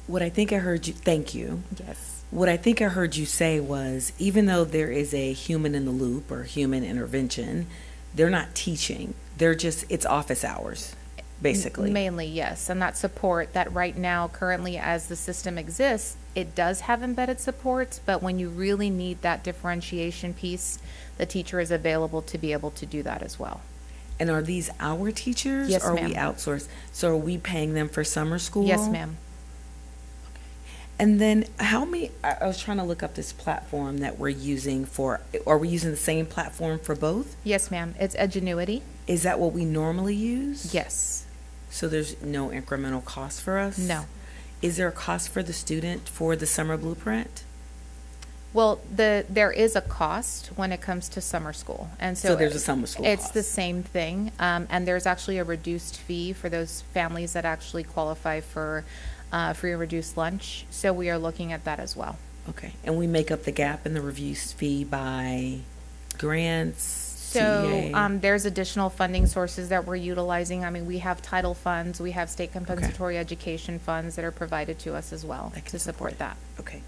What I think I heard you, thank you. Yes. What I think I heard you say was, even though there is a human in the loop or human intervention, they're not teaching. They're just, it's office hours, basically. Mainly, yes. And that support that right now, currently as the system exists, it does have embedded supports, but when you really need that differentiation piece, the teacher is available to be able to do that as well. And are these our teachers? Yes, or ma'am. are we outsourced? So are we paying them for summer school? Yes, ma'am. And then how many, I was trying to look up this platform that we're using for, are we using the same platform for both? Yes, ma'am. It's Edgenuity. Is that what we normally use? Yes. So there's no incremental cost for us? No. Is there a cost for the student for the summer blueprint? Well, there is a cost when it comes to summer school. And so there's a summer school It's cost. the same thing. And there's actually a reduced fee for those families that actually qualify for free and reduced lunch. So we are looking at that as well. Okay. And we make up the gap in the review fee by grants? So TEA? there's additional funding sources that we're utilizing. I mean, we have title funds, we have state compensatory education funds that are provided to us as well to support that. Okay.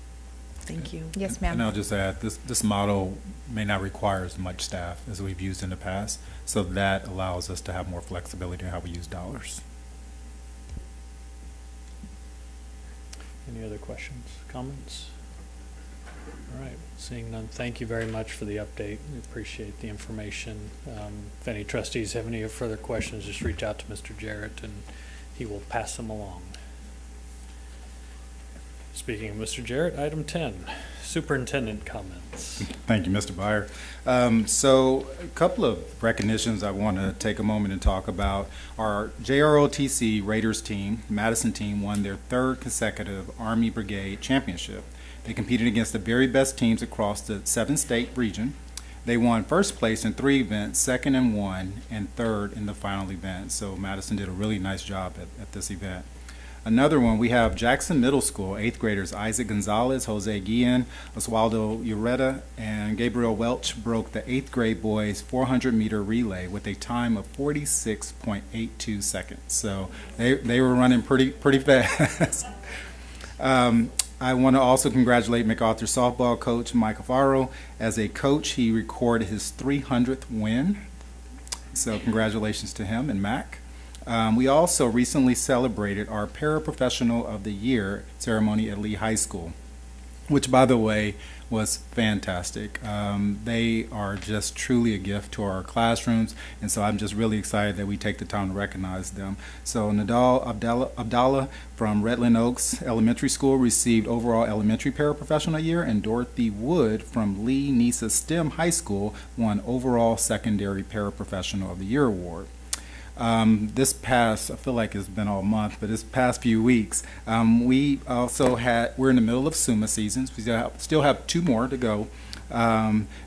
Thank you. Yes, ma'am. And I'll just add, this model may not require as much staff as we've used in the past, so that allows us to have more flexibility in how we use dollars. Any other questions, comments? All right, seeing none, thank you very much for the update. We appreciate the information. If any trustees have any further questions, just reach out to Mr. Jarrett and he will pass them along. Speaking of Mr. Jarrett, item 10, Superintendent Comments. Thank you, Mr. Byer. So a couple of recognitions I want to take a moment and talk about. Our JROTC Raiders team, Madison team, won their third consecutive Army Brigade Championship. They competed against the very best teams across the 7-state region. They won first place in 3 events, second in 1, and third in the final event. So Madison did a really nice job at this event. Another one, we have Jackson Middle School, 8th graders Isaac Gonzalez, Jose Guillen, Oswaldo Ureta, and Gabriel Welch broke the 8th grade boys 400-meter relay with a time of 46.82 seconds. So they were running pretty fast. I want to also congratulate MacArthur softball coach Mike Alfaro. As a coach, he recorded his 300th win. So congratulations to him and Mac. We also recently celebrated our Paraprofessional of the Year ceremony at Lee High School, which, by the way, was fantastic. They are just truly a gift to our classrooms, and so I'm just really excited that we take the time to recognize them. So Nadal Abdallah from Redland Oaks Elementary School received overall elementary paraprofessional of the year, and Dorothy Wood from Lee Nisa STEM High School won overall secondary paraprofessional of the year award. This past, I feel like it's been all month, but this past few weeks, we also we're in the middle of SUMA seasons. We still have 2 more to go.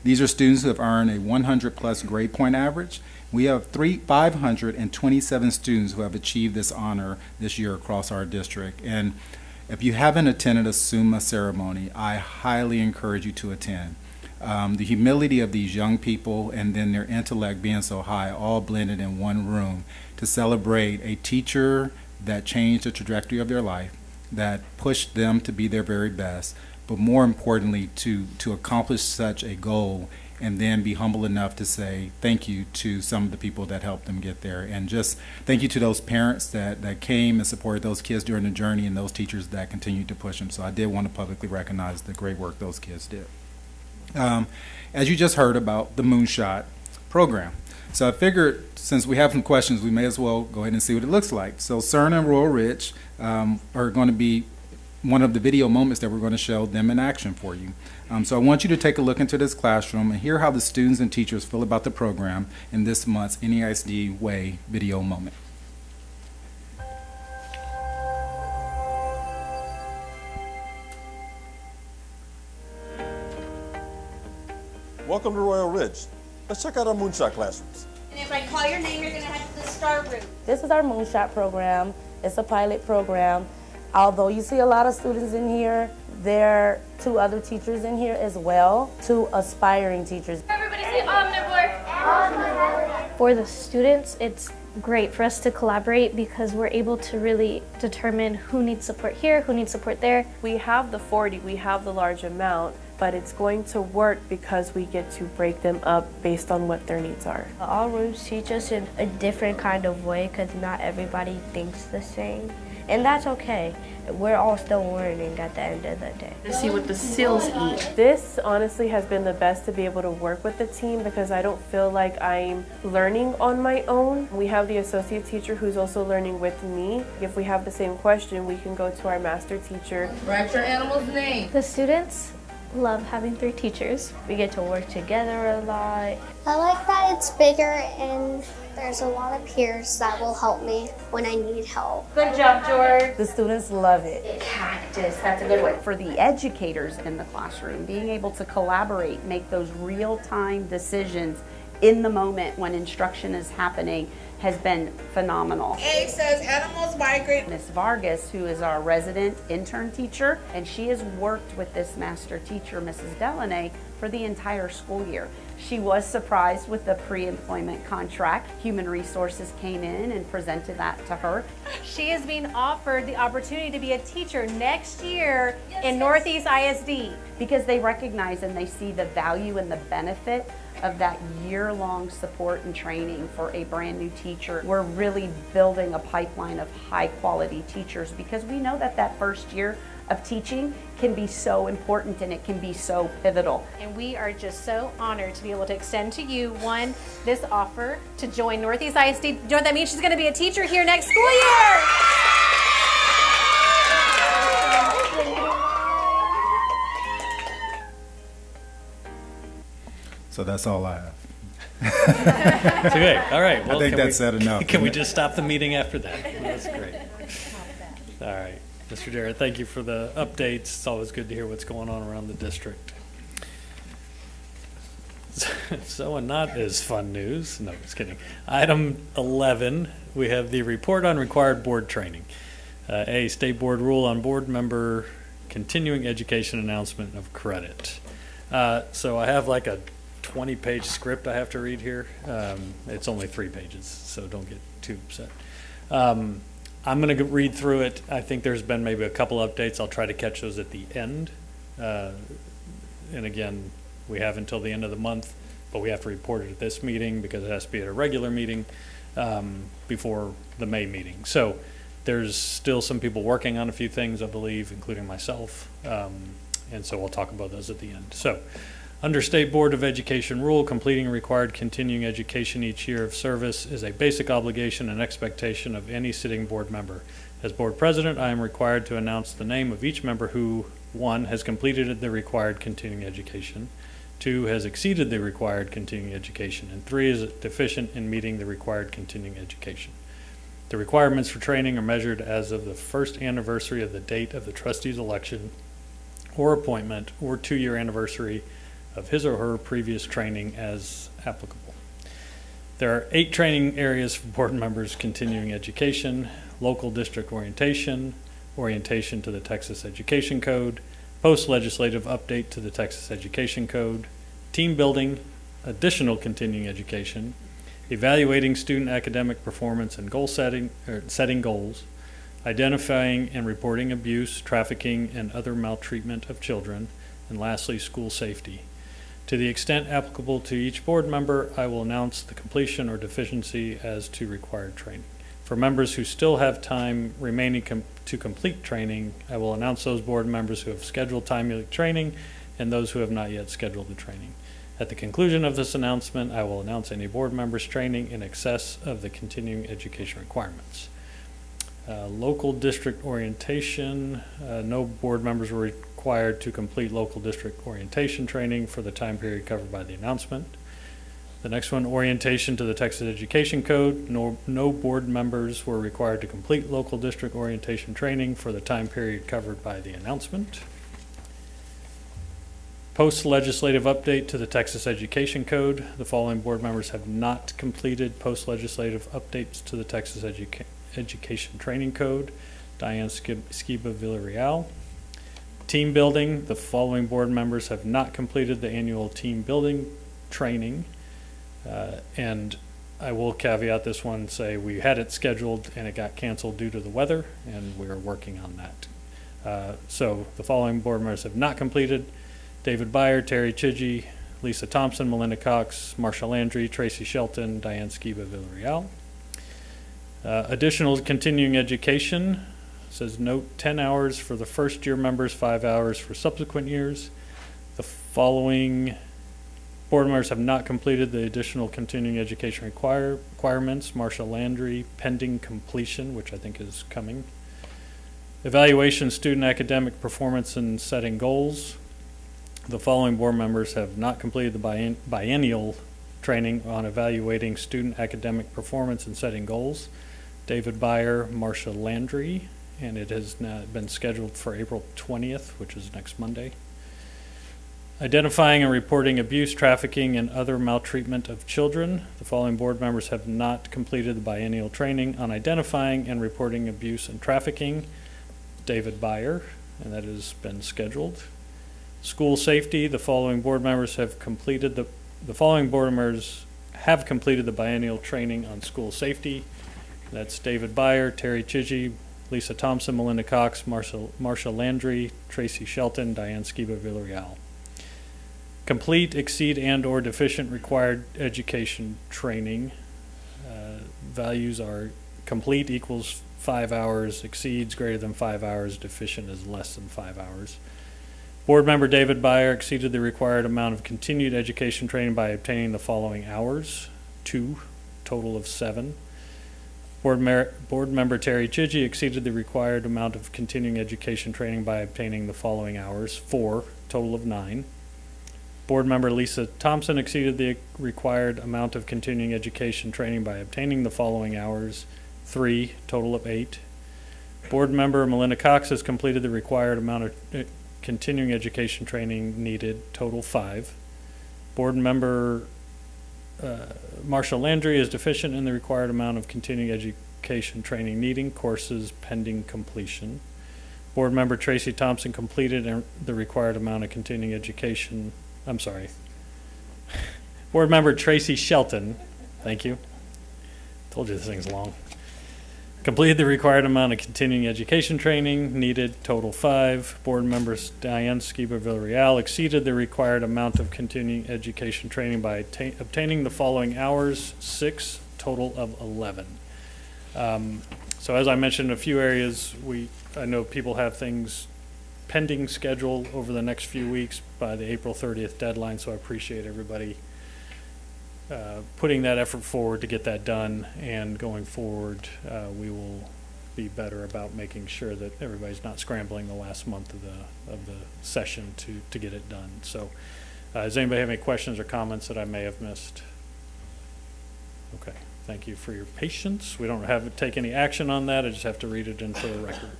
These are students who have earned a 100+ grade point average. We have 527 students who have achieved this honor this year across our district. And if you haven't attended a SUMA ceremony, I highly encourage you to attend. The humility of these young people and then their intellect being so high, all blended in one room, to celebrate a teacher that changed the trajectory of their life, that pushed them to be their very best, but more importantly, to accomplish such a goal and then be humble enough to say thank you to some of the people that helped them get there. And just thank you to those parents that came and supported those kids during the journey, and those teachers that continued to push them. So I did want to publicly recognize the great work those kids did. As you just heard about the Moonshot program. So I figured since we have some questions, we may as well go ahead and see what it looks like. So CERN and Royal Ridge are going to be one of the video moments that we're going to show them in action for you. So I want you to take a look into this classroom and hear how the students and teachers feel about the program in this month's NEISD Way video moment. Welcome to Royal Ridge. Let's check out our Moonshot classrooms. And if I call your name, you're going to head to the STAR room. This is our Moonshot program. It's a pilot program. Although you see a lot of students in here, there are 2 other teachers in here as well, 2 aspiring teachers. Everybody say omnivore. For the students, it's great for us to collaborate because we're able to really determine who needs support here, who needs support there. We have the 40, we have the large amount, but it's going to work because we get to break them up based on what their needs are. All rooms teach us in a different kind of way because not everybody thinks the same. And that's okay. We're all still learning at the end of the day. To see what the seals eat. This honestly has been the best to be able to work with the team because I don't feel like I'm learning on my own. We have the associate teacher who's also learning with me. If we have the same question, we can go to our master teacher. Write your animal's name. The students love having 3 teachers. We get to work together a lot. I like that it's bigger and there's a lot of peers that will help me when I need help. Good job, George. The students love it. Cactus, that's a good one. For the educators in the classroom, being able to collaborate, make those real-time decisions in the moment when instruction is happening has been phenomenal. A says animals migrate. Ms. Vargas, who is our resident intern teacher, and she has worked with this master teacher, Mrs. Delaney, for the entire school year. She was surprised with the pre-employment contract. Human Resources came in and presented that to her. She is being offered the opportunity to be a teacher next year in Northeast ISD. Because they recognize and they see the value and the benefit of that year-long support and training for a brand new teacher. We're really building a pipeline of high-quality teachers because we know that that first year of teaching can be so important and it can be so pivotal. And we are just so honored to be able to extend to you, this offer to join Northeast ISD. Do you know what that means? She's going to be a teacher here next school year. So that's all I have. It's okay. All right. Well, I think that's said enough. Can we just stop the meeting after that? That's great. All right. Mr. Jarrett, thank you for the updates. It's always good to hear what's going on around the district. So, and not as fun news. No, just kidding. Item 11, we have the report on required board training. A, state board rule on board member continuing education announcement of credit. So I have like a 20-page script I have to read here. It's only 3 pages, so don't get too upset. I'm going to read through it. I think there's been maybe a couple updates. I'll try to catch those at the end. And again, we have until the end of the month, but we have to report it at this meeting because it has to be at a regular meeting before the May meeting. So there's still some people working on a few things, I believe, including myself. And so we'll talk about those at the end. So under State Board of Education rule, completing required continuing education each year of service is a basic obligation and expectation of any sitting board member. As board president, I am required to announce the name of each member who, 1, has completed the required continuing education, 2, has exceeded the required continuing education, and 3, is deficient in meeting the required continuing education. The requirements for training are measured as of the first anniversary of the date of the trustee's election or appointment or 2-year anniversary of his or her previous training as applicable. There are 8 training areas for board members: continuing education, local district orientation, orientation to the Texas Education Code, post-legislative update to the Texas Education Code, team building, additional continuing education, evaluating student academic performance and goal setting, setting goals, identifying and reporting abuse, trafficking, and other maltreatment of children, and lastly, school safety. To the extent applicable to each board member, I will announce the completion or deficiency as to required training. For members who still have time remaining to complete training, I will announce those board members who have scheduled timely training and those who have not yet scheduled the training. At the conclusion of this announcement, I will announce any board members' training in excess of the continuing education requirements. Local district orientation, no board members were required to complete local district orientation training for the time period covered by the announcement. The next one, orientation to the Texas Education Code. No board members were required to complete local district orientation training for the time period covered by the announcement. Post-legislative update to the Texas Education Code. The following board members have not completed post-legislative updates to the Texas Education Training Code. Diane Skiba Villarreal. Team building. The following board members have not completed the annual team building training. And I will caveat this one and say we had it scheduled and it got canceled due to the weather, and we're working on that. So the following board members have not completed: David Byer, Terry Chidgey, Lisa Thompson, Melinda Cox, Marsha Landry, Tracy Shelton, Diane Skiba Villarreal. Additional continuing education says note 10 hours for the first year members, 5 hours for subsequent years. The following board members have not completed the additional continuing education requirements: Marsha Landry, pending completion, which I think is coming. Evaluation, student academic performance and setting goals. The following board members have not completed the biennial training on evaluating student academic performance and setting goals: David Byer, Marsha Landry, and it has now been scheduled for April 20th, which is next Monday. Identifying and reporting abuse, trafficking, and other maltreatment of children. The following board members have not completed the biennial training on identifying and reporting abuse and trafficking: David Byer, and that has been scheduled. School safety. The following board members have completed the following board members have completed the biennial training on school safety. That's David Byer, Terry Chidgey, Lisa Thompson, Melinda Cox, Marsha Landry, Tracy Shelton, Diane Skiba Villarreal. Complete, exceed, and/or deficient required education training. Values are complete equals 5 hours, exceeds greater than 5 hours, deficient is less than 5 hours. Board member David Byer exceeded the required amount of continued education training by obtaining the following hours: 2, total of 7. Board member Terry Chidgey exceeded the required amount of continuing education training by obtaining the following hours: 4, total of 9. Board member Lisa Thompson exceeded the required amount of continuing education training by obtaining the following hours: 3, total of 8. Board member Melinda Cox has completed the required amount of continuing education training needed, total 5. Board member Marsha Landry is deficient in the required amount of continuing education training needing, courses pending completion. Board member Tracy Thompson completed the required amount of continuing education. I'm sorry. Board member Tracy Shelton, thank you. Told you this thing's long. Completed the required amount of continuing education training needed, total 5. Board members Diane Skiba Villarreal exceeded the required amount of continuing education training by obtaining the following hours: 6, total of 11. So as I mentioned, in a few areas, I know people have things pending schedule over the next few weeks by the April 30th deadline, so I appreciate everybody putting that effort forward to get that done, and going forward we will be better about making sure that everybody's not scrambling the last month of the session to get it done. So does anybody have any questions or comments that I may have missed? Okay, thank you for your patience. We don't have to take any action on that. I just have to read it into the record.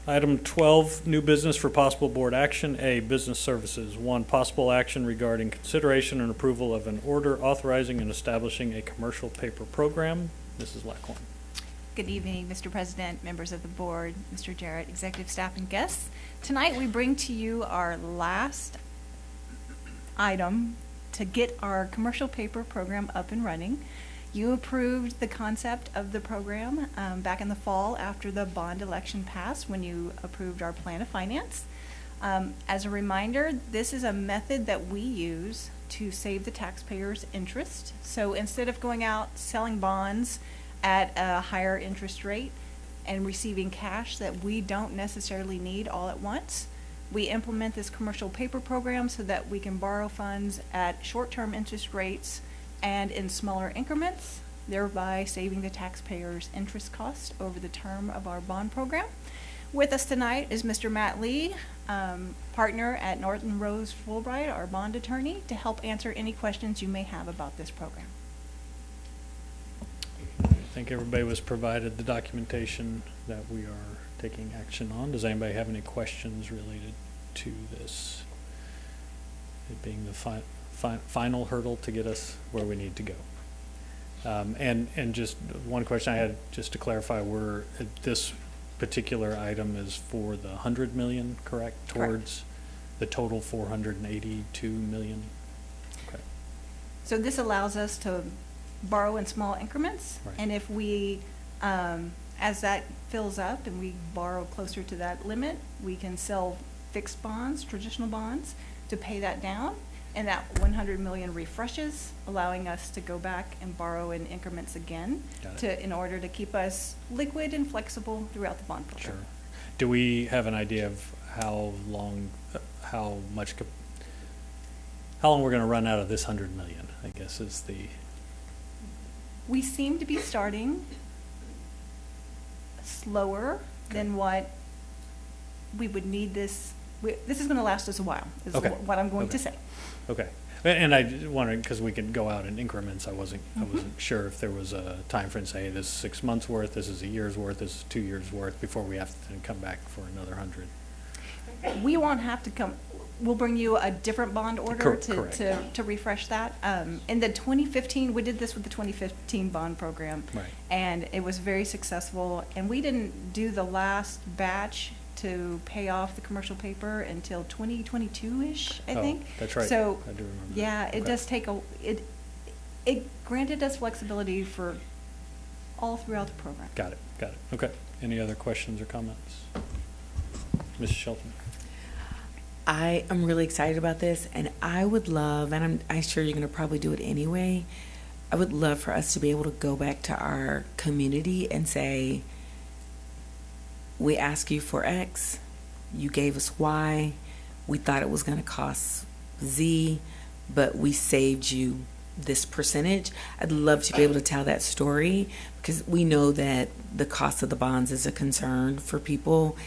Item 12, new business for possible board action. A, business services. 1, possible action regarding consideration and approval of an order authorizing and establishing a commercial paper program. Mrs. Lackhorn. Good evening, Mr. President, members of the board, Mr. Jarrett, executive staff, and guests. Tonight we bring to you our last item to get our commercial paper program up and running. You approved the concept of the program back in the fall after the bond election passed, when you approved our plan of finance. As a reminder, this is a method that we use to save the taxpayers' interest. So instead of going out selling bonds at a higher interest rate and receiving cash that we don't necessarily need all at once, we implement this commercial paper program so that we can borrow funds at short-term interest rates and in smaller increments, thereby saving the taxpayers' interest cost over the term of our bond program. With us tonight is Mr. Matt Lee, partner at Norton Rose Fulbright, our bond attorney, to help answer any questions you may have about this program. I think everybody was provided the documentation that we are taking action on. Does anybody have any questions related to this? It being the final hurdle to get us where we need to go. And just one question I had, just to clarify, this particular item is for the 100 million, correct? Towards the total 482 million? Okay. So this allows us to borrow in small increments, Right. and if we, as that fills up and we borrow closer to that limit, we can sell fixed bonds, traditional bonds, to pay that down, and that 100 million refreshes, allowing us to go back and borrow in increments again in order to keep us liquid and flexible throughout the bond program. Sure. Do we have an idea of how long we're going to run out of this 100 million, I guess is the... We seem to be starting slower than what we would need this. This is going to last us a while, is what I'm going to say. Okay. And I wanted, because we could go out in increments, I wasn't sure if there was a time frame, say, this is 6 months worth, this is a year's worth, this is 2 years worth, before we have to come back for another 100. We won't have to come. We'll bring you a different bond order to refresh that. In the 2015, we did this with the 2015 bond program, right. And it was very successful. And we didn't do the last batch to pay off the commercial paper until 2022-ish, I think. That's right. So, I do remember. Yeah, it does take it granted us flexibility for all throughout the program. Got it. Okay. Any other questions or comments? Mrs. Shelton. I am really excited about this, and I would love, and I'm sure you're going to probably do it anyway, I would love for us to be able to go back to our community and say, we asked you for X, you gave us Y, we thought it was going to cost Z, but we saved you this percentage. I'd love to be able to tell that story, because we know that the cost of the bonds is a concern for people.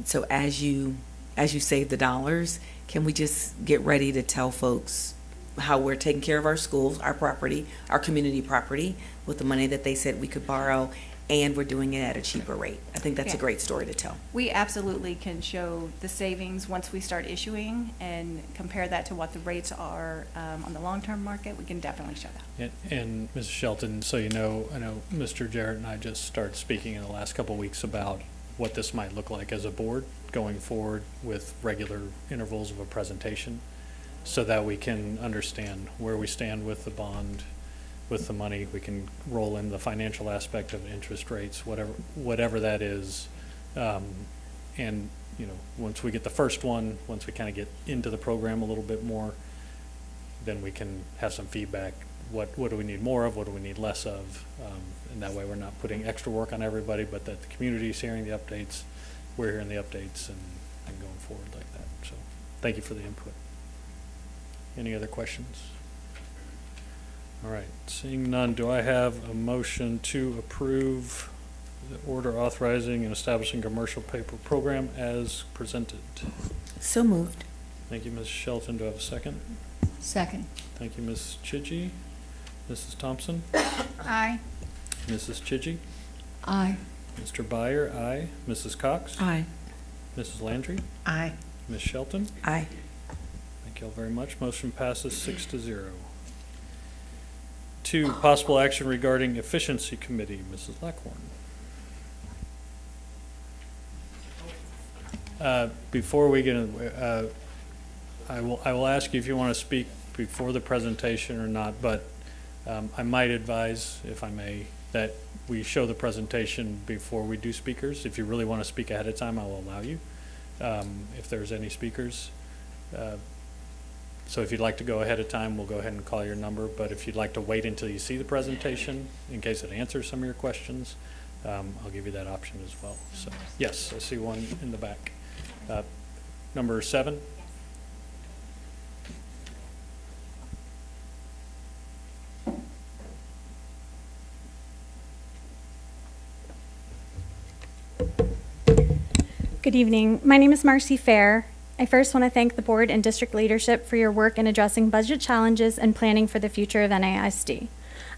So as you save the dollars, can we just get ready to tell folks how we're taking care of our schools, our property, our community property, with the money that they said we could borrow, and we're doing it at a cheaper rate? I think that's a great story to tell. We absolutely can show the savings once we start issuing and compare that to what the rates are on the long-term market. We can definitely show that. And Mrs. Shelton, so I know Mr. Jarrett and I just started speaking in the last couple of weeks about what this might look like as a board going forward with regular intervals of a presentation, so that we can understand where we stand with the bond, with the money. We can roll in the financial aspect of interest rates, whatever that is. And once we get the first one, once we kind of get into the program a little bit more, then we can have some feedback. What do we need more of? What do we need less of? And that way we're not putting extra work on everybody, but that the community is hearing the updates, we're hearing the updates, and going forward like that. So thank you for the input. Any other questions? All right, seeing none, do I have a motion to approve the order authorizing and establishing commercial paper program as presented? So moved. Thank you, Ms. Shelton. Do I have a second? Second. Thank you, Ms. Chidgey. Mrs. Thompson? Aye. Mrs. Chidgey? Aye. Mr. Byer, aye. Mrs. Cox? Aye. Mrs. Landry? Aye. Ms. Shelton? Aye. Thank you all very much. Motion passes 6-0. 2, possible action regarding efficiency committee. Mrs. Lackhorn. Before we get in, I will ask you if you want to speak before the presentation or not, but I might advise, if I may, that we show the presentation before we do speakers. If you really want to speak ahead of time, I will allow you. if there's any speakers. So if you'd like to go ahead of time, we'll go ahead and call your number. But if you'd like to wait until you see the presentation, in case it answers some of your questions, I'll give you that option as well. So yes, I see one in the back. Number 7. Good evening. My name is Marcy Fair. I first want to thank the board and district leadership for your work in addressing budget challenges and planning for the future of NEISD.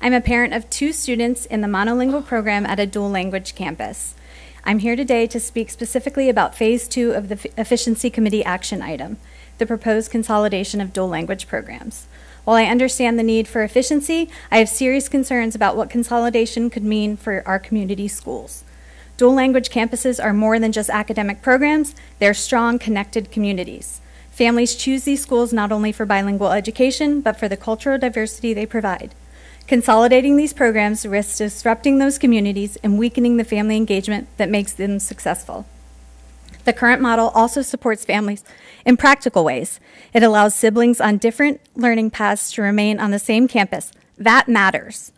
I'm a parent of 2 students in the monolingual program at a dual language campus. I'm here today to speak specifically about Phase 2 of the Efficiency Committee action item, the proposed consolidation of dual language programs. While I understand the need for efficiency, I have serious concerns about what consolidation could mean for our community schools. Dual language campuses are more than just academic programs, they're strong, connected communities. Families choose these schools not only for bilingual education, but for the cultural diversity they provide. Consolidating these programs risks disrupting those communities and weakening the family engagement that makes them successful. The current model also supports families in practical ways. It allows siblings on different learning paths to remain on the same campus. That matters.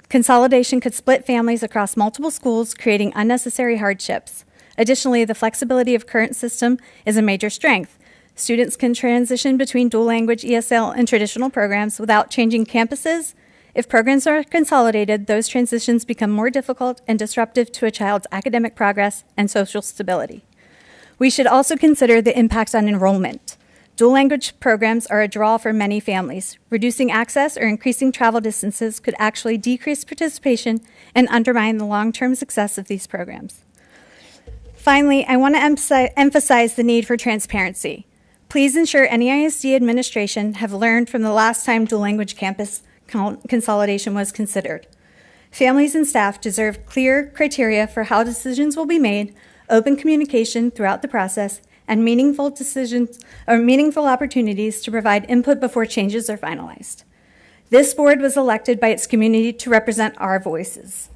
Consolidation could split families across multiple schools, creating unnecessary hardships. Additionally, the flexibility of current system is a major strength. Students can transition between dual language ESL and traditional programs without changing campuses. If programs are consolidated, those transitions become more difficult and disruptive to a child's academic progress and social stability. We should also consider the impact on enrollment. Dual language programs are a draw for many families. Reducing access or increasing travel distances could actually decrease participation and undermine the long-term success of these programs. Finally, I want to emphasize the need for transparency. Please ensure NEISD administration have learned from the last time dual language campus consolidation was considered. Families and staff deserve clear criteria for how decisions will be made, open communication throughout the process, and meaningful decisions or meaningful opportunities to provide input before changes are finalized. This board was elected by its community to represent our voices.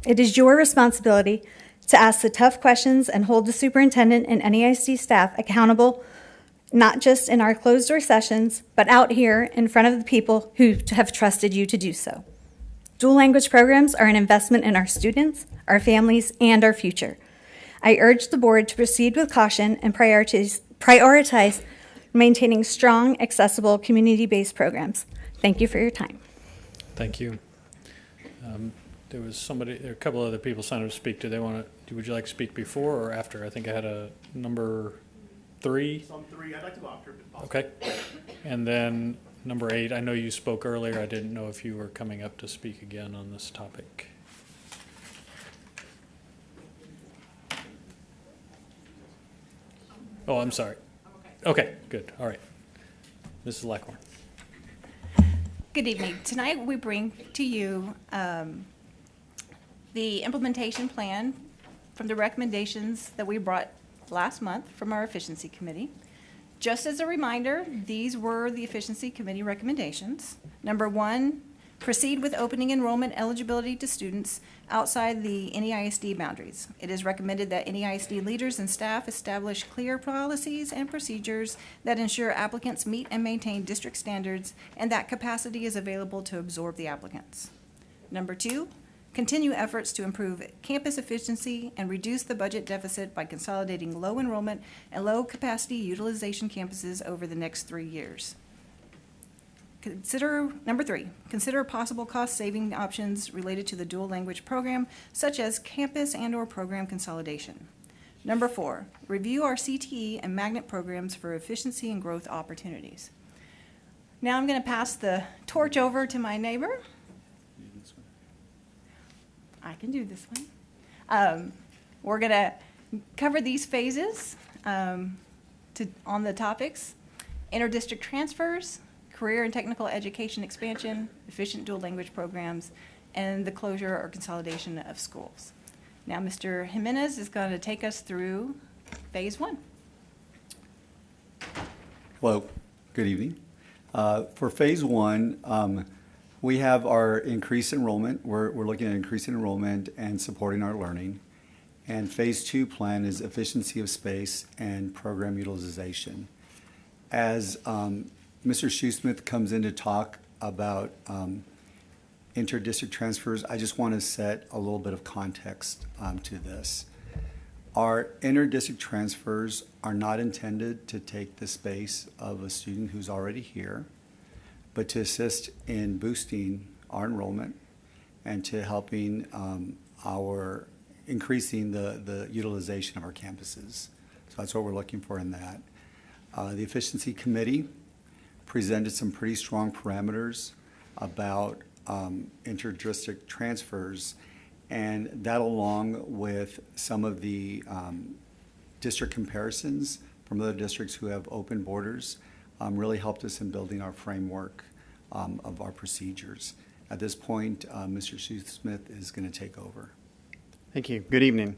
It is your responsibility to ask the tough questions and hold the superintendent and NEISD staff accountable, not just in our closed-door sessions, but out here in front of the people who have trusted you to do so. Dual language programs are an investment in our students, our families, and our future. I urge the board to proceed with caution and prioritize maintaining strong, accessible, community-based programs. Thank you for your time. Thank you. There was a couple other people signed up to speak. Would you like to speak before or after? I think I had a number 3. On 3, I'd like to go after if possible. Okay. And then number 8, I know you spoke earlier. I didn't know if you were coming up to speak again on this topic. Oh, I'm sorry. Okay, good. All right. Mrs. Lackhorn. Good evening. Tonight we bring to you the implementation plan from the recommendations that we brought last month from our Efficiency Committee. Just as a reminder, these were the Efficiency Committee recommendations. Number 1, proceed with opening enrollment eligibility to students outside the NEISD boundaries. It is recommended that NEISD leaders and staff establish clear policies and procedures that ensure applicants meet and maintain district standards and that capacity is available to absorb the applicants. Number 2, continue efforts to improve campus efficiency and reduce the budget deficit by consolidating low enrollment and low capacity utilization campuses over the next 3 years. Number 3, consider possible cost-saving options related to the dual language program, such as campus and/or program consolidation. Number 4, review our CTE and magnet programs for efficiency and growth opportunities. Now I'm going to pass the torch over to my neighbor. I can do this one. We're going to cover these phases on the topics: interdistrict transfers, career and technical education expansion, efficient dual language programs, and the closure or consolidation of schools. Now, Mr. Jimenez is going to take us through phase 1. Hello, good evening. For phase 1, we have our increased enrollment. We're looking at increasing enrollment and supporting our learning. And phase 2 plan is efficiency of space and program utilization. As Mr. Shoesmith comes in to talk about inter-district transfers, I just want to set a little bit of context to this. Our inter-district transfers are not intended to take the space of a student who's already here, but to assist in boosting our enrollment and to helping increasing the utilization of our campuses. So that's what we're looking for in that. The Efficiency Committee presented some pretty strong parameters about inter-district transfers, and that along with some of the district comparisons from other districts who have open borders really helped us in building our framework of our procedures. At this point, Mr. Shoesmith is going to take over. Thank you. Good evening.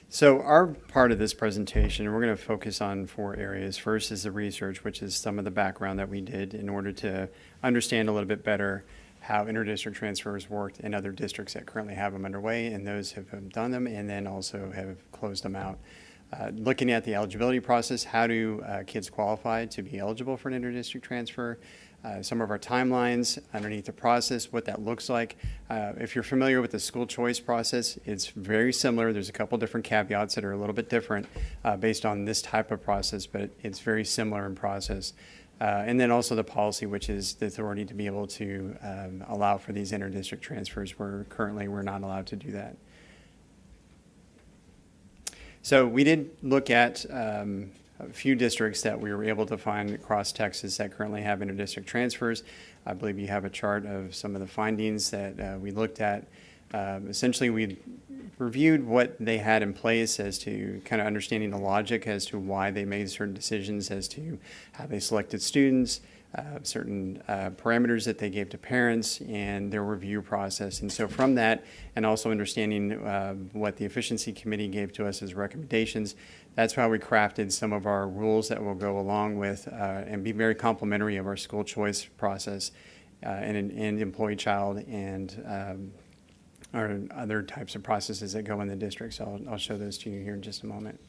So our part of this presentation, we're going to focus on 4 areas. First is the research, which is some of the background that we did in order to understand a little bit better how interdistrict transfers worked in other districts that currently have them underway, and those have done them and then also have closed them out. Looking at the eligibility process, how do kids qualify to be eligible for an interdistrict transfer? Some of our timelines underneath the process, what that looks like. If you're familiar with the school choice process, it's very similar. There's a couple different caveats that are a little bit different based on this type of process, but it's very similar in process. And then also the policy, which is the authority to be able to allow for these interdistrict transfers, where currently we're not allowed to do that. So we did look at a few districts that we were able to find across Texas that currently have interdistrict transfers. I believe you have a chart of some of the findings that we looked at. Essentially, we reviewed what they had in place as to kind of understanding the logic as to why they made certain decisions as to how they selected students, certain parameters that they gave to parents, and their review process. And so from that, and also understanding what the Efficiency Committee gave to us as recommendations, that's how we crafted some of our rules that will go along with and be very complementary of our school choice process and employee child and or other types of processes that go in the district. So I'll show those to you here in just a moment.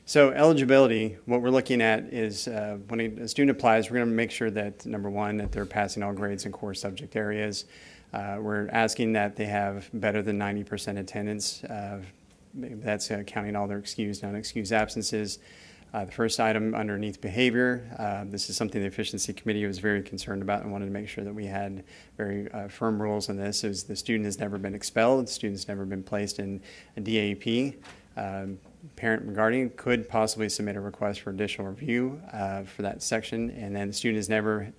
So eligibility, what we're looking at is when a student applies, we're going to make sure that, number one, that they're passing all grades in core subject areas. We're asking that they have better than 90% attendance. That's counting all their excused, non-excused absences. The first item underneath behavior, this is something the Efficiency Committee was very concerned about and wanted to make sure that we had very firm rules on this. Is the student has never been expelled, the student's never been placed in a DAP. Parent and guardian could possibly submit a request for additional review for that section, and then the student is never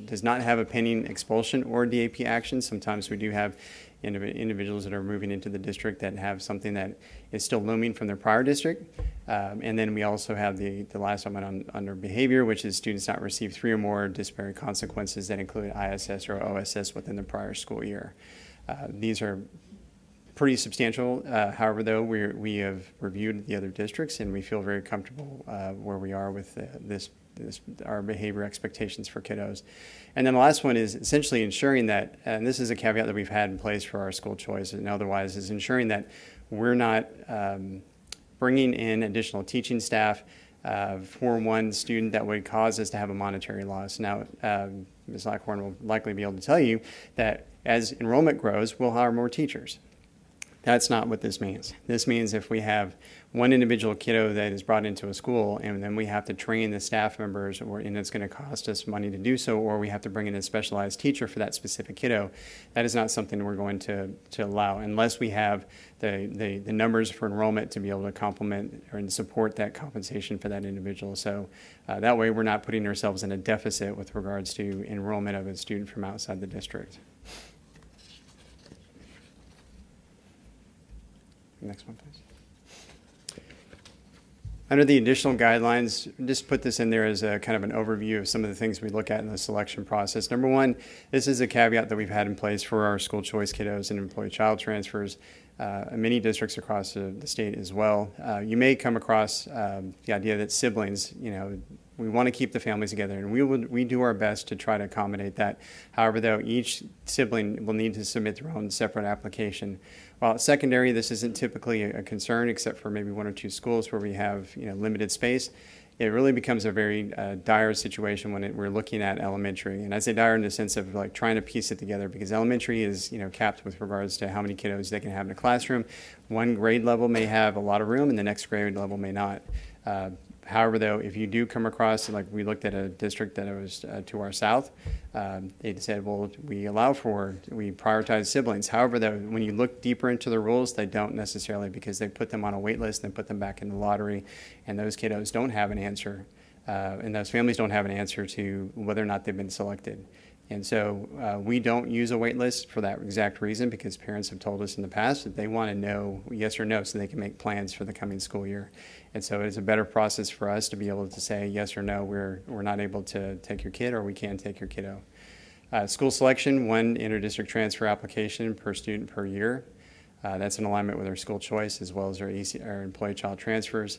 does not have a pending expulsion or DAP action. Sometimes we do have individuals that are moving into the district that have something that is still looming from their prior district. And then we also have the last one under behavior, which is students not receive 3 or more disciplinary consequences that include ISS or OSS within the prior school year. These are pretty substantial. However, though, we have reviewed the other districts, and we feel very comfortable where we are with our behavior expectations for kiddos. And then the last one is essentially ensuring that, and this is a caveat that we've had in place for our school choice and otherwise, is ensuring that we're not bringing in additional teaching staff for one student that would cause us to have a monetary loss. Now, Ms. Lackhorn will likely be able to tell you that as enrollment grows, we'll hire more teachers. That's not what this means. This means if we have one individual kiddo that is brought into a school and then we have to train the staff members, and it's going to cost us money to do so, or we have to bring in a specialized teacher for that specific kiddo, that is not something we're going to allow unless we have the numbers for enrollment to be able to complement or support that compensation for that individual. So that way we're not putting ourselves in a deficit with regards to enrollment of a student from outside the district. Next one, please. Under the additional guidelines, just put this in there as a kind of an overview of some of the things we look at in the selection process. Number one, this is a caveat that we've had in place for our school choice kiddos and employee child transfers. many districts across the state as well. You may come across the idea that siblings, we want to keep the families together, and we do our best to try to accommodate that. However, though, each sibling will need to submit their own separate application. While at secondary, this isn't typically a concern, except for maybe 1 or 2 schools where we have limited space. It really becomes a very dire situation when we're looking at elementary. And I say dire in the sense of like trying to piece it together, because elementary is capped with regards to how many kiddos they can have in a classroom. One grade level may have a lot of room and the next grade level may not. However, though, if you do come across, like we looked at a district that was to our south, they said, well, we prioritize siblings. However, though, when you look deeper into the rules, they don't necessarily, because they put them on a wait list and put them back in the lottery, and those kiddos don't have an answer, and those families don't have an answer to whether or not they've been selected. And so we don't use a wait list for that exact reason, because parents have told us in the past that they want to know yes or no so they can make plans for the coming school year. And so it's a better process for us to be able to say yes or no, we're not able to take your kid, or we can take your kiddo. School selection, 1 inter-district transfer application per student per year. That's in alignment with our school choice as well as our employee child transfers.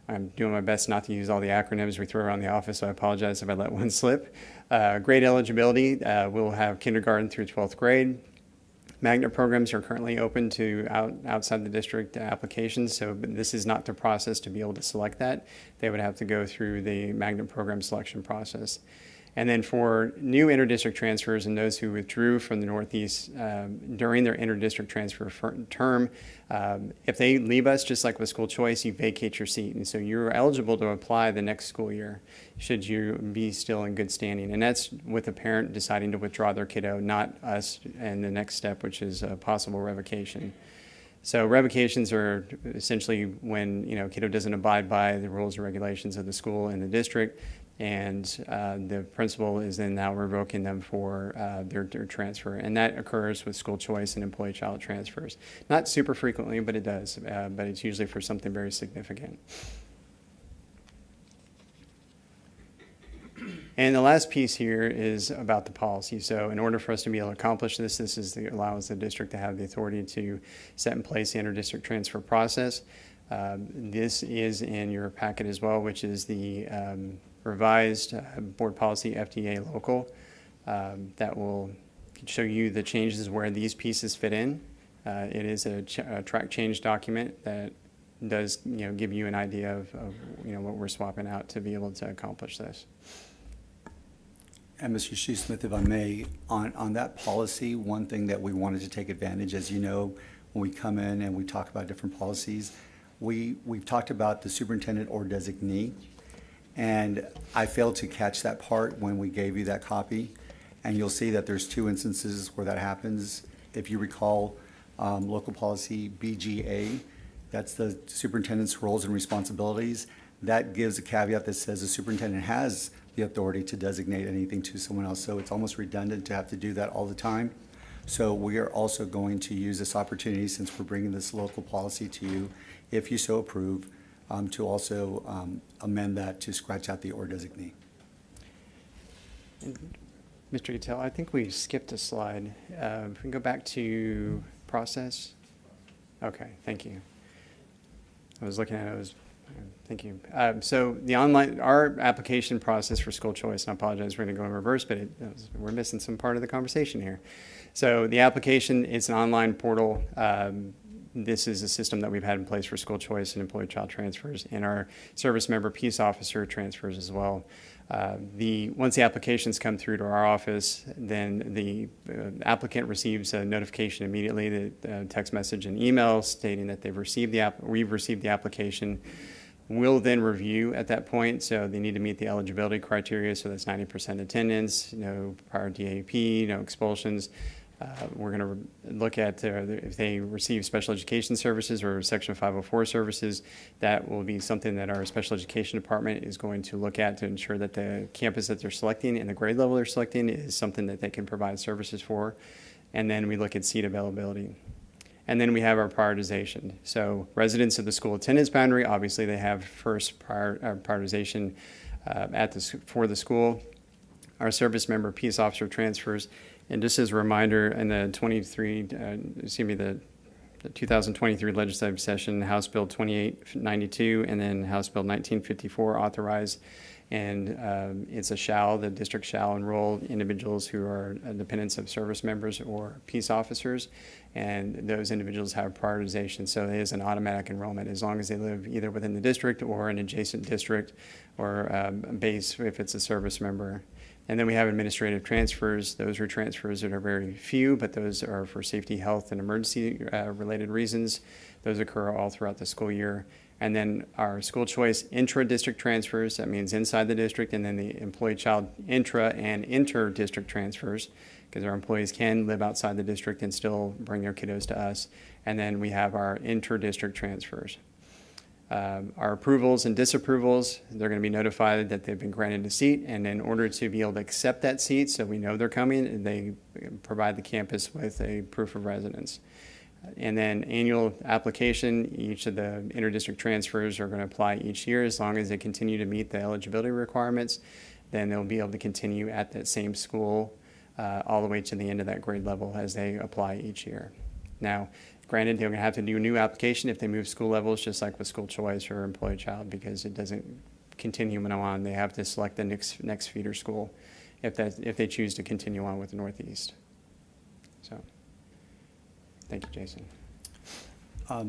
I'm doing my best not to use all the acronyms we throw around the office, so I apologize if I let one slip. Grade eligibility, we'll have kindergarten through 12th grade. Magnet programs are currently open to outside the district applications, so this is not the process to be able to select that. They would have to go through the magnet program selection process. And then for new interdistrict transfers and those who withdrew from the Northeast during their interdistrict transfer term, if they leave us, just like with school choice, you vacate your seat. And so you're eligible to apply the next school year should you be still in good standing. And that's with a parent deciding to withdraw their kiddo, not us, and the next step, which is a possible revocation. So revocations are essentially when kiddo doesn't abide by the rules and regulations of the school and the district, and the principal is then now revoking them for their transfer. And that occurs with school choice and employee child transfers. Not super frequently, but it does, but it's usually for something very significant. And the last piece here is about the policy. So in order for us to be able to accomplish this, allows the district to have the authority to set in place the inter-district transfer process. This is in your packet as well, which is the revised board policy FDA local that will show you the changes where these pieces fit in. It is a track change document that does give you an idea of what we're swapping out to be able to accomplish this. And Mr. Shoesmith, if I may, on that policy, one thing that we wanted to take advantage, as you know, when we come in and we talk about different policies, we've talked about the superintendent or designee, and I failed to catch that part when we gave you that copy, and you'll see that there's 2 instances where that happens. If you recall, local policy BGA, that's the superintendent's roles and responsibilities. That gives a caveat that says the superintendent has the authority to designate anything to someone else. So it's almost redundant to have to do that all the time. So we are also going to use this opportunity, since we're bringing this local policy to you, if you so approve, to also amend that to scratch out the or designee. Mr. Gattell, I think we skipped a slide. If we can go back to process. Okay, thank you. I was looking at it, thank you. So our application process for school choice, and I apologize, we're going to go in reverse, but we're missing some part of the conversation here. So the application, it's an online portal. This is a system that we've had in place for school choice and employee child transfers, and our service member peace officer transfers as well. Once the applications come through to our office, then the applicant receives a notification immediately, the text message and email stating that we've received the application. We'll then review at that point, so they need to meet the eligibility criteria, so that's 90% attendance, no prior DAP, no expulsions. We're going to look at if they receive special education services or Section 504 services. That will be something that our special education department is going to look at to ensure that the campus that they're selecting and the grade level they're selecting is something that they can provide services for. And then we look at seat availability. And then we have our prioritization. So residents of the school attendance boundary, obviously they have first prioritization for the school. Our service member peace officer transfers. And just as a reminder, in the the 2023 legislative session, House Bill 2892 and then House Bill 1954 authorized. And it's a shall, the district shall enroll individuals who are dependents of service members or peace officers. And those individuals have prioritization. So it is an automatic enrollment as long as they live either within the district or an adjacent district or base if it's a service member. And then we have administrative transfers. Those are transfers that are very few, but those are for safety, health, and emergency related reasons. Those occur all throughout the school year. And then our school choice intra-district transfers, that means inside the district, and then the employee-child intra and inter-district transfers, because our employees can live outside the district and still bring their kiddos to us. And then we have our inter-district transfers. Our approvals and disapprovals, they're going to be notified that they've been granted a seat, and in order to be able to accept that seat so we know they're coming, they provide the campus with a proof of residence. And then annual application, each of the inter-district transfers are going to apply each year as long as they continue to meet the eligibility requirements. Then they'll be able to continue at that same school all the way to the end of that grade level as they apply each year. Now, granted, they're going to have to do a new application if they move school levels, just like with school choice or employee child, because it doesn't continue on. They have to select the next feeder school if they choose to continue on with the Northeast. So, thank you, Jason.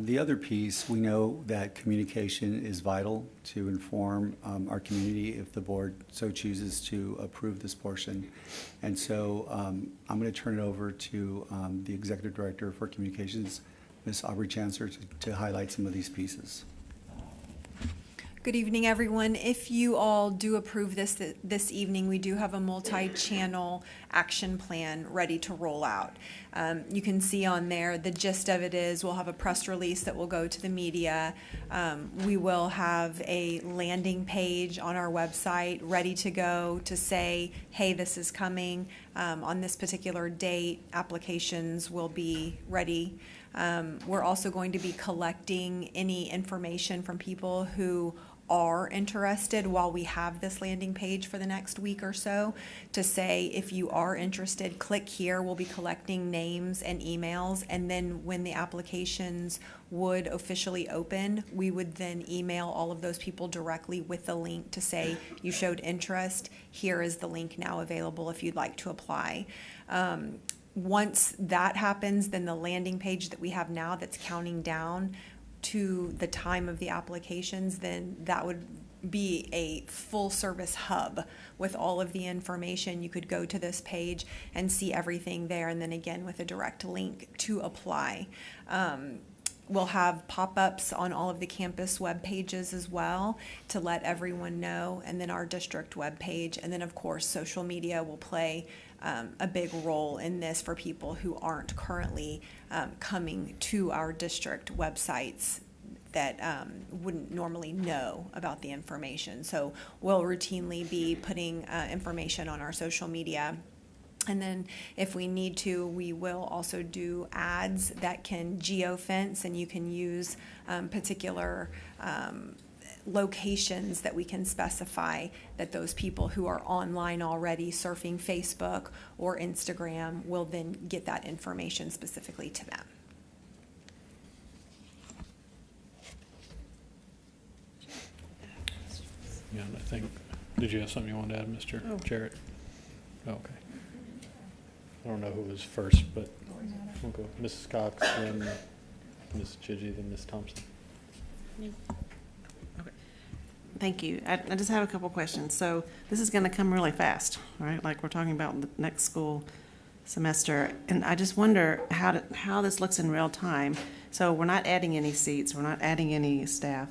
The other piece, we know that communication is vital to inform our community if the board so chooses to approve this portion. And so I'm going to turn it over to the Executive Director for Communications, Ms. Aubrey Chancellor, to highlight some of these pieces. Good evening, everyone. If you all do approve this evening, we do have a multi-channel action plan ready to roll out. You can see on there, the gist of it is we'll have a press release that will go to the media. We will have a landing page on our website ready to go to say, hey, this is coming on this particular date. Applications will be ready. We're also going to be collecting any information from people who are interested while we have this landing page for the next week or so to say, if you are interested, click here. We'll be collecting names and emails, and then when the applications would officially open, we would then email all of those people directly with the link to say, you showed interest, here is the link now available if you'd like to apply. Once that happens, then the landing page that we have now that's counting down to the time of the applications, then that would be a full service hub with all of the information. You could go to this page and see everything there, and then again with a direct link to apply. We'll have pop-ups on all of the campus web pages as well to let everyone know, and then our district web page, and then of course social media will play a big role in this for people who aren't currently coming to our district websites that wouldn't normally know about the information. So we'll routinely be putting information on our social media. And then if we need to, we will also do ads that can geofence, and you can use particular locations that we can specify that those people who are online already surfing Facebook or Instagram will then get that information specifically to them. Yeah, and I think, did you have something you wanted to add, Mr. Jarrett? Oh, okay. I don't know who was first, but we'll go Mrs. Cox, then Ms. Chidgey, then Ms. Thompson. Thank you. I just have a couple questions. So this is going to come really fast, right? Like we're talking about the next school semester, and I just wonder how this looks in real time. So we're not adding any seats, we're not adding any staff.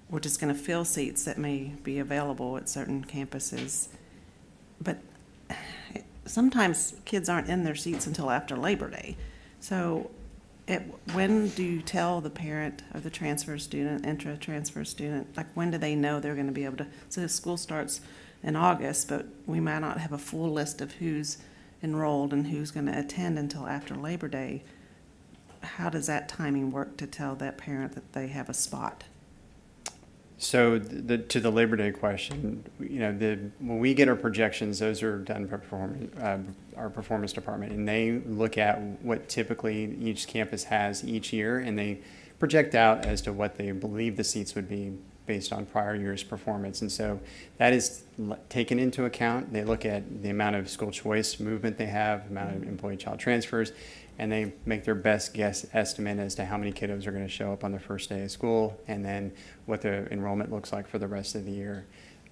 We're just going to fill seats that may be available at certain campuses. But sometimes kids aren't in their seats until after Labor Day. So when do you tell the parent of the transfer student, intra-transfer student, like when do they know they're going to be able to, so school starts in August, but we might not have a full list of who's enrolled and who's going to attend until after Labor Day. How does that timing work to tell that parent that they have a spot? So to the Labor Day question, when we get our projections, those are done by our performance department, and they look at what typically each campus has each year, and they project out as to what they believe the seats would be based on prior year's performance. And so that is taken into account. They look at the amount of school choice movement they have, amount of employee child transfers, and they make their best guess estimate as to how many kiddos are going to show up on the first day of school, and then what the enrollment looks like for the rest of the year.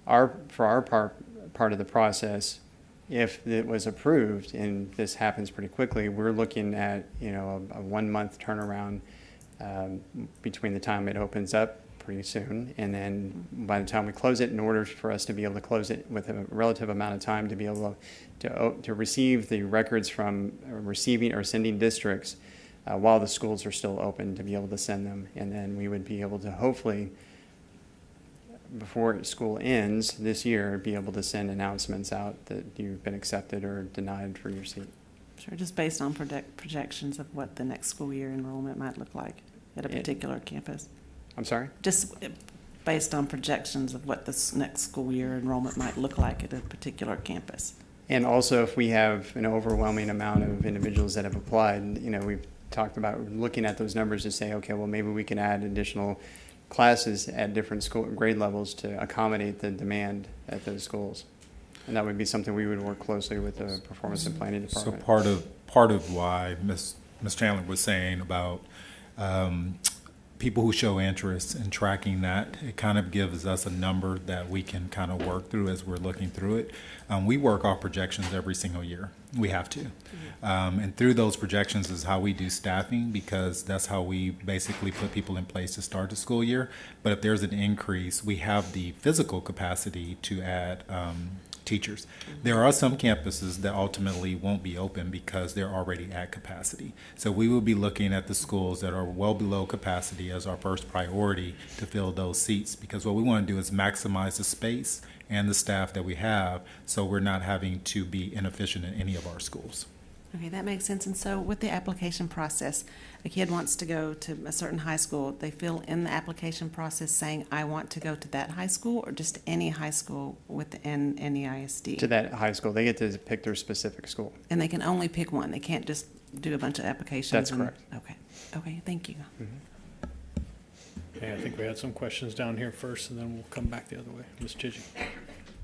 For our part of the process, if it was approved, and this happens pretty quickly, we're looking at a 1 month turnaround between the time it opens up pretty soon, and then by the time we close it, in order for us to be able to close it with a relative amount of time to be able to receive the records from receiving or sending districts while the schools are still open, to be able to send them. And then we would be able to hopefully, before school ends this year, be able to send announcements out that you've been accepted or denied for your seat. Sure, just based on projections of what the next school year enrollment might look like at a particular campus. I'm sorry? Just based on projections of what this next school year enrollment might look like at a particular campus. And also, if we have an overwhelming amount of individuals that have applied, we've talked about looking at those numbers to say, okay, well, maybe we can add additional classes at different school grade levels to accommodate the demand at those schools. And that would be something we would work closely with the performance and planning department. So part of why Ms. Chandler was saying about people who show interest in tracking that, it kind of gives us a number that we can kind of work through as we're looking through it. We work off projections every single year. We have to. And through those projections is how we do staffing, because that's how we basically put people in place to start the school year. But if there's an increase, we have the physical capacity to add teachers. There are some campuses that ultimately won't be open because they're already at capacity. So we will be looking at the schools that are well below capacity as our first priority to fill those seats, because what we want to do is maximize the space and the staff that we have, so we're not having to be inefficient in any of our schools. Okay, that makes sense. And so with the application process, a kid wants to go to a certain high school. They fill in the application process saying, I want to go to that high school, or just any high school within NEISD? To that high school. They get to pick their specific school. And they can only pick one. They can't just do a bunch of applications? That's correct. Okay, thank you. Okay, I think we had some questions down here first, and then we'll come back the other way. Ms. Chigi.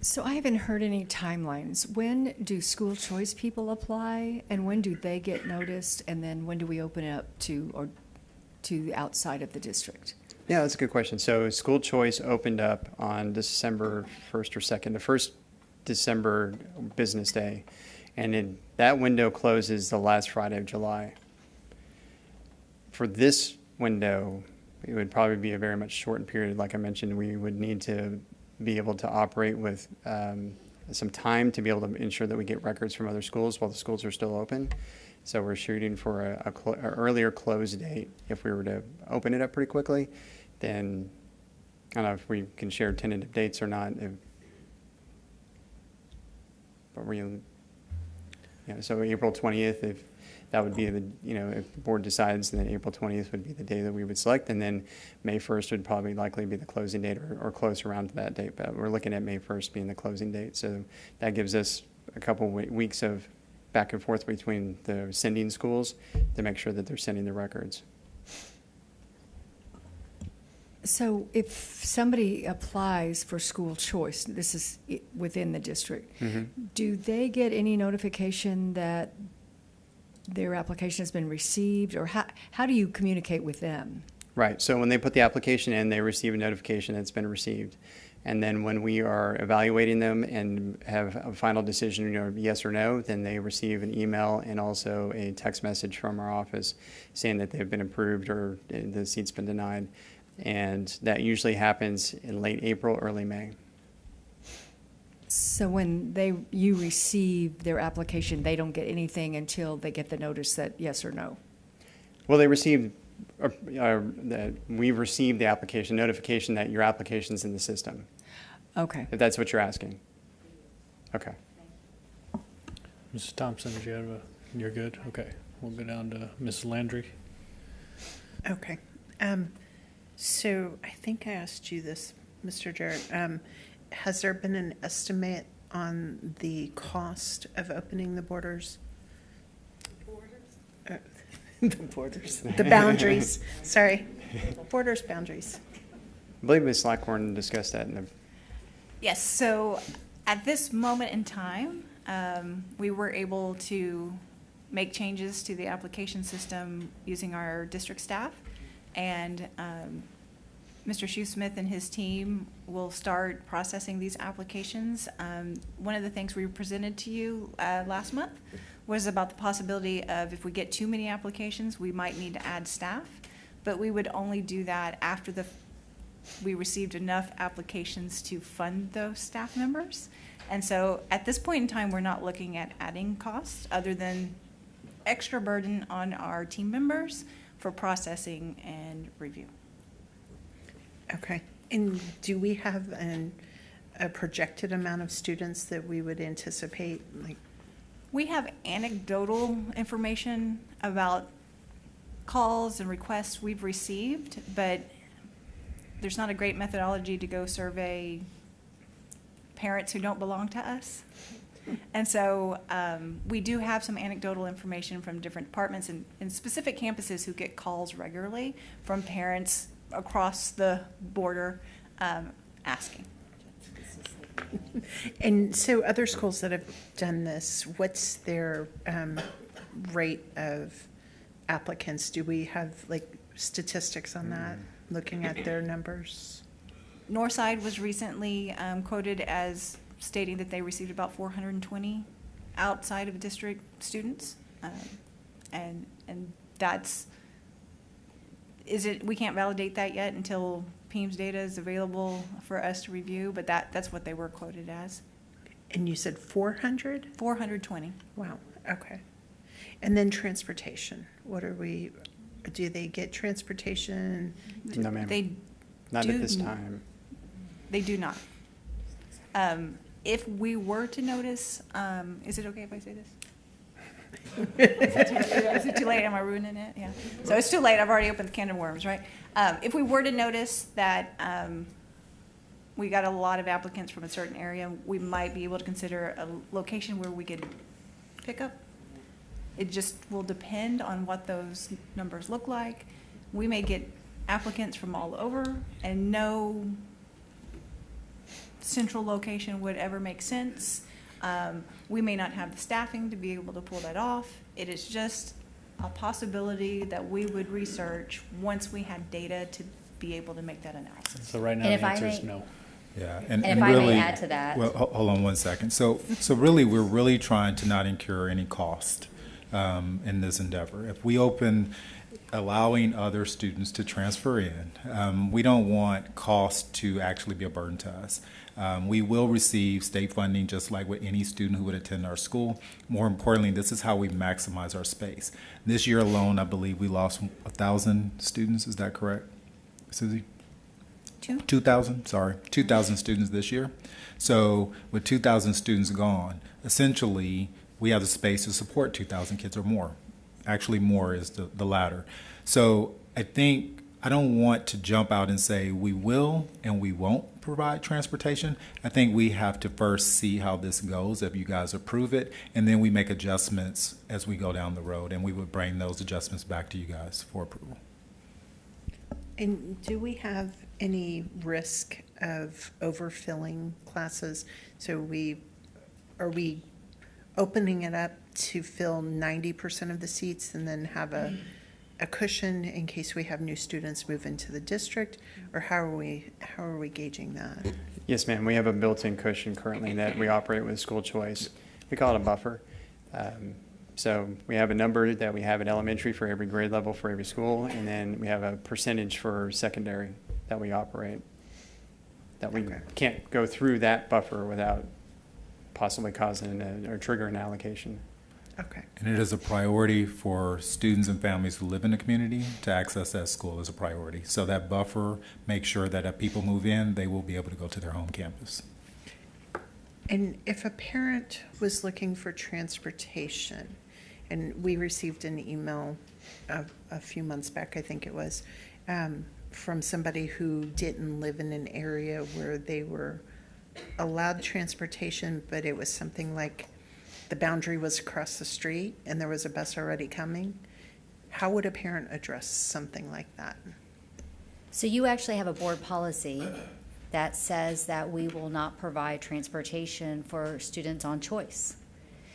So I haven't heard any timelines. When do school choice people apply, and when do they get noticed, and then when do we open it up to outside of the district? Yeah, that's a good question. So school choice opened up on December 1st or 2nd, the first December business day, and that window closes the last Friday of July. For this window, it would probably be a very much shortened period. Like I mentioned, we would need to be able to operate with some time to be able to ensure that we get records from other schools while the schools are still open. So we're shooting for a earlier close date. If we were to open it up pretty quickly, then I don't know if we can share tentative dates or not. So April 20th, if that would be if the board decides, then April 20th would be the day that we would select, and then May 1st would probably likely be the closing date, or close around to that date. But we're looking at May 1st being the closing date. So that gives us a couple weeks of back and forth between the sending schools to make sure that they're sending the records. So if somebody applies for school choice, this is within the district, do they get any notification that their application has been received, or how do you communicate with them? Right. So when they put the application in, they receive a notification that it's been received. And then when we are evaluating them and have a final decision, yes or no, then they receive an email and also a text message from our office saying that they've been approved or the seat's been denied. And that usually happens in late April, early May. So when you receive their application, they don't get anything until they get the notice that yes or no? Well, they receive, we've received the application, notification that your application's in the system. Okay. If that's what you're asking. Okay. Mrs. Thompson, you're good? Okay. We'll go down to Ms. Landry. Okay. So I think I asked you this Mr. Jarrett, has there been an estimate on the cost of opening the borders? The borders, the boundaries, sorry. Borders, boundaries. I believe Ms. Slackhorn discussed that in the. Yes, so at this moment in time, we were able to make changes to the application system using our district staff. And Mr. Shoesmith and his team will start processing these applications. One of the things we presented to you last month was about the possibility of if we get too many applications, we might need to add staff, but we would only do that after we received enough applications to fund those staff members. And so at this point in time, we're not looking at adding costs other than extra burden on our team members for processing and review. Okay, and do we have a projected amount of students that we would anticipate, like? We have anecdotal information about calls and requests we've received, but there's not a great methodology to go survey parents who don't belong to us. And so we do have some anecdotal information from different departments and specific campuses who get calls regularly from parents across the border asking. And so other schools that have done this, what's their rate of applicants? Do we have like statistics on that, looking at their numbers? Northside was recently quoted as stating that they received about 420 outside of district students. And that's, we can't validate that yet until PEIMS data is available for us to review, but that's what they were quoted as. And you said 400? 420. Wow, okay. And then transportation, do they get transportation? No, ma'am. Not at this time. They do not. If we were to notice, is it okay if I say this? Is it too late? Am I ruining it? Yeah. So it's too late. I've already opened the can of worms, right? If we were to notice that we got a lot of applicants from a certain area, we might be able to consider a location where we could pick up. It just will depend on what those numbers look like. We may get applicants from all over, and no central location would ever make sense. We may not have the staffing to be able to pull that off. It is just a possibility that we would research once we had data to be able to make that analysis. So right now the answer is no. Yeah, And if really, I may add to that. Well, hold on one second. So really, we're really trying to not incur any cost in this endeavor. If we open allowing other students to transfer in, we don't want cost to actually be a burden to us. We will receive state funding just like with any student who would attend our school. More importantly, this is how we maximize our space. This year alone, I believe we lost 1,000 students. Is that correct, Susie? 2,000, sorry, 2,000 students this year. So with 2,000 students gone, essentially we have the space to support 2,000 kids or more. Actually, more is the latter. So I think I don't want to jump out and say we will and we won't provide transportation. I think we have to first see how this goes, if you guys approve it, and then we make adjustments as we go down the road, and we would bring those adjustments back to you guys for approval. And do we have any risk of overfilling classes? So are we opening it up to fill 90% of the seats and then have a cushion in case we have new students move into the district, or how are we gauging that? Yes, ma'am. We have a built-in cushion currently that we operate with school choice. We call it a buffer. So we have a number that we have at elementary for every grade level for every school, and then we have a percentage for secondary that we operate. That we can't go through that buffer without possibly causing or triggering allocation. Okay. And it is a priority for students and families who live in the community to access that school is a priority. So that buffer makes sure that if people move in, they will be able to go to their home campus. And if a parent was looking for transportation, and we received an email a few months back, I think it was, from somebody who didn't live in an area where they were allowed transportation, but it was something like the boundary was across the street and there was a bus already coming. How would a parent address something like that? So you actually have a board policy that says that we will not provide transportation for students on choice.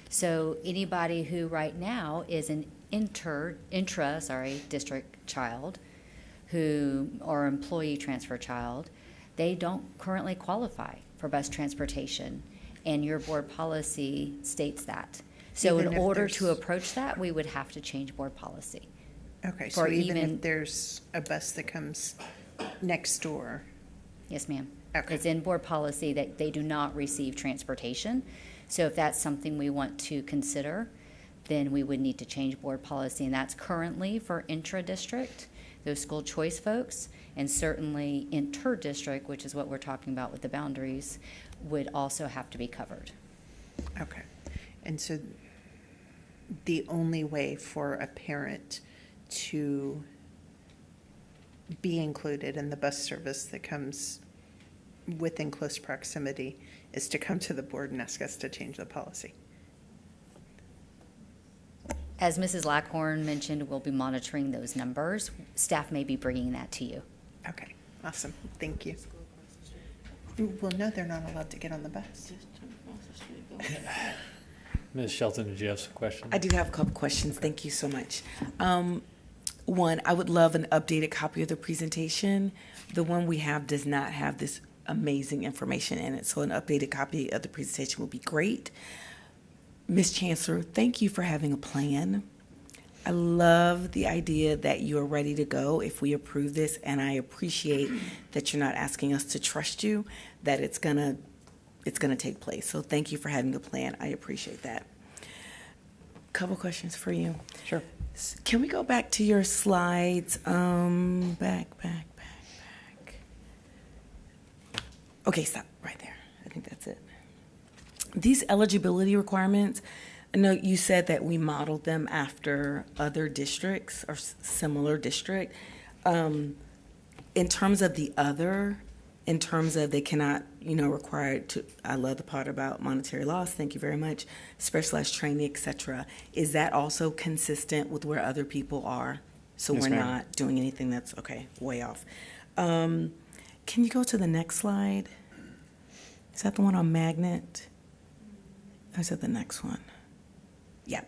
So anybody who right now is an district child or employee transfer child, they don't currently qualify for bus transportation, and your board policy states that. So Even in if order there's- to approach that, we would have to change board policy. Okay, For so even if there's a bus that comes next door. Yes, ma'am. Okay. It's in board policy that they do not receive transportation. So if that's something we want to consider, then we would need to change board policy, and that's currently for intra-district, those school choice folks, and certainly inter-district, which is what we're talking about with the boundaries, would also have to be covered. Okay. And so the only way for a parent to be included in the bus service that comes within close proximity is to come to the board and ask us to change the policy. As Mrs. Lackhorn mentioned, we'll be monitoring those numbers. Staff may be bringing that to you. Okay, awesome. Thank you. Well, no, they're not allowed to get on the bus. Ms. Shelton, did you have some questions? I do have a couple questions. Thank you so much. One, I would love an updated copy of the presentation. The one we have does not have this amazing information in it, so an updated copy of the presentation would be great. Ms. Chancellor, thank you for having a plan. I love the idea that you are ready to go if we approve this, and I appreciate that you're not asking us to trust you, that it's gonna take place. So thank you for having a plan. I appreciate that. Couple questions for you. Sure. Can we go back to your slides? Back. Okay, stop right there. I think that's it. These eligibility requirements, I know you said that we modeled them after other districts or similar district. In terms of the other, in terms of they cannot, required to, I love the part about monetary loss, thank you very much, specialized training, et cetera. Is that also consistent with where other people are? So Yes, we're ma'am. not doing anything that's, okay, way off. Can you go to the next slide? Is that the one on magnet? Or is that the next one? Yeah.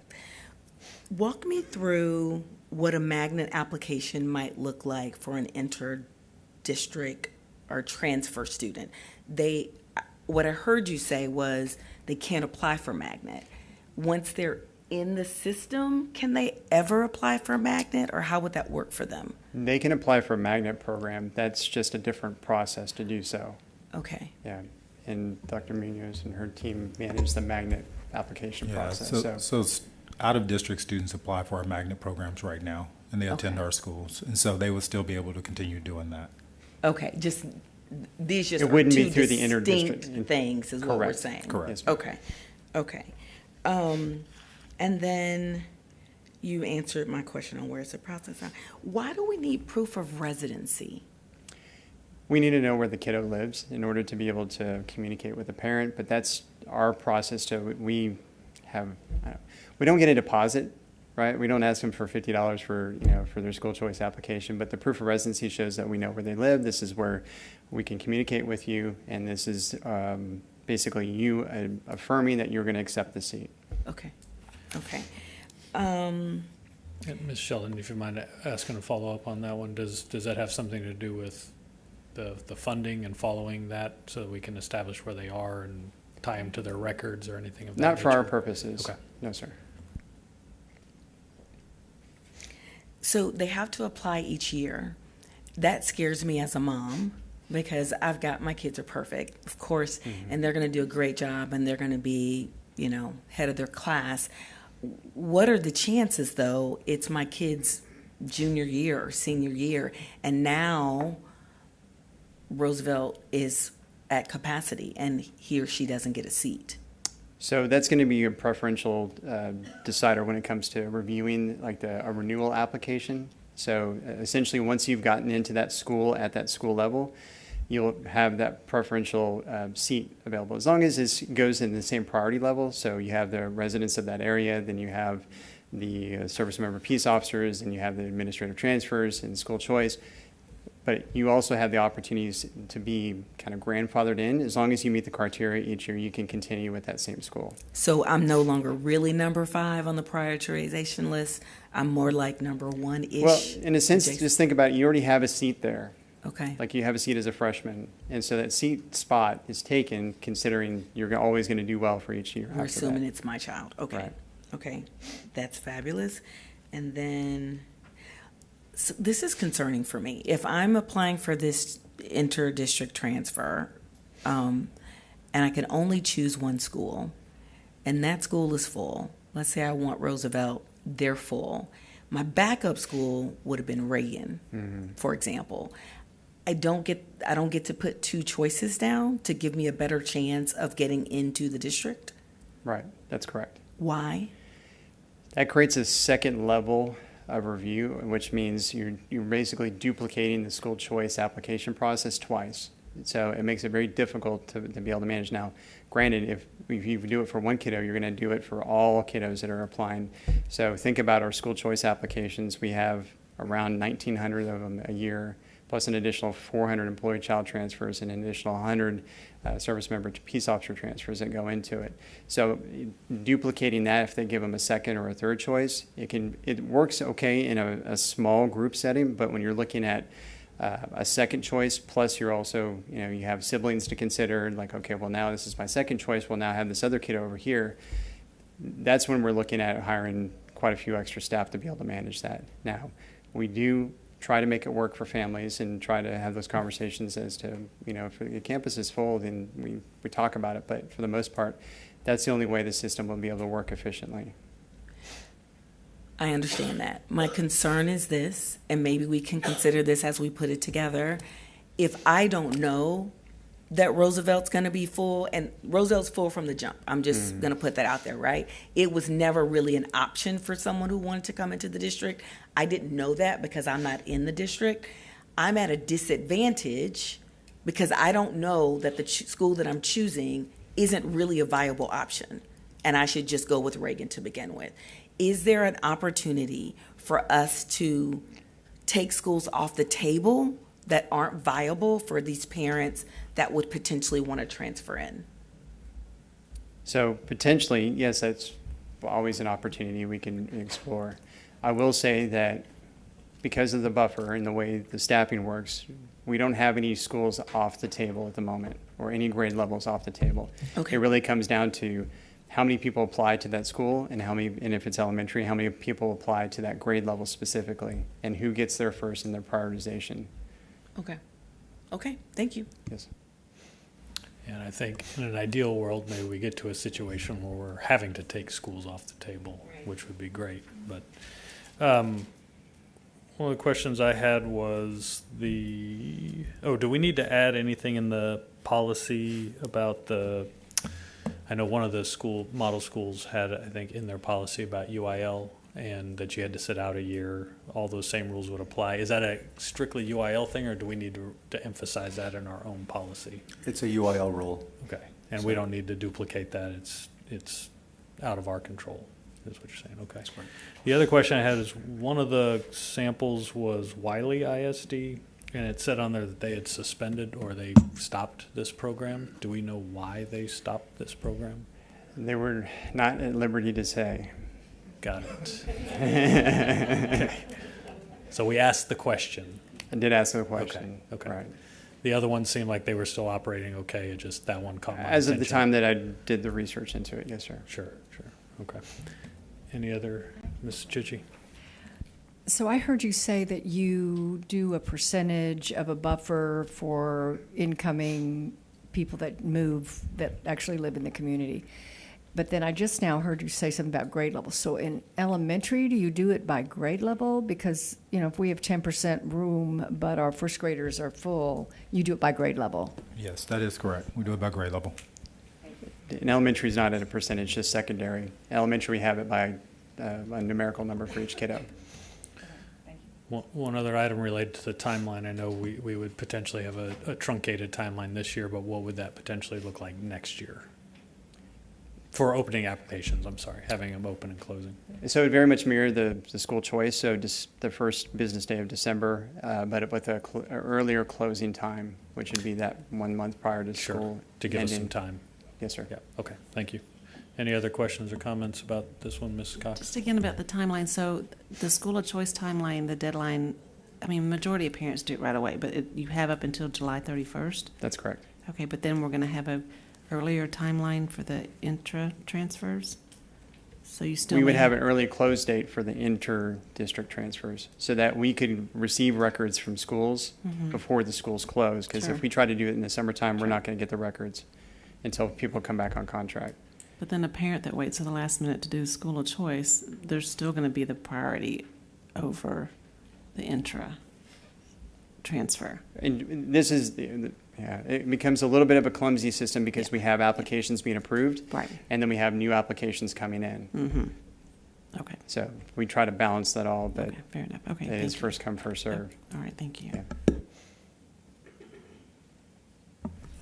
Walk me through what a magnet application might look like for an inter-district or transfer student. What I heard you say was they can't apply for magnet. Once they're in the system, can they ever apply for a magnet, or how would that work for them? They can apply for a magnet program. That's just a different process to do so. Okay. Yeah, and Dr. Munoz and her team manage the magnet application process. So out-of-district students apply for our magnet programs right now, and they attend our schools, and so they would still be able to continue doing that. Okay, these just It wouldn't are be two through the distinct inter-district. things is what we're Correct. saying. Correct. Yes, ma'am. Okay. And then you answered my question on where's the process. Why do we need proof of residency? We need to know where the kiddo lives in order to be able to communicate with the parent, but that's our process. So we don't get a deposit, right? We don't ask them for $50 for their school choice application, but the proof of residency shows that we know where they live. This is where we can communicate with you, and this is basically you affirming that you're going to accept the seat. Okay. And Ms. Sheldon, if you mind asking a follow-up on that one, does that have something to do with the funding and following that so that we can establish where they are and tie them to their records or anything of that Not for our nature? purposes. Okay. No, sir. So they have to apply each year. That scares me as a mom because I've got my kids are perfect, of course, and they're going to do a great job and they're going to be, head of their class. What are the chances, though, it's my kid's junior year or senior year, and now Roosevelt is at capacity and he or she doesn't get a seat? So that's going to be your preferential decider when it comes to reviewing like a renewal application. So essentially, once you've gotten into that school at that school level, you'll have that preferential seat available, as long as it goes in the same priority level. So you have the residents of that area, then you have the service member peace officers, and you have the administrative transfers and school choice. But you also have the opportunities to be kind of grandfathered in. As long as you meet the criteria each year, you can continue with that same school. So I'm no longer really number 5 on the prioritization list. I'm more like number 1-ish. Well, in a sense, just think about it. You already have a seat there. Okay. Like you have a seat as a freshman. And so that seat spot is taken considering you're always going to do well for each year. We're assuming it's my child. Okay. Right. Okay. That's fabulous. And then, so this is concerning for me. If I'm applying for this inter-district transfer, and I can only choose one school, and that school is full. Let's say I want Roosevelt, they're full. My backup school would have been Reagan, for example. I don't get to put 2 choices down to give me a better chance of getting into the district? Right, that's correct. Why? That creates a second level of review, which means you're basically duplicating the school choice application process twice. So it makes it very difficult to be able to manage. Now, granted, if you do it for one kiddo, you're going to do it for all kiddos that are applying. So think about our school choice applications. We have around 1,900 of them a year, plus an additional 400 employee child transfers and an additional 100 service member to peace officer transfers that go into it. So duplicating that, if they give them a second or a third choice, it works okay in a small group setting, but when you're looking at a second choice, plus you're also, you have siblings to consider, like, okay, well, now this is my second choice, well, now I have this other kid over here. That's when we're looking at hiring quite a few extra staff to be able to manage that. Now, we do try to make it work for families and try to have those conversations as to, if the campus is full, then we talk about it. But for the most part, that's the only way the system will be able to work efficiently. I understand that. My concern is this, and maybe we can consider this as we put it together. If I don't know that Roosevelt's going to be full, and Roosevelt's full from the jump, I'm just going to put that out there, right? It was never really an option for someone who wanted to come into the district. I didn't know that because I'm not in the district. I'm at a disadvantage because I don't know that the school that I'm choosing isn't really a viable option, and I should just go with Reagan to begin with. Is there an opportunity for us to take schools off the table that aren't viable for these parents that would potentially want to transfer in? So potentially, yes, that's always an opportunity we can explore. I will say that because of the buffer and the way the staffing works, we don't have any schools off the table at the moment, or any grade levels off the table. Okay. It really comes down to how many people apply to that school, and and if it's elementary, how many people apply to that grade level specifically, and who gets there first in their prioritization. Okay. Okay, thank you. Yes. And I think in an ideal world, maybe we get to a situation where we're having to take schools off the table, which would be great. But one of the questions I had was do we need to add anything in the policy about I know one of the model schools had, I think, in their policy about UIL, and that you had to sit out a year. All those same rules would apply. Is that a strictly UIL thing, or do we need to emphasize that in our own policy? It's a UIL rule. Okay, and we don't need to duplicate that. It's out of our control, is what you're saying. Okay. That's right. The other question I had is, one of the samples was Wiley ISD, and it said on there that they had suspended or they stopped this program. Do we know why they stopped this program? They were not at liberty to say. Got it. Okay. So we asked the question. I did ask the question. Okay. Right. The other ones seemed like they were still operating okay. It just that one caught my As attention. of the time that I did the research into it, yes, sir. Sure. Okay. Any other, Ms. Chichi? So I heard you say that you do a percentage of a buffer for incoming people that move, that actually live in the community. But then I just now heard you say something about grade level. So in elementary, do you do it by grade level? Because, if we have 10% room, but our first graders are full, you do it by grade level. Yes, that is correct. We do it by grade level. In elementary is not at a percentage, just secondary. Elementary, we have it by a numerical number for each kiddo. One other item related to the timeline. I know we would potentially have a truncated timeline this year, but what would that potentially look like next year? For opening applications, I'm sorry, having them open and closing. So it would very much mirror the school choice, so just the first business day of December, but with a earlier closing time, which would be that 1 month prior to school. To give us ending. some time. Yes, sir. Yeah, okay, thank you. Any other questions or comments about this one, Mrs. Cox? Just again about the timeline. So the school of choice timeline, the deadline, I mean, majority of parents do it right away, but you have up until July 31st? That's correct. Okay, but then we're going to have a earlier timeline for the intra-transfers? So you still We would may have an early close date for the inter-district transfers so that we could receive records from schools before the schools close. Because Sure. if we try to do it in the summertime, we're not going to get the records until people come back on contract. But then a parent that waits to the last minute to do school of choice, there's still going to be the priority over the intra-transfer. And this is, yeah, it becomes a little bit of a clumsy system because we have applications being approved. Right. And then we have new applications coming in. Okay. So we try to balance that all, but Okay, fair enough. Okay, it thank is you. first come, first served. All right, thank you. Yeah.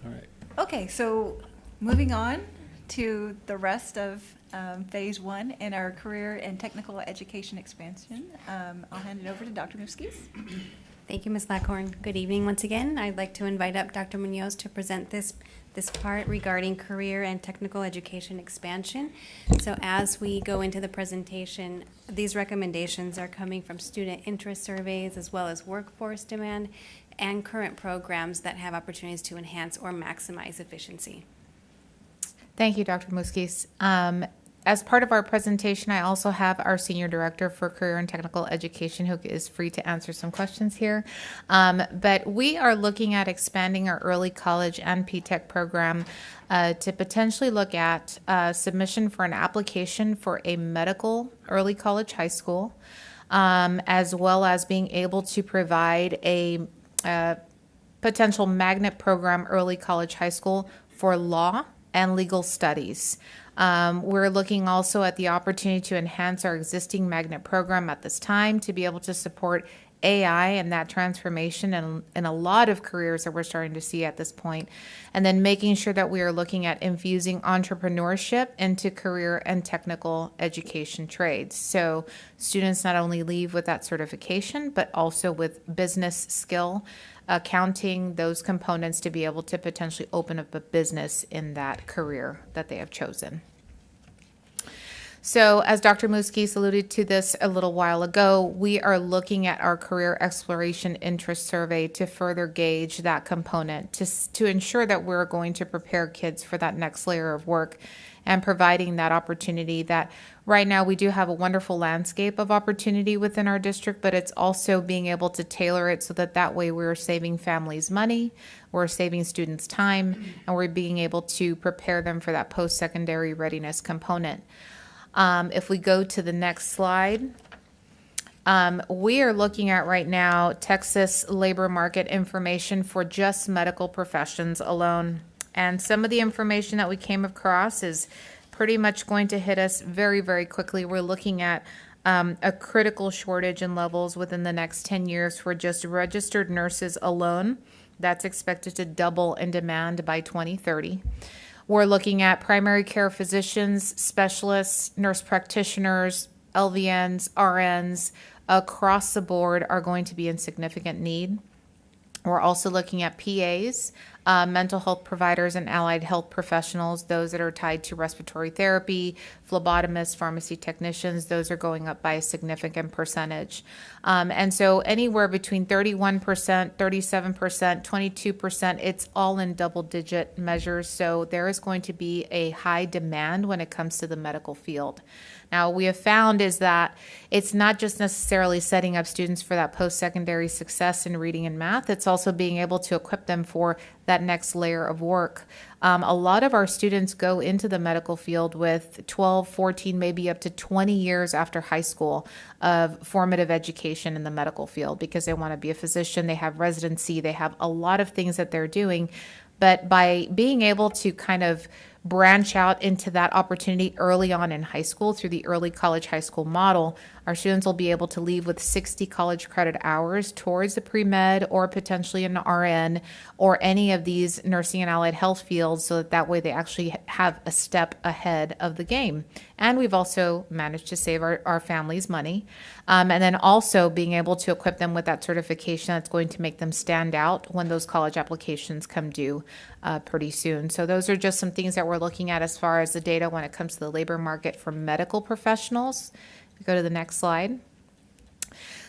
All right. Okay, so moving on to the rest of phase one in our career and technical education expansion. I'll hand it over to Dr. Muskis. Thank you, Ms. Lackhorn. Good evening once again. I'd like to invite up Dr. Munoz to present this part regarding career and technical education expansion. So as we go into the presentation, these recommendations are coming from student interest surveys as well as workforce demand and current programs that have opportunities to enhance or maximize efficiency. Thank you, Dr. Muskis. As part of our presentation, I also have our Senior Director for Career and Technical Education who is free to answer some questions here. But we are looking at expanding our early college and P-TECH program to potentially look at submission for an application for a medical early college high school, as well as being able to provide a potential magnet program early college high school for law and legal studies. We're looking also at the opportunity to enhance our existing magnet program at this time to be able to support AI and that transformation in a lot of careers that we're starting to see at this point. And then making sure that we are looking at infusing entrepreneurship into career and technical education trades. So students not only leave with that certification, but also with business skill, accounting, those components to be able to potentially open up a business in that career that they have chosen. So as Dr. Muskis alluded to this a little while ago, we are looking at our career exploration interest survey to further gauge that component to ensure that we're going to prepare kids for that next layer of work and providing that opportunity that right now we do have a wonderful landscape of opportunity within our district, but it's also being able to tailor it so that way we're saving families money, we're saving students time, and we're being able to prepare them for that post-secondary readiness component. If we go to the next slide, we are looking at right now Texas labor market information for just medical professions alone. And some of the information that we came across is pretty much going to hit us very, very quickly. We're looking at a critical shortage in levels within the next 10 years for just registered nurses alone. That's expected to double in demand by 2030. We're looking at primary care physicians, specialists, nurse practitioners, LVNs, RNs across the board are going to be in significant need. We're also looking at PAs, mental health providers and allied health professionals, those that are tied to respiratory therapy, phlebotomists, pharmacy technicians, those are going up by a significant percentage. And so anywhere between 31%, 37%, 22%, it's all in double-digit measures. So there is going to be a high demand when it comes to the medical field. Now, what we have found is that it's not just necessarily setting up students for that post-secondary success in reading and math, it's also being able to equip them for that next layer of work. A lot of our students go into the medical field with 12, 14, maybe up to 20 years after high school of formative education in the medical field because they want to be a physician, they have residency, they have a lot of things that they're doing. But by being able to kind of branch out into that opportunity early on in high school through the early college high school model, our students will be able to leave with 60 college credit hours towards the pre-med or potentially an RN or any of these nursing and allied health fields, so that way they actually have a step ahead of the game. And we've also managed to save our families money. And then also being able to equip them with that certification that's going to make them stand out when those college applications come due pretty soon. So those are just some things that we're looking at as far as the data when it comes to the labor market for medical professionals. Go to the next slide.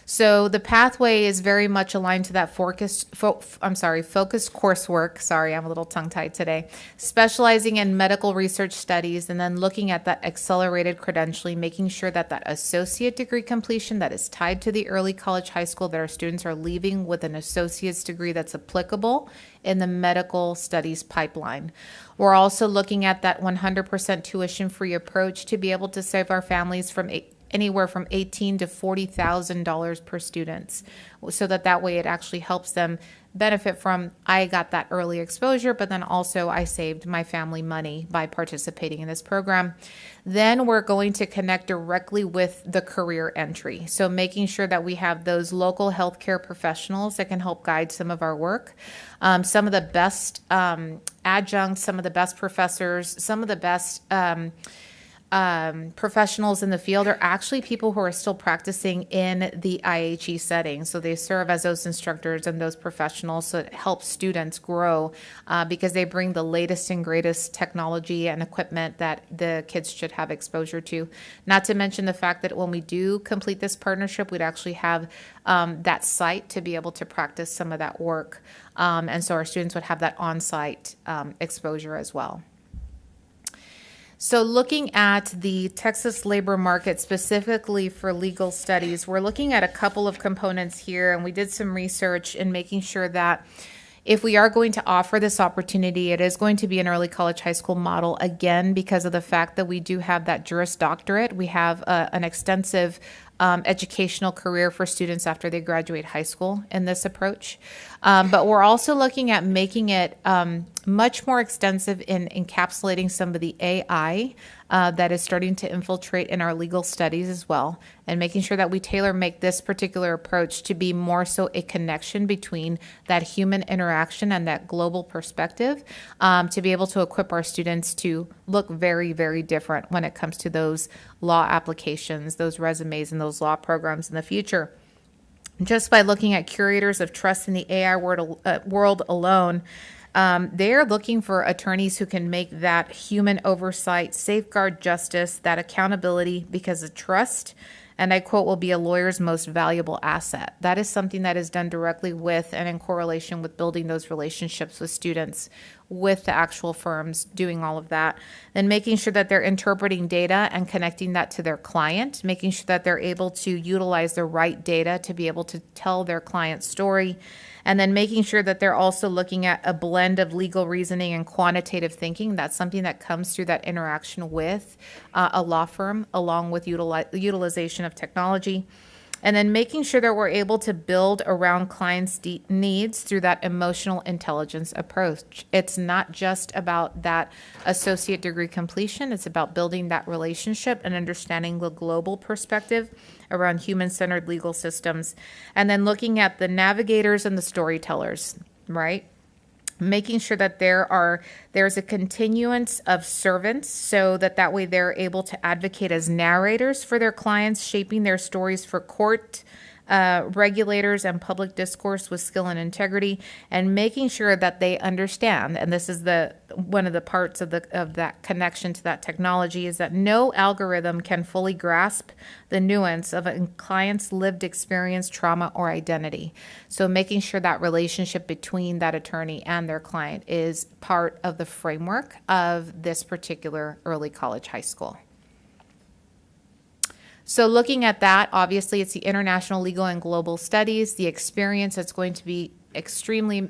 So the pathway is very much aligned to that focused coursework. Sorry, I'm a little tongue-tied today. Specializing in medical research studies and then looking at that accelerated credentialing, making sure that that associate degree completion that is tied to the early college high school, that our students are leaving with an associate's degree that's applicable in the medical studies pipeline. We're also looking at that 100% tuition-free approach to be able to save our families from anywhere from $18,000 to $40,000 per student, so that way it actually helps them benefit from, I got that early exposure, but then also I saved my family money by participating in this program. Then we're going to connect directly with the career entry. So making sure that we have those local healthcare professionals that can help guide some of our work. Some of the best adjuncts, some of the best professors, some of the best professionals in the field are actually people who are still practicing in the IHE setting. So they serve as those instructors and those professionals, so it helps students grow because they bring the latest and greatest technology and equipment that the kids should have exposure to. Not to mention the fact that when we do complete this partnership, we'd actually have that site to be able to practice some of that work. And so our students would have that on-site exposure as well. So looking at the Texas labor market specifically for legal studies, we're looking at a couple of components here, and we did some research in making sure that if we are going to offer this opportunity, it is going to be an early college high school model, again, because of the fact that we do have that Juris Doctorate. We have an extensive educational career for students after they graduate high school in this approach. But we're also looking at making it much more extensive in encapsulating some of the AI that is starting to infiltrate in our legal studies as well, and making sure that we make this particular approach to be more so a connection between that human interaction and that global perspective, to be able to equip our students to look very, very different when it comes to those law applications, those resumes, and those law programs in the future. Just by looking at curators of trust in the AI world alone, they are looking for attorneys who can make that human oversight, safeguard justice, that accountability, because the trust, and I quote, will be a lawyer's most valuable asset. That is something that is done directly with and in correlation with building those relationships with students, with the actual firms doing all of that, and making sure that they're interpreting data and connecting that to their client, making sure that they're able to utilize the right data to be able to tell their client's story, and then making sure that they're also looking at a blend of legal reasoning and quantitative thinking. That's something that comes through that interaction with a law firm, along with utilization of technology. And then making sure that we're able to build around clients' needs through that emotional intelligence approach. It's not just about that associate degree completion. It's about building that relationship and understanding the global perspective around human-centered legal systems. And then looking at the navigators and the storytellers, right? Making sure that there's a continuance of servants, so that way they're able to advocate as narrators for their clients, shaping their stories for court, regulators, and public discourse with skill and integrity, and making sure that they understand. And this is one of the parts of that connection to that technology, is that no algorithm can fully grasp the nuance of a client's lived experience, trauma, or identity. So making sure that relationship between that attorney and their client is part of the framework of this particular early college high school. So looking at that, obviously it's the international legal and global studies, the experience that's going to be extremely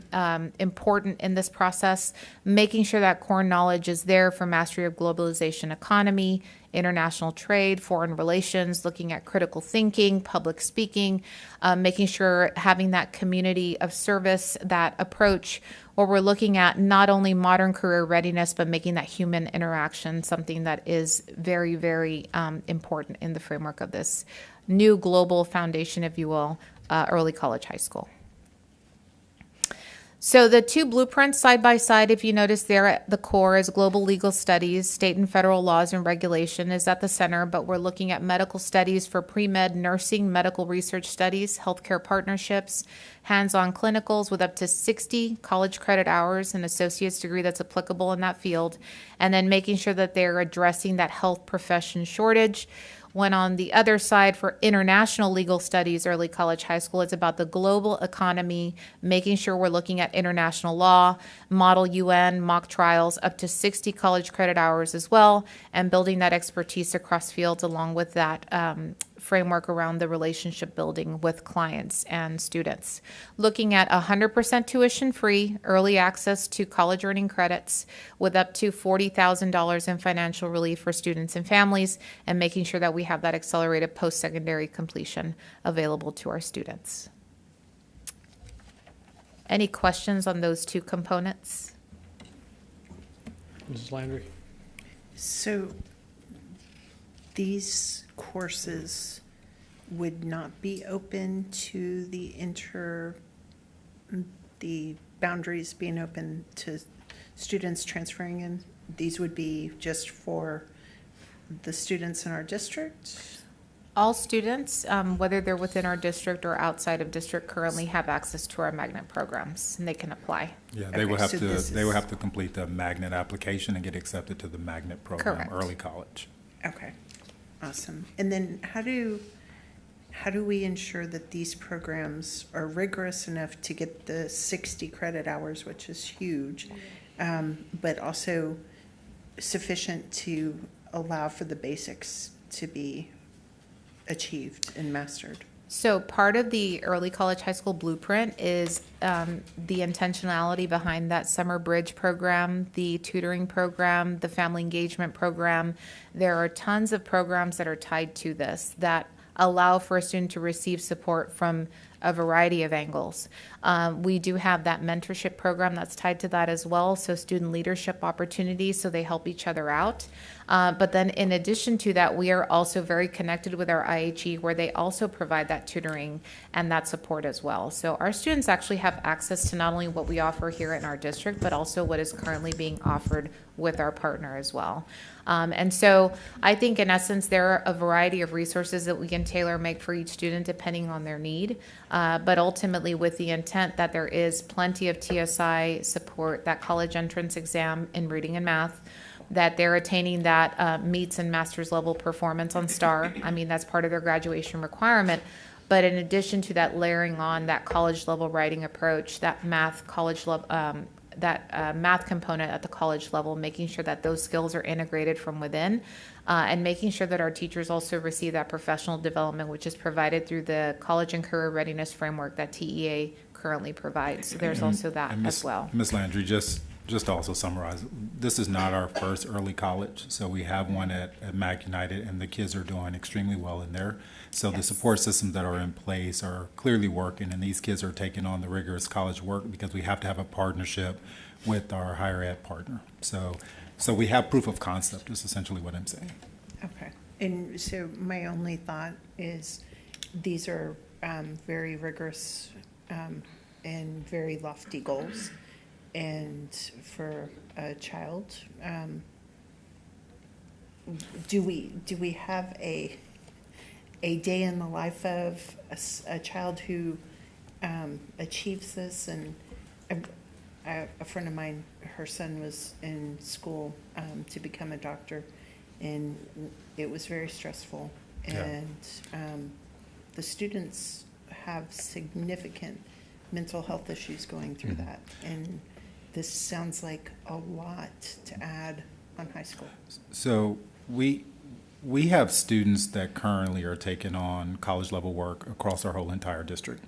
important in this process, making sure that core knowledge is there for mastery of globalization economy, international trade, foreign relations, looking at critical thinking, public speaking, making sure having that community of service, that approach where we're looking at not only modern career readiness, but making that human interaction something that is very, very important in the framework of this new global foundation, if you will, early college, high school. So the two blueprints side by side, if you notice there at the core is global legal studies, state and federal laws and regulation is at the center, but we're looking at medical studies for pre-med nursing, medical research studies, healthcare partnerships, hands-on clinicals with up to 60 college credit hours and associate's degree that's applicable in that field, and then making sure that they're addressing that health profession shortage. When on the other side for international legal studies, early college, high school, it's about the global economy, making sure we're looking at international law, model UN, mock trials, up to 60 college credit hours as well, and building that expertise across fields along with that framework around the relationship building with clients and students. Looking at 100% tuition-free, early access to college earning credits with up to $40,000 in financial relief for students and families, and making sure that we have that accelerated post-secondary completion available to our students. Any questions on those two components? Mrs. Landry? So these courses would not be open to the boundaries being open to students transferring in? These would be just for the students in our district? All students, whether they're within our district or outside of district, currently have access to our magnet programs, and they can apply. Yeah, they will have to complete the magnet application and get accepted to the magnet program. Correct. Early college. Okay, awesome. And then how do we ensure that these programs are rigorous enough to get the 60 credit hours, which is huge, but also sufficient to allow for the basics to be achieved and mastered? So part of the early college, high school blueprint is the intentionality behind that summer bridge program, the tutoring program, the family engagement program. There are tons of programs that are tied to this that allow for a student to receive support from a variety of angles. We do have that mentorship program that's tied to that as well, so student leadership opportunities, so they help each other out. But then in addition to that, we are also very connected with our IHE, where they also provide that tutoring and that support as well. So our students actually have access to not only what we offer here in our district, but also what is currently being offered with our partner as well. And so I think in essence, there are a variety of resources that we can tailor make for each student depending on their need. But ultimately with the intent that there is plenty of TSI support, that college entrance exam in reading and math, that they're attaining that meets and master's level performance on STAR. I mean, that's part of their graduation requirement. But in addition to that, layering on that college level writing approach, that math college level, math component at the college level, making sure that those skills are integrated from within, and making sure that our teachers also receive that professional development, which is provided through the College and Career Readiness Framework that TEA currently provides. So there's also that as well. Ms. Landry, just to also summarize, this is not our first early college. So we have one at Mac United, and the kids are doing extremely well in there. So the support systems that are in place are clearly working, and these kids are taking on the rigorous college work because we have to have a partnership with our higher ed partner. So we have proof of concept is essentially what I'm saying. Okay. And so my only thought is these are very rigorous and very lofty goals. And for a child, do we have a day in the life of a child who achieves this? And a friend of mine, her son was in school to become a doctor, and it was very stressful. And the students have significant mental health issues going through that. And this sounds like a lot to add on high school. So we have students that currently are taking on college level work across our whole entire district.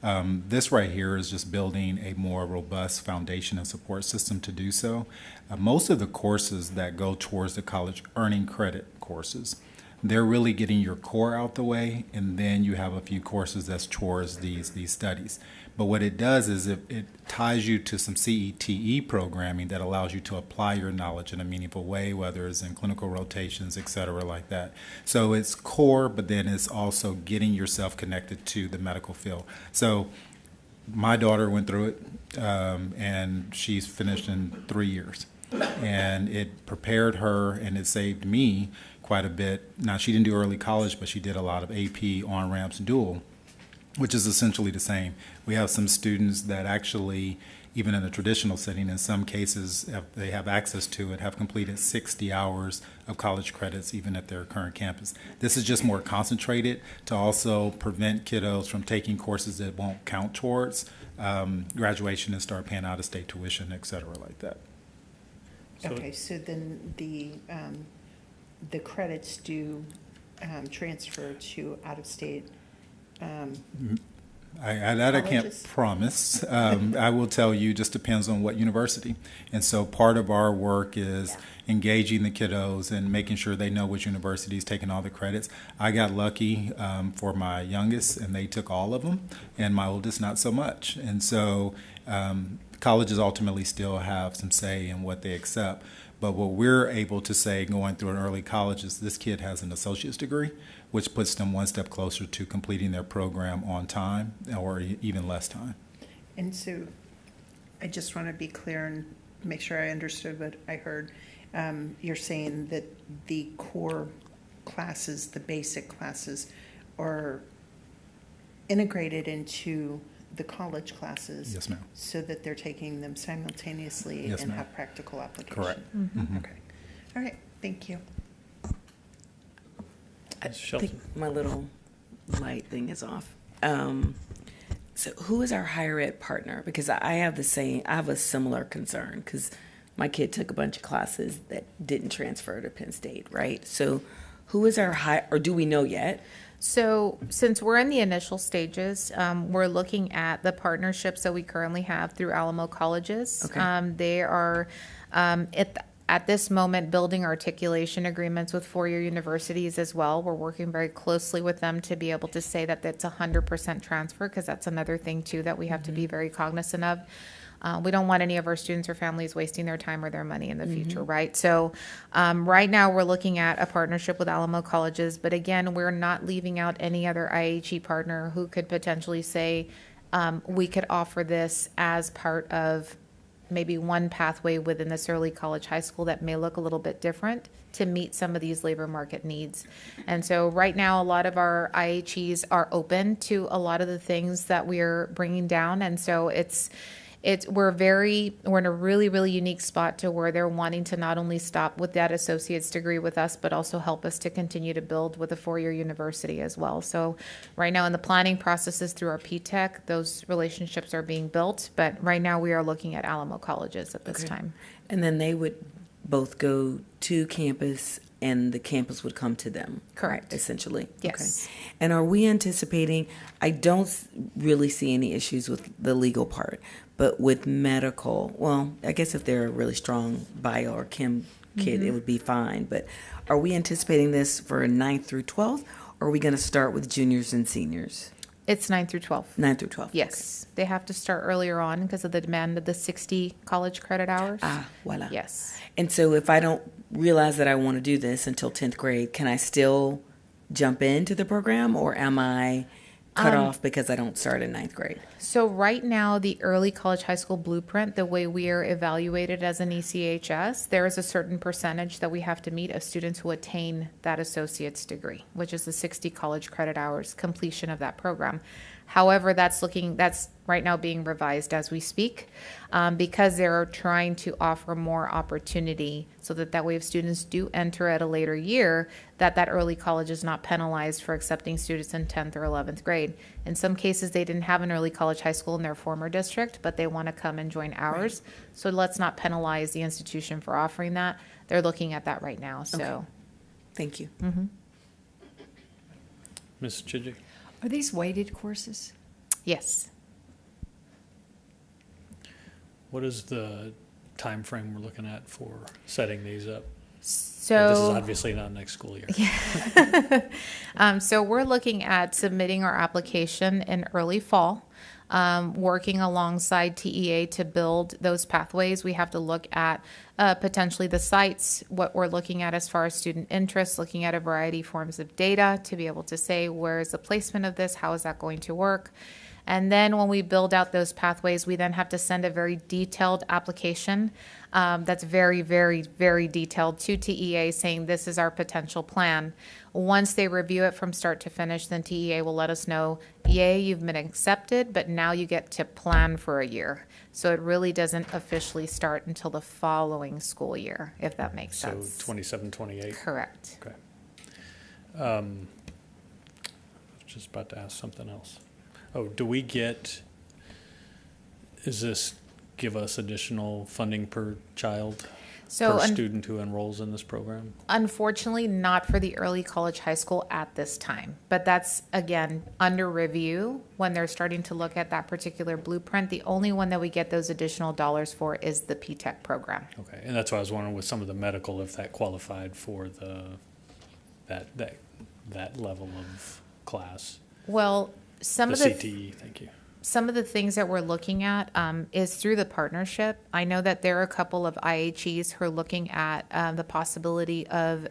This right here is just building a more robust foundation and support system to do so. Most of the courses that go towards the college earning credit courses, they're really getting your core out the way, and then you have a few courses that's towards these studies. But what it does is it ties you to some CETE programming that allows you to apply your knowledge in a meaningful way, whether it's in clinical rotations, et cetera, like that. So it's core, but then it's also getting yourself connected to the medical field. So my daughter went through it, and she's finished in 3 years. And it prepared her, and it saved me quite a bit. Now, she didn't do early college, but she did a lot of AP, on-ramps, dual, which is essentially the same. We have some students that actually, even in a traditional setting, in some cases, if they have access to it, have completed 60 hours of college credits, even at their current campus. This is just more concentrated to also prevent kiddos from taking courses that won't count towards graduation and start paying out-of-state tuition, et cetera, like that. Okay, so then the credits do transfer to out-of-state I can't promise. I will tell you, just depends on what university. And so part of our work is engaging the kiddos and making sure they know which university is taking all the credits. I got lucky for my youngest, and they took all of them, and my oldest not so much. And so colleges ultimately still have some say in what they accept. But what we're able to say going through an early college is this kid has an associate's degree, which puts them one step closer to completing their program on time or even less time. And so I just want to be clear and make sure I understood what I heard. You're saying that the core classes, the basic classes, are integrated into the college classes. Yes, ma'am. So that they're taking them simultaneously Yes, and ma'am. have practical application. Correct. Okay. All right. Thank you. I Shelton. think my little light thing is off. So who is our higher ed partner? Because I have a similar concern because my kid took a bunch of classes that didn't transfer to Penn State, right? So who is our or do we know yet? So since we're in the initial stages, we're looking at the partnerships that we currently have through Alamo Colleges. Okay. They are at this moment building articulation agreements with four-year universities as well. We're working very closely with them to be able to say that that's 100% transfer, because that's another thing too that we have to be very cognizant of. We don't want any of our students or families wasting their time or their money in the future, right? So right now we're looking at a partnership with Alamo Colleges, but again, we're not leaving out any other IHE partner who could potentially say we could offer this as part of maybe one pathway within this early college high school that may look a little bit different to meet some of these labor market needs. And so right now, a lot of our IHEs are open to a lot of the things that we're bringing down. And so we're in a really, really unique spot to where they're wanting to not only stop with that associate's degree with us, but also help us to continue to build with a four-year university as well. So right now in the planning processes through our PTech, those relationships are being built, but right now we are looking at Alamo Colleges at this time. And then they would both go to campus and the campus would come to them. Correct. Essentially. Yes. Okay. And are we anticipating, I don't really see any issues with the legal part, but with medical, well, I guess if they're a really strong bio or chem kid, it would be fine. But are we anticipating this for 9th through 12th, or are we going to start with juniors and seniors? It's 9 through 12. 9 through 12. Yes. They have to start earlier on because of the demand of the 60 college credit hours. Voila. Yes. And so if I don't realize that I want to do this until 10th grade, can I still jump into the program, or am I cut off because I don't start in 9th grade? So right now, the early college high school blueprint, the way we are evaluated as an ECHS, there is a certain percentage that we have to meet of students who attain that associate's degree, which is the 60 college credit hours completion of that program. However, that's right now being revised as we speak, because they're trying to offer more opportunity so that way if students do enter at a later year, that early college is not penalized for accepting students in 10th or 11th grade. In some cases, they didn't have an early college high school in their former district, but they want to come and join ours. Right. So let's not penalize the institution for offering that. They're looking at that right now. So, okay. Thank you. Ms. Chidgey? Are these weighted courses? Yes. What is the time frame we're looking at for setting these up? So This is obviously not next school year. So we're looking at submitting our application in early fall, working alongside TEA to build those pathways. We have to look at potentially the sites, what we're looking at as far as student interest, looking at a variety of forms of data to be able to say, where is the placement of this? How is that going to work? And then when we build out those pathways, we then have to send a very detailed application that's very, very, very detailed to TEA saying this is our potential plan. Once they review it from start to finish, then TEA will let us know, yay, you've been accepted, but now you get to plan for a year. So it really doesn't officially start until the following school year, if that makes sense. So 27, 28? Correct. Okay. I was just about to ask something else. Oh, does this give us additional funding per child, per student who enrolls in this program? Unfortunately, not for the early college high school at this time. But that's, again, under review when they're starting to look at that particular blueprint. The only one that we get those additional dollars for is the P-TECH program. Okay, and that's why I was wondering with some of the medical, if that qualified for that level of class. Well, some of the CTE, thank you. Some of the things that we're looking at is through the partnership. I know that there are a couple of IHEs who are looking at the possibility of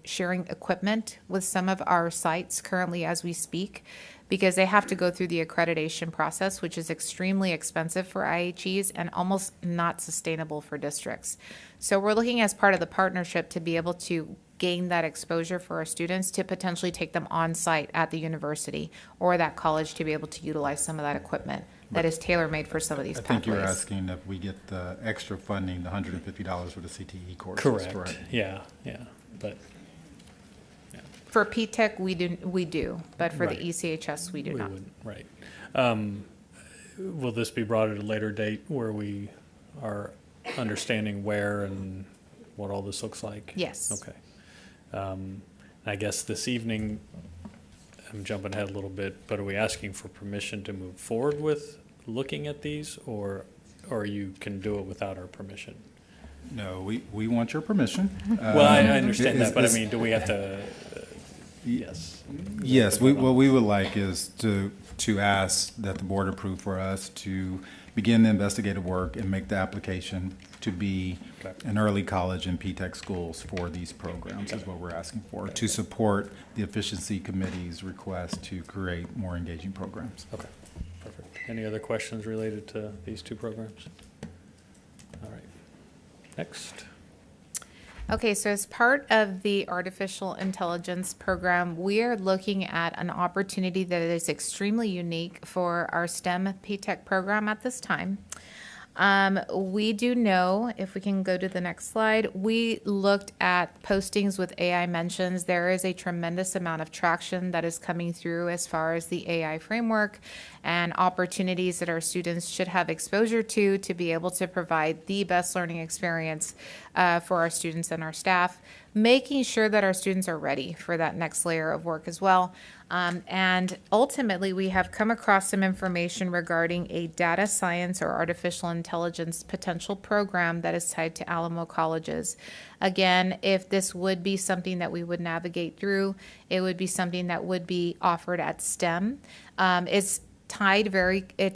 sharing equipment with some of our sites currently as we speak, because they have to go through the accreditation process, which is extremely expensive for IHEs and almost not sustainable for districts. So we're looking as part of the partnership to be able to gain that exposure for our students to potentially take them on site at the university or that college to be able to utilize some of that equipment that is tailor-made for some of these pathways. I think you're asking if we get the extra funding, the $150 for the CTE courses. Correct. Yeah. But for P-TECH, we do, but for the ECHS, we do not. Wouldn't. Right. Will this be brought at a later date where we are understanding where and what all this looks like? Yes. Okay. I guess this evening, I'm jumping ahead a little bit, but are we asking for permission to move forward with looking at these, or you can do it without our permission? No, we want your permission. Well, I understand that, but I mean, do we have to? Yes. Yes. What we would like is to ask that the board approve for us to begin the investigative work and make the application to be an early college and P-TECH schools for these programs is what we're asking for, to support the efficiency committee's request to create more engaging programs. Okay, perfect. Any other questions related to these two programs? All right, next. Okay, so as part of the artificial intelligence program, we are looking at an opportunity that is extremely unique for our STEM P-TECH program at this time. We do know, if we can go to the next slide, we looked at postings with AI mentions. There is a tremendous amount of traction that is coming through as far as the AI framework and opportunities that our students should have exposure to be able to provide the best learning experience for our students and our staff, making sure that our students are ready for that next layer of work as well. And ultimately, we have come across some information regarding a data science or artificial intelligence potential program that is tied to Alamo colleges. Again, if this would be something that we would navigate through, it would be something that would be offered at STEM. It's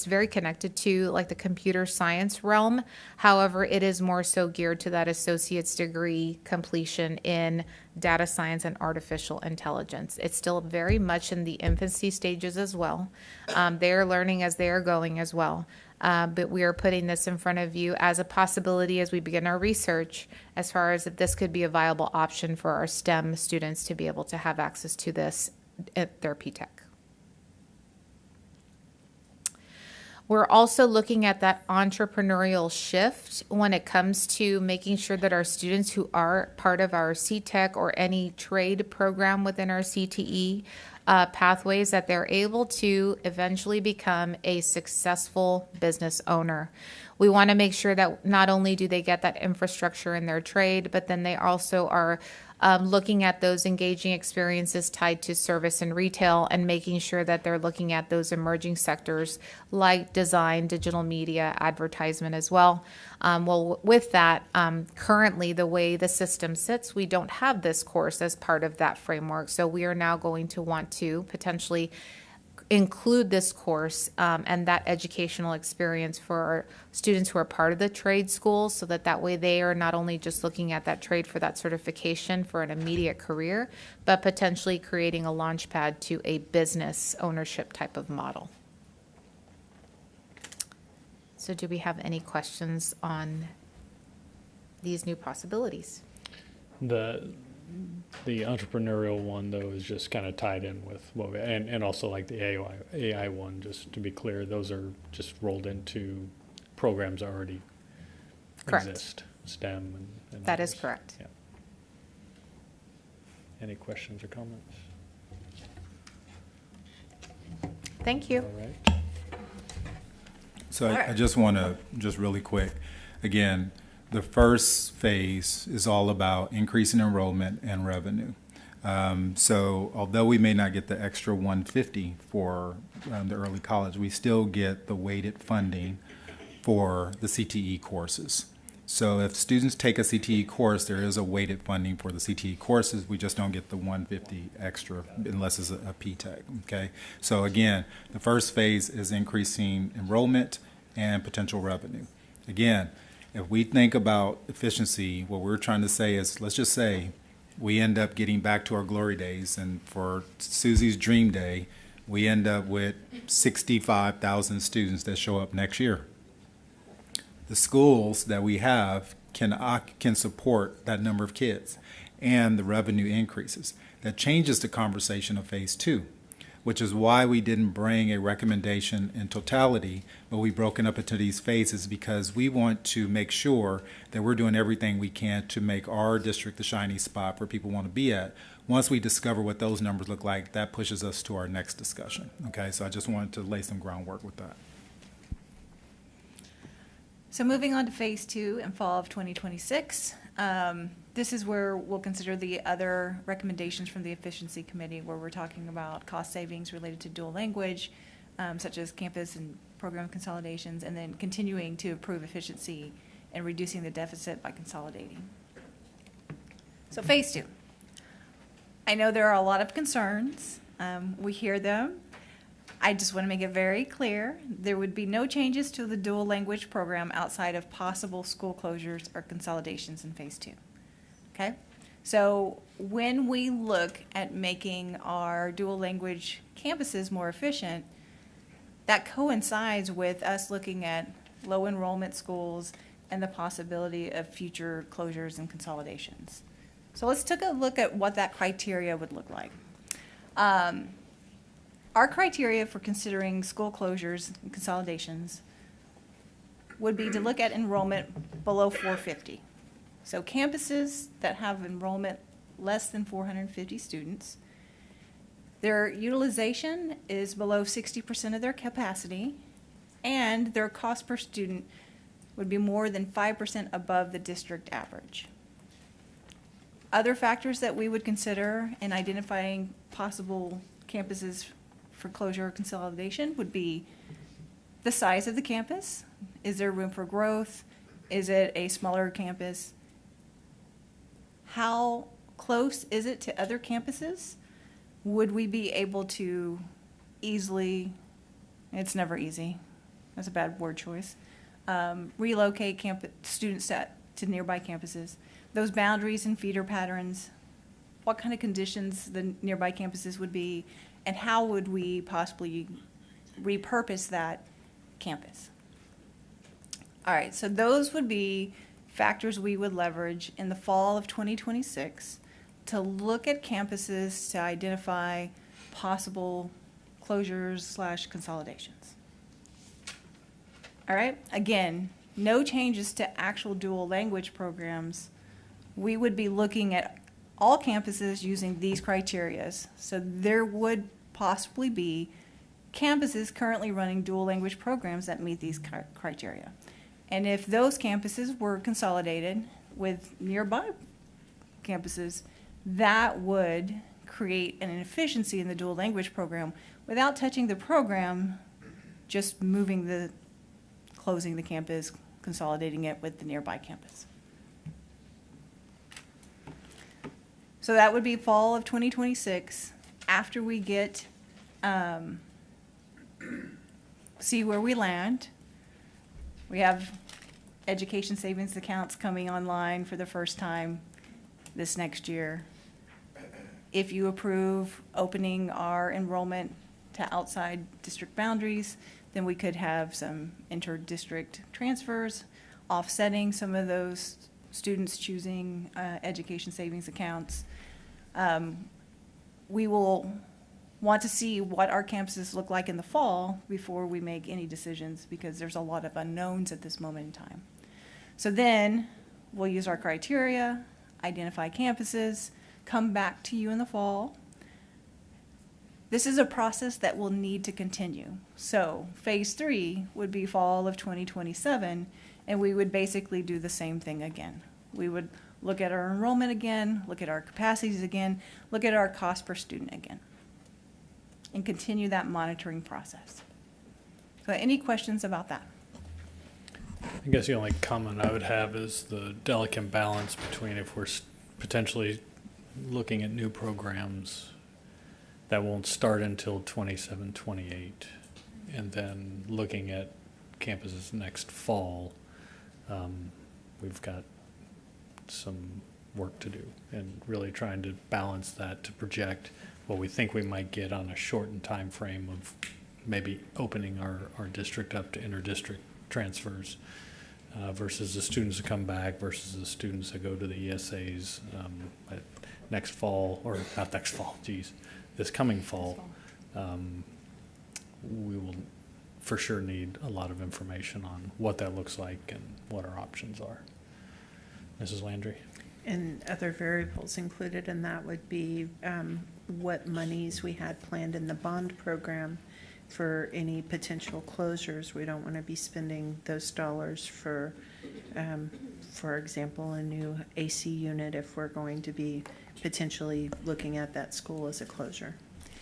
very connected to like the computer science realm. However, it is more so geared to that associate's degree completion in data science and artificial intelligence. It's still very much in the infancy stages as well. They are learning as they are going as well. But we are putting this in front of you as a possibility as we begin our research as far as if this could be a viable option for our STEM students to be able to have access to this at their P-TECH. We're also looking at that entrepreneurial shift when it comes to making sure that our students who are part of our CTEC or any trade program within our CTE pathways, that they're able to eventually become a successful business owner. We want to make sure that not only do they get that infrastructure in their trade, but then they also are looking at those engaging experiences tied to service and retail, and making sure that they're looking at those emerging sectors like design, digital media, advertisement as well. Well, with that, currently the way the system sits, we don't have this course as part of that framework. So we are now going to want to potentially include this course and that educational experience for our students who are part of the trade schools, so that way they are not only just looking at that trade for that certification for an immediate career, but potentially creating a launch pad to a business ownership type of model. So do we have any questions on these new possibilities? The entrepreneurial one, though, is just kind of tied in with what we, and also like the AI one, just to be clear, those are just rolled into programs that already Correct. exist, STEM and That others. is correct. Yeah. Any questions or comments? Thank you. All right. So I just want to, just really quick, again, the first phase is all about increasing enrollment and revenue. So although we may not get the extra 150 for the early college, we still get the weighted funding for the CTE courses. So if students take a CTE course, there is a weighted funding for the CTE courses. We just don't get the 150 extra unless it's a P-TECH, okay? So again, the first phase is increasing enrollment and potential revenue. Again, if we think about efficiency, what we're trying to say is, let's just say we end up getting back to our glory days, and for Susie's dream day, we end up with 65,000 students that show up next year. The schools that we have can support that number of kids, and the revenue increases. That changes the conversation of phase two, which is why we didn't bring a recommendation in totality, but we broken up into these phases, because we want to make sure that we're doing everything we can to make our district the shiny spot where people want to be at. Once we discover what those numbers look like, that pushes us to our next discussion. Okay, so I just wanted to lay some groundwork with that. So moving on to phase two in fall of 2026. This is where we'll consider the other recommendations from the efficiency committee, where we're talking about cost savings related to dual language, such as campus and program consolidations, and then continuing to improve efficiency and reducing the deficit by consolidating. So phase two. I know there are a lot of concerns. We hear them. I just want to make it very clear, there would be no changes to the dual language program outside of possible school closures or consolidations in phase two. Okay? So when we look at making our dual language campuses more efficient, that coincides with us looking at low enrollment schools and the possibility of future closures and consolidations. So let's take a look at what that criteria would look like. Our criteria for considering school closures and consolidations would be to look at enrollment below 450. So campuses that have enrollment less than 450 students, their utilization is below 60% of their capacity, and their cost per student would be more than 5% above the district average. Other factors that we would consider in identifying possible campuses for closure or consolidation would be the size of the campus. Is there room for growth? Is it a smaller campus? How close is it to other campuses? Would we be able to easily, it's never easy, that's a bad word choice, relocate students to nearby campuses? Those boundaries and feeder patterns, what kind of conditions the nearby campuses would be, and how would we possibly repurpose that campus? All right, so those would be factors we would leverage in the fall of 2026 to look at campuses to identify possible closures / consolidations. All right, again, no changes to actual dual language programs. We would be looking at all campuses using these criteria. So there would possibly be campuses currently running dual language programs that meet these criteria. And if those campuses were consolidated with nearby campuses, That would create an inefficiency in the dual language program without touching the program, just closing the campus, consolidating it with the nearby campus. So that would be fall of 2026, after we get, see where we land. We have education savings accounts coming online for the first time this next year. If you approve opening our enrollment to outside district boundaries, then we could have some inter-district transfers, offsetting some of those students choosing education savings accounts. We will want to see what our campuses look like in the fall before we make any decisions, because there's a lot of unknowns at this moment in time. So then we'll use our criteria, identify campuses, come back to you in the fall. This is a process that will need to continue. So phase 3 would be fall of 2027, and we would basically do the same thing again. We would look at our enrollment again, look at our capacities again, look at our cost per student again, and continue that monitoring process. So any questions about that? I guess the only comment I would have is the delicate balance between if we're potentially looking at new programs that won't start until 27, 28, and then looking at campuses next fall, we've got some work to do, and really trying to balance that to project what we think we might get on a shortened time frame of maybe opening our district up to inter-district transfers versus the students that come back versus the students that go to the ESAs next fall, or not next fall, this coming fall. We will for sure need a lot of information on what that looks like and what our options are. Mrs. Landry? And other variables included in that would be what monies we had planned in the bond program for any potential closures. We don't want to be spending those dollars for example, a new AC unit if we're going to be potentially looking at that school as a closure.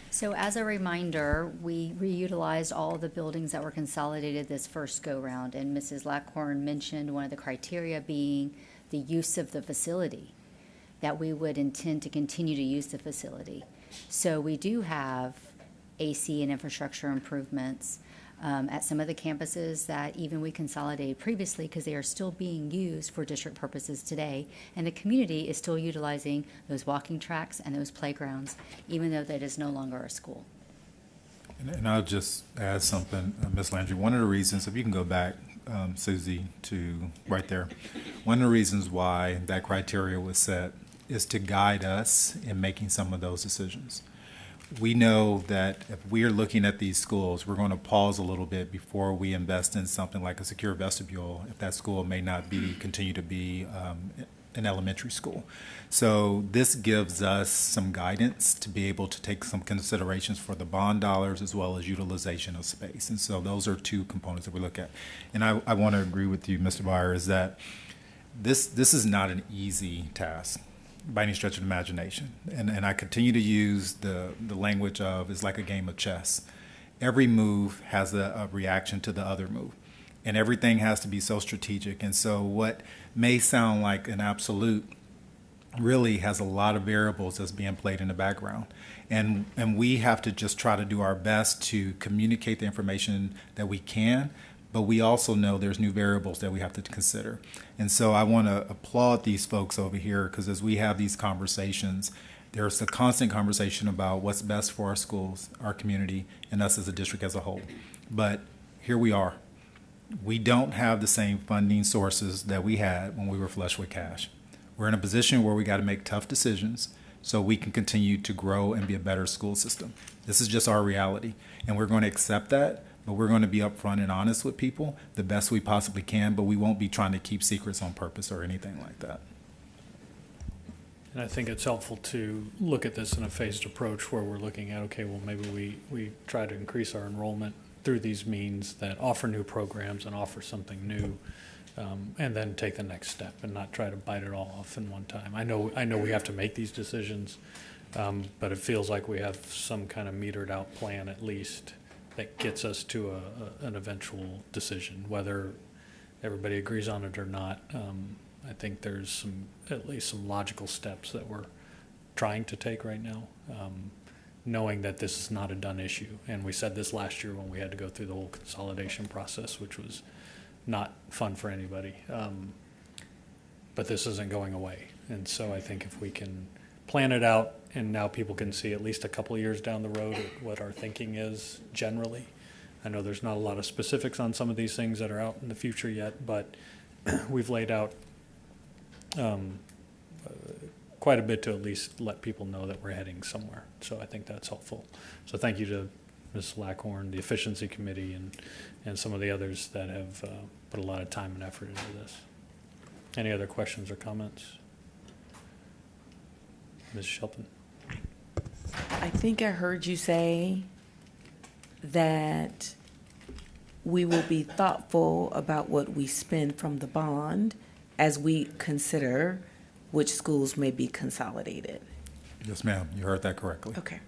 So as a reminder, we reutilized all the buildings that were consolidated this first go-round, and Mrs. Lackhorn mentioned one of the criteria being the use of the facility, that we would intend to continue to use the facility. So we do have AC and infrastructure improvements at some of the campuses that even we consolidated previously, because they are still being used for district purposes today, and the community is still utilizing those walking tracks and those playgrounds, even though that is no longer a school. And I'll just add something, Ms. Landry. One of the reasons, if you can go back, Susie, to right there, one of the reasons why that criteria was set is to guide us in making some of those decisions. We know that if we are looking at these schools, we're going to pause a little bit before we invest in something like a secure vestibule if that school may not continue to be an elementary school. So this gives us some guidance to be able to take some considerations for the bond dollars as well as utilization of space. And so those are two components that we look at. And I want to agree with you, Mr. Byer, is that this is not an easy task by any stretch of the imagination. And I continue to use the language of it's like a game of chess. Every move has a reaction to the other move. And everything has to be so strategic. And so what may sound like an absolute really has a lot of variables that's being played in the background. And we have to just try to do our best to communicate the information that we can, but we also know there's new variables that we have to consider. And so I want to applaud these folks over here, because as we have these conversations, there's a constant conversation about what's best for our schools, our community, and us as a district as a whole. But here we are. We don't have the same funding sources that we had when we were flush with cash. We're in a position where we got to make tough decisions so we can continue to grow and be a better school system. This is just our reality, and we're going to accept that, but we're going to be upfront and honest with people the best we possibly can, but we won't be trying to keep secrets on purpose or anything like that. And I think it's helpful to look at this in a phased approach where we're looking at, okay, well, maybe we try to increase our enrollment through these means that offer new programs and offer something new. and then take the next step and not try to bite it all off in one time. I know we have to make these decisions, but it feels like we have some kind of metered out plan at least that gets us to an eventual decision, whether everybody agrees on it or not. I think there's at least some logical steps that we're trying to take right now, knowing that this is not a done issue. And we said this last year when we had to go through the whole consolidation process, which was not fun for anybody. But this isn't going away. And so I think if we can plan it out, and now people can see at least a couple of years down the road what our thinking is generally. I know there's not a lot of specifics on some of these things that are out in the future yet, but we've laid out quite a bit to at least let people know that we're heading somewhere. So I think that's helpful. So thank you to Ms. Lackhorn, the Efficiency Committee, and some of the others that have put a lot of time and effort into this. Any other questions or comments? Ms. Shelton? I think I heard you say that we will be thoughtful about what we spend from the bond as we consider which schools may be consolidated. Yes, ma'am. You heard that correctly. Okay.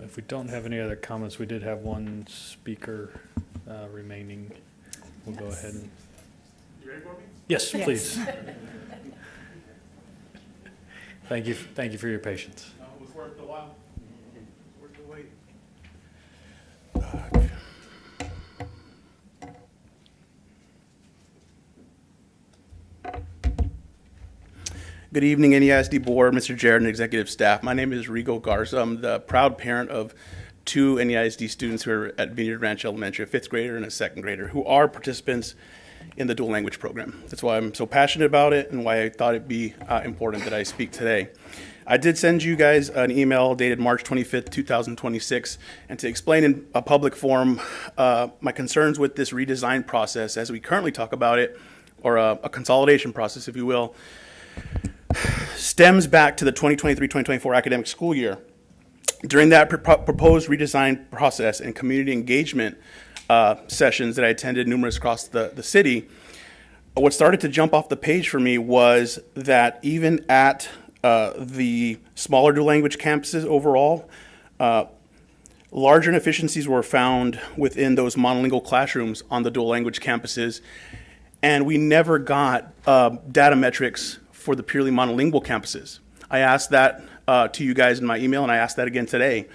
If we don't have any other comments, we did have one speaker remaining. We'll go ahead and. You ready for me? Yes, please. Thank you for your patience. It was worth the while. Worth the wait. Good evening, NEISD Board, Mr. Jarrett, and executive staff. My name is Rigo Garza. I'm the proud parent of two NEISD students who are at Vineyard Ranch Elementary, a fifth grader and a second grader, who are participants in the dual language program. That's why I'm so passionate about it and why I thought it'd be important that I speak today. I did send you guys an email dated March 25th, 2026, and to explain in a public forum my concerns with this redesign process as we currently talk about it, or a consolidation process, if you will, stems back to the 2023-2024 academic school year. During that proposed redesign process and community engagement sessions that I attended numerous across the city, what started to jump off the page for me was that even at the smaller dual language campuses overall, larger inefficiencies were found within those monolingual classrooms on the dual language campuses, and we never got data metrics for the purely monolingual campuses. I asked that to you guys in my email, and I asked that again today.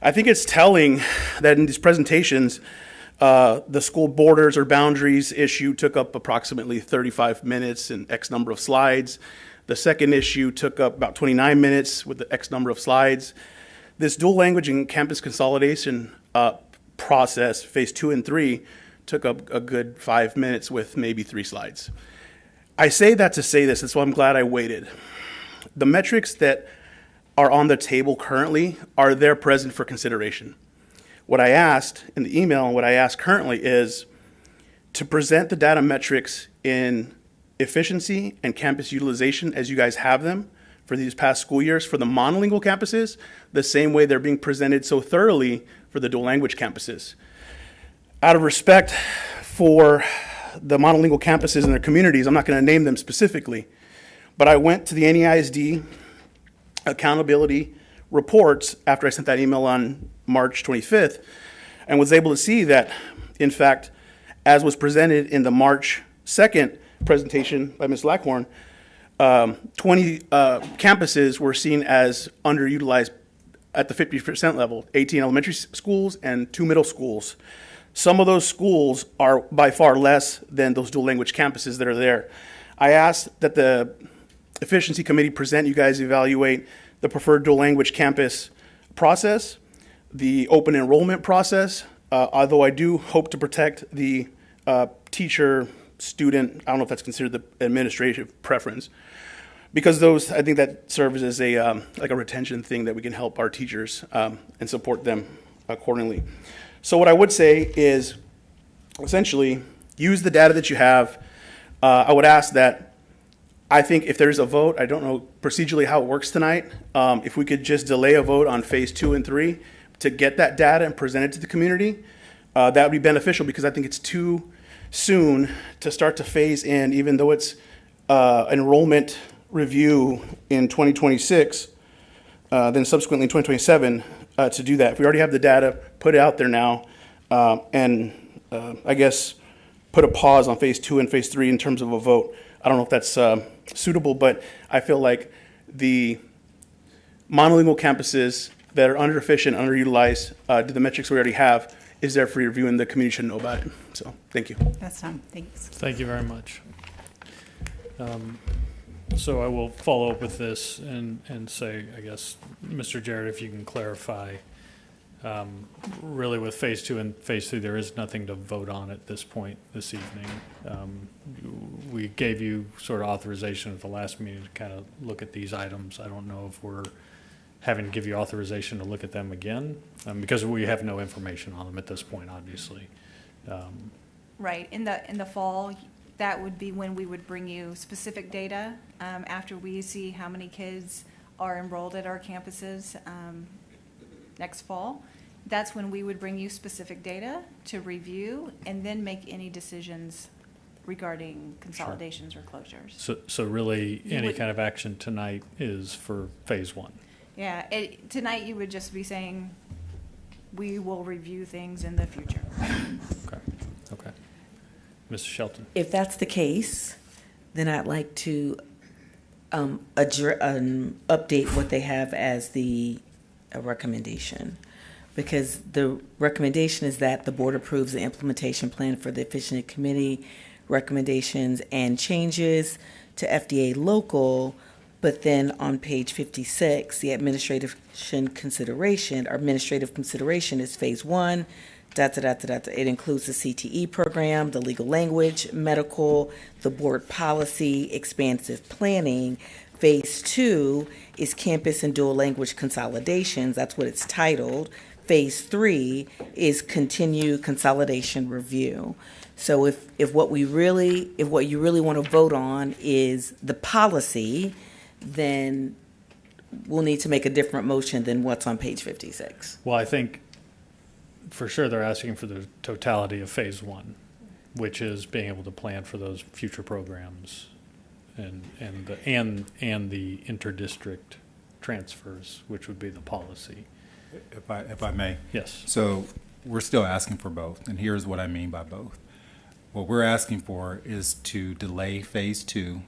I think it's telling that in these presentations, the school borders or boundaries issue took up approximately 35 minutes and X number of slides. The second issue took up about 29 minutes with the X number of slides. This dual language and campus consolidation process, phase 2 and 3, took up a good 5 minutes with maybe 3 slides. I say that to say this, that's why I'm glad I waited. The metrics that are on the table currently are there present for consideration. What I asked in the email and what I ask currently is to present the data metrics in efficiency and campus utilization as you guys have them for these past school years for the monolingual campuses, the same way they're being presented so thoroughly for the dual language campuses. Out of respect for the monolingual campuses and their communities, I'm not going to name them specifically, but I went to the NEISD accountability reports after I sent that email on March 25th and was able to see that, in fact, as was presented in the March 2nd presentation by Ms. Lackhorn, 20 campuses were seen as underutilized at the 50% level, 18 elementary schools and 2 middle schools. Some of those schools are by far less than those dual language campuses that are there. I asked that the Efficiency Committee present, you guys evaluate the preferred dual language campus process, the open enrollment process, although I do hope to protect the teacher, student, I don't know if that's considered the administrative preference, because those, I think that serves as a like a retention thing that we can help our teachers and support them accordingly. So what I would say is essentially use the data that you have. I would ask that I think if there's a vote, I don't know procedurally how it works tonight, if we could just delay a vote on phase 2 and 3 to get that data and present it to the community, that would be beneficial because I think it's too soon to start to phase in, even though it's enrollment review in 2026, then subsequently in 2027 to do that. If we already have the data, put it out there now, and I guess put a pause on phase 2 and phase 3 in terms of a vote. I don't know if that's suitable, but I feel like the monolingual campuses that are underefficient, underutilized, do the metrics we already have, is there for review, and the community should know about it. So, thank you. That's time. Thanks. Thank you very much. So I will follow up with this and say, I guess, Mr. Jarrett, if you can clarify, really with phase 2 and phase 3, there is nothing to vote on at this point this evening. We gave you sort of authorization at the last meeting to kind of look at these items. I don't know if we're having to give you authorization to look at them again, because we have no information on them at this point, obviously. Right, in the fall, that would be when we would bring you specific data, after we see how many kids are enrolled at our campuses, next fall. That's when we would bring you specific data to review and then make any decisions regarding consolidations or closures. So really, any kind of action tonight is for phase 1. Yeah, tonight you would just be saying, we will review things in the future. Okay. Mr. Shelton. If that's the case, then I'd like to update what they have as the recommendation. Because the recommendation is that the board approves the implementation plan for the efficient committee recommendations and changes to FDA local. But then on page 56, the administrative consideration is phase 1. It includes the CTE program, the legal language, medical, the board policy, expansive planning. Phase 2 is campus and dual language consolidations. That's what it's titled. Phase 3 is continued consolidation review. So if what you really want to vote on is the policy, then we'll need to make a different motion than what's on page 56. Well, I think for sure they're asking for the totality of phase 1, which is being able to plan for those future programs and the interdistrict transfers, which would be the policy. If I may. Yes. So we're still asking for both, and here's what I mean by both. What we're asking for is to delay phase 2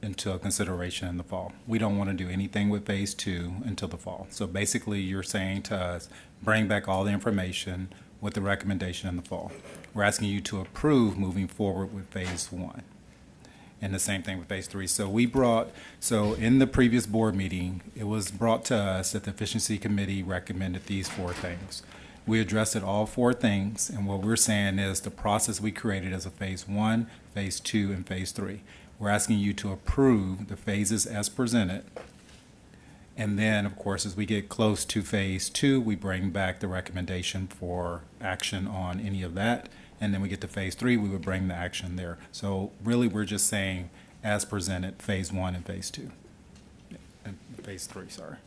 until consideration in the fall. We don't want to do anything with phase 2 until the fall. So basically you're saying to us, bring back all the information with the recommendation in the fall. We're asking you to approve moving forward with phase 1. And the same thing with phase 3. So in the previous board meeting, it was brought to us that the efficiency committee recommended these 4 things. We addressed all 4 things, and what we're saying is the process we created as a phase 1, phase 2, and phase 3. We're asking you to approve the phases as presented. And then, of course, as we get close to phase 2, we bring back the recommendation for action on any of that. And then we get to phase 3, we would bring the action there. So really, we're just saying as presented, phase 1 and phase 2. And phase 3, sorry.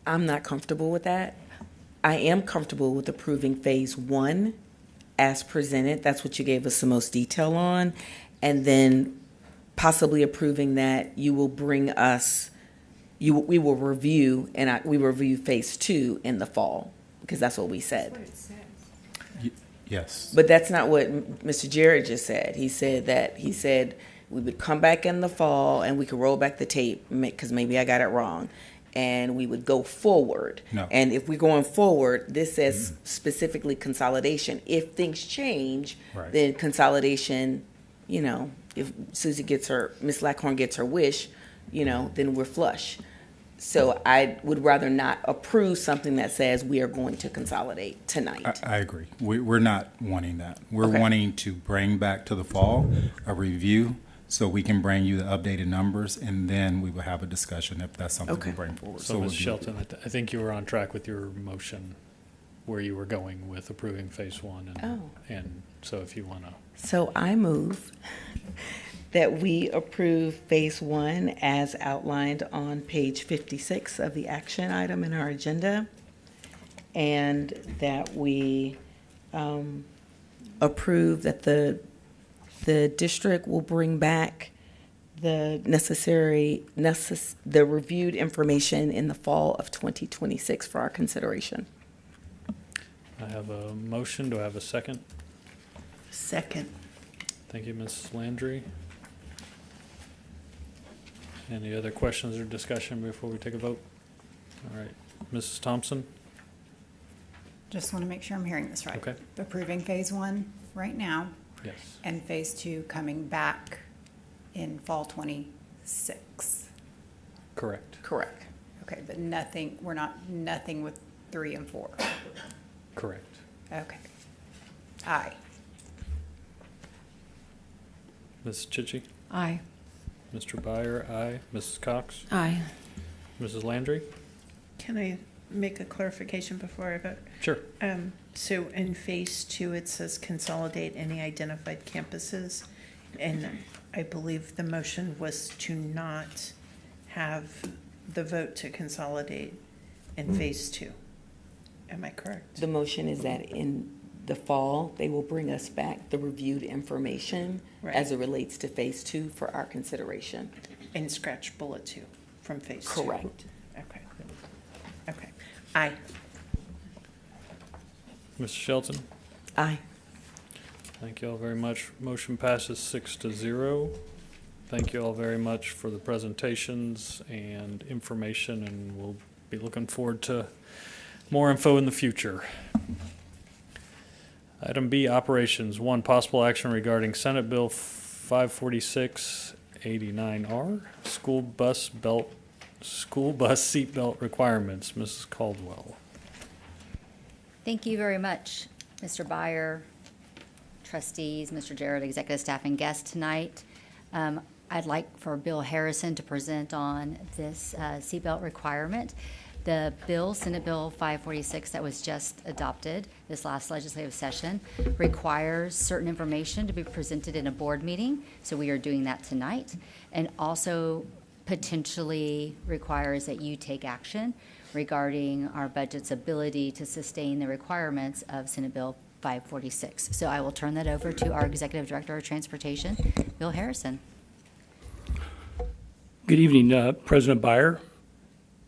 I'm not comfortable with that. I am comfortable with approving phase 1 as presented. That's what you gave us the most detail on. And then possibly approving that you will bring us, we will review, and we will review phase 2 in the fall, because that's what we said. That's what it says. Yes. But that's not what Mr. Jarrett just said. He said we would come back in the fall and we could roll back the tape, because maybe I got it wrong, and we would go forward. No. And if we're going forward, this says specifically consolidation. If things change, right, then consolidation, if Ms. Lackhorn gets her wish, then we're flush. So I would rather not approve something that says we are going to consolidate tonight. I agree. We're not wanting that. We're Okay. wanting to bring back to the fall a review so we can bring you the updated numbers, and then we will have a discussion if that's something we bring forward. So, we'll Ms. do- Shelton, I think you were on track with your motion where you were going with approving phase 1. And so if you want to. So I move that we approve phase 1 as outlined on page 56 of the action item in our agenda. and that we approve that the district will bring back the the reviewed information in the fall of 2026 for our consideration. I have a motion. Do I have a second? Second. Thank you, Mrs. Landry. Any other questions or discussion before we take a vote? All right. Mrs. Thompson? Just want to make sure I'm hearing this right. Okay. Approving phase 1 right now. Yes. And phase 2 coming back in fall 26. Correct. Correct. Okay, but nothing with 3 and 4. Correct. Okay. Aye. Ms. Chichi? Aye. Mr. Byer, aye. Mrs. Cox? Aye. Mrs. Landry? Can I make a clarification before I vote? Sure. So in phase 2, it says consolidate any identified campuses, and I believe the motion was to not have the vote to consolidate in phase 2. Am I correct? The motion is that in the fall, they will bring us back the reviewed information as it relates to phase 2 for our consideration. And scratch bullet 2 from phase 2. Correct. Okay. Okay. Aye. Mr. Shelton? Aye. Thank you all very much. Motion passes 6-0. Thank you all very much for the presentations and information, and we'll be looking forward to more info in the future. Item B, operations. 1, possible action regarding Senate Bill 546-89R, school bus seatbelt requirements. Mrs. Caldwell. Thank you very much, Mr. Byer, trustees, Mr. Jarrett, executive staff, and guests tonight. I'd like for Bill Harrison to present on this seatbelt requirement. The bill, Senate Bill 546, that was just adopted this last legislative session, requires certain information to be presented in a board meeting, so we are doing that tonight, and also potentially requires that you take action regarding our budget's ability to sustain the requirements of Senate Bill 546. So I will turn that over to our Executive Director of Transportation, Bill Harrison. Good evening, President Byer,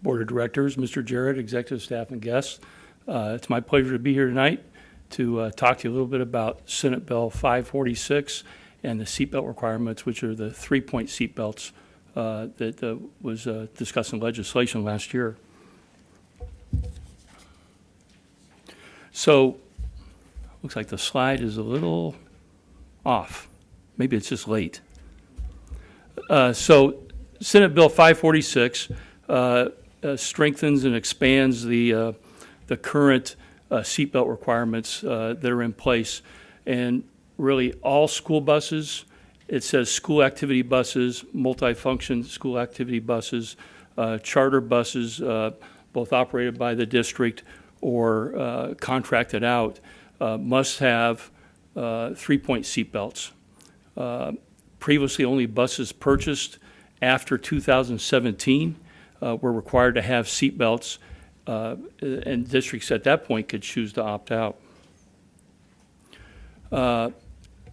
Board of Directors, Mr. Jarrett, executive staff, and guests. It's my pleasure to be here tonight to talk to you a little bit about Senate Bill 546 and the seatbelt requirements, which are the 3-point seatbelts that was discussed in legislation last year. So, looks like the slide is a little off. Maybe it's just late. So, Senate Bill 546 strengthens and expands the current seatbelt requirements that are in place, and really all school buses. It says school activity buses, multifunction school activity buses, charter buses, both operated by the district or contracted out, must have 3-point seatbelts. Previously, only buses purchased after 2017 were required to have seatbelts, and districts at that point could choose to opt out.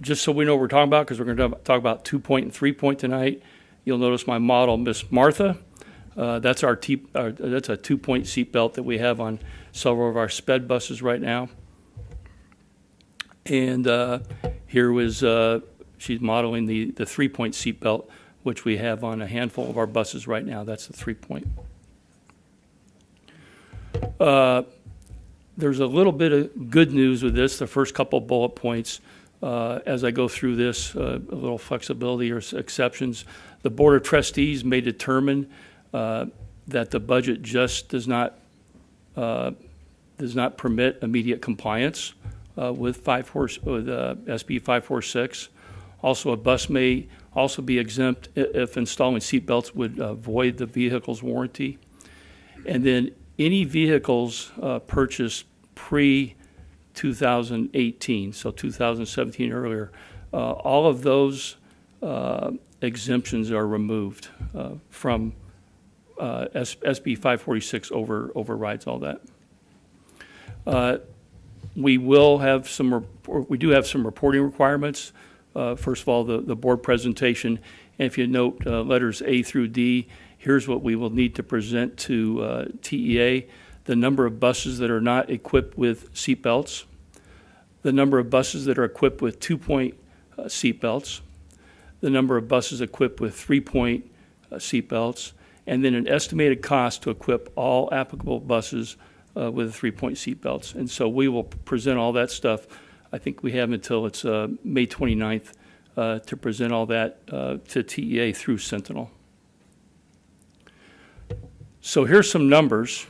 Just so we know what we're talking about, because we're going to talk about 2-point and 3-point tonight, you'll notice my model, Miss Martha. That's that's a 2-point seatbelt that we have on several of our sped buses right now. And here was she's modeling the 3-point seatbelt, which we have on a handful of our buses right now. That's the 3-point. There's a little bit of good news with this, the first couple bullet points. As I go through this, a little flexibility or exceptions. The Board of Trustees may determine that the budget just does not permit immediate compliance with SB 546. Also, a bus may also be exempt if installing seatbelts would void the vehicle's warranty. And then any vehicles purchased pre-2018, so 2017 earlier, all of those exemptions are removed from SB 546 overrides all that. We will have we do have some reporting requirements. First of all, the board presentation. And if you note letters A through D, here's what we will need to present to TEA. The number of buses that are not equipped with seat belts, the number of buses that are equipped with 2-point seat belts, the number of buses equipped with 3-point seat belts, and then an estimated cost to equip all applicable buses with 3-point seat belts. And so we will present all that stuff. I think we have until it's May 29th to present all that to TEA through Sentinel. So here's some numbers.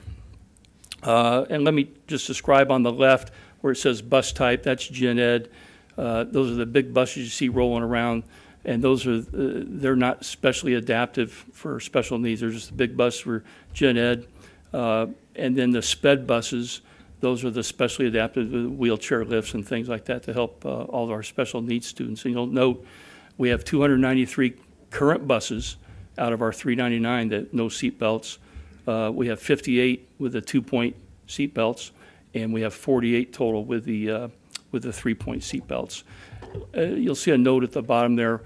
And let me just describe on the left where it says bus type, that's gen ed. Those are the big buses you see rolling around, and those are they're not specially adaptive for special needs. They're just a big bus for gen ed. And then the sped buses, those are the specially adapted with wheelchair lifts and things like that to help all of our special needs students. And you'll note we have 293 current buses out of our 399 that no seat belts. We have 58 with the 2-point seat belts, and we have 48 total with the 3-point seat belts. You'll see a note at the bottom there.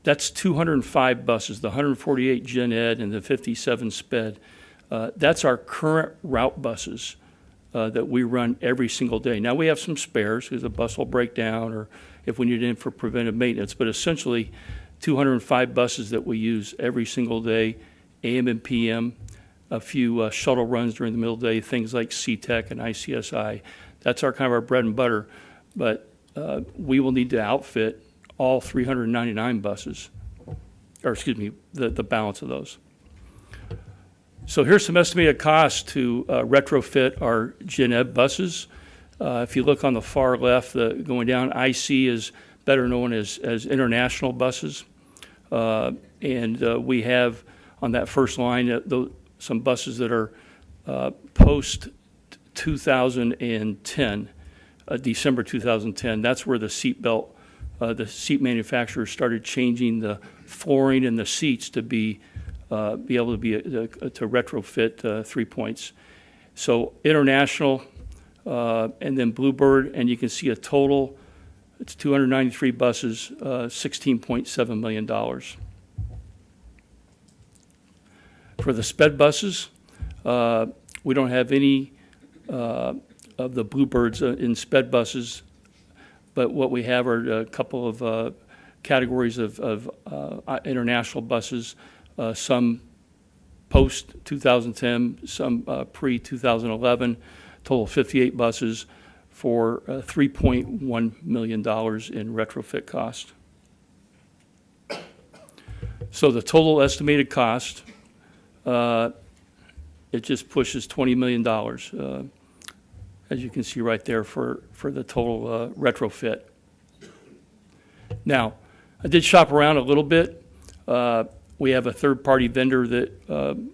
That's 205 buses, the 148 gen ed and the 57 sped. That's our current route buses that we run every single day. Now we have some spares because the bus will break down or if we need it in for preventive maintenance, but essentially 205 buses that we use every single day, AM and PM, a few shuttle runs during the middle of the day, things like CTEC and ICSI. That's our kind of our bread and butter, but we will need to outfit all 399 buses, or excuse me, the balance of those. So here's some estimated costs to retrofit our gen ed buses. If you look on the far left, going down, IC is better known as international buses. And we have on that first line some buses that are post 2010, December 2010. That's where the seat seat manufacturers started changing the flooring and the seats to be able to retrofit 3 points. So international, and then Bluebird, and you can see a total. It's 293 buses, $16.7 million. For the sped buses, we don't have any of the Bluebirds in sped buses, but what we have are a couple of categories of international buses, some post-2010, some pre-2011, total 58 buses for $3.1 million in retrofit cost. So the total estimated cost, it just pushes $20 million, as you can see right there for the total retrofit. Now, I did shop around a little bit. We have a third-party vendor that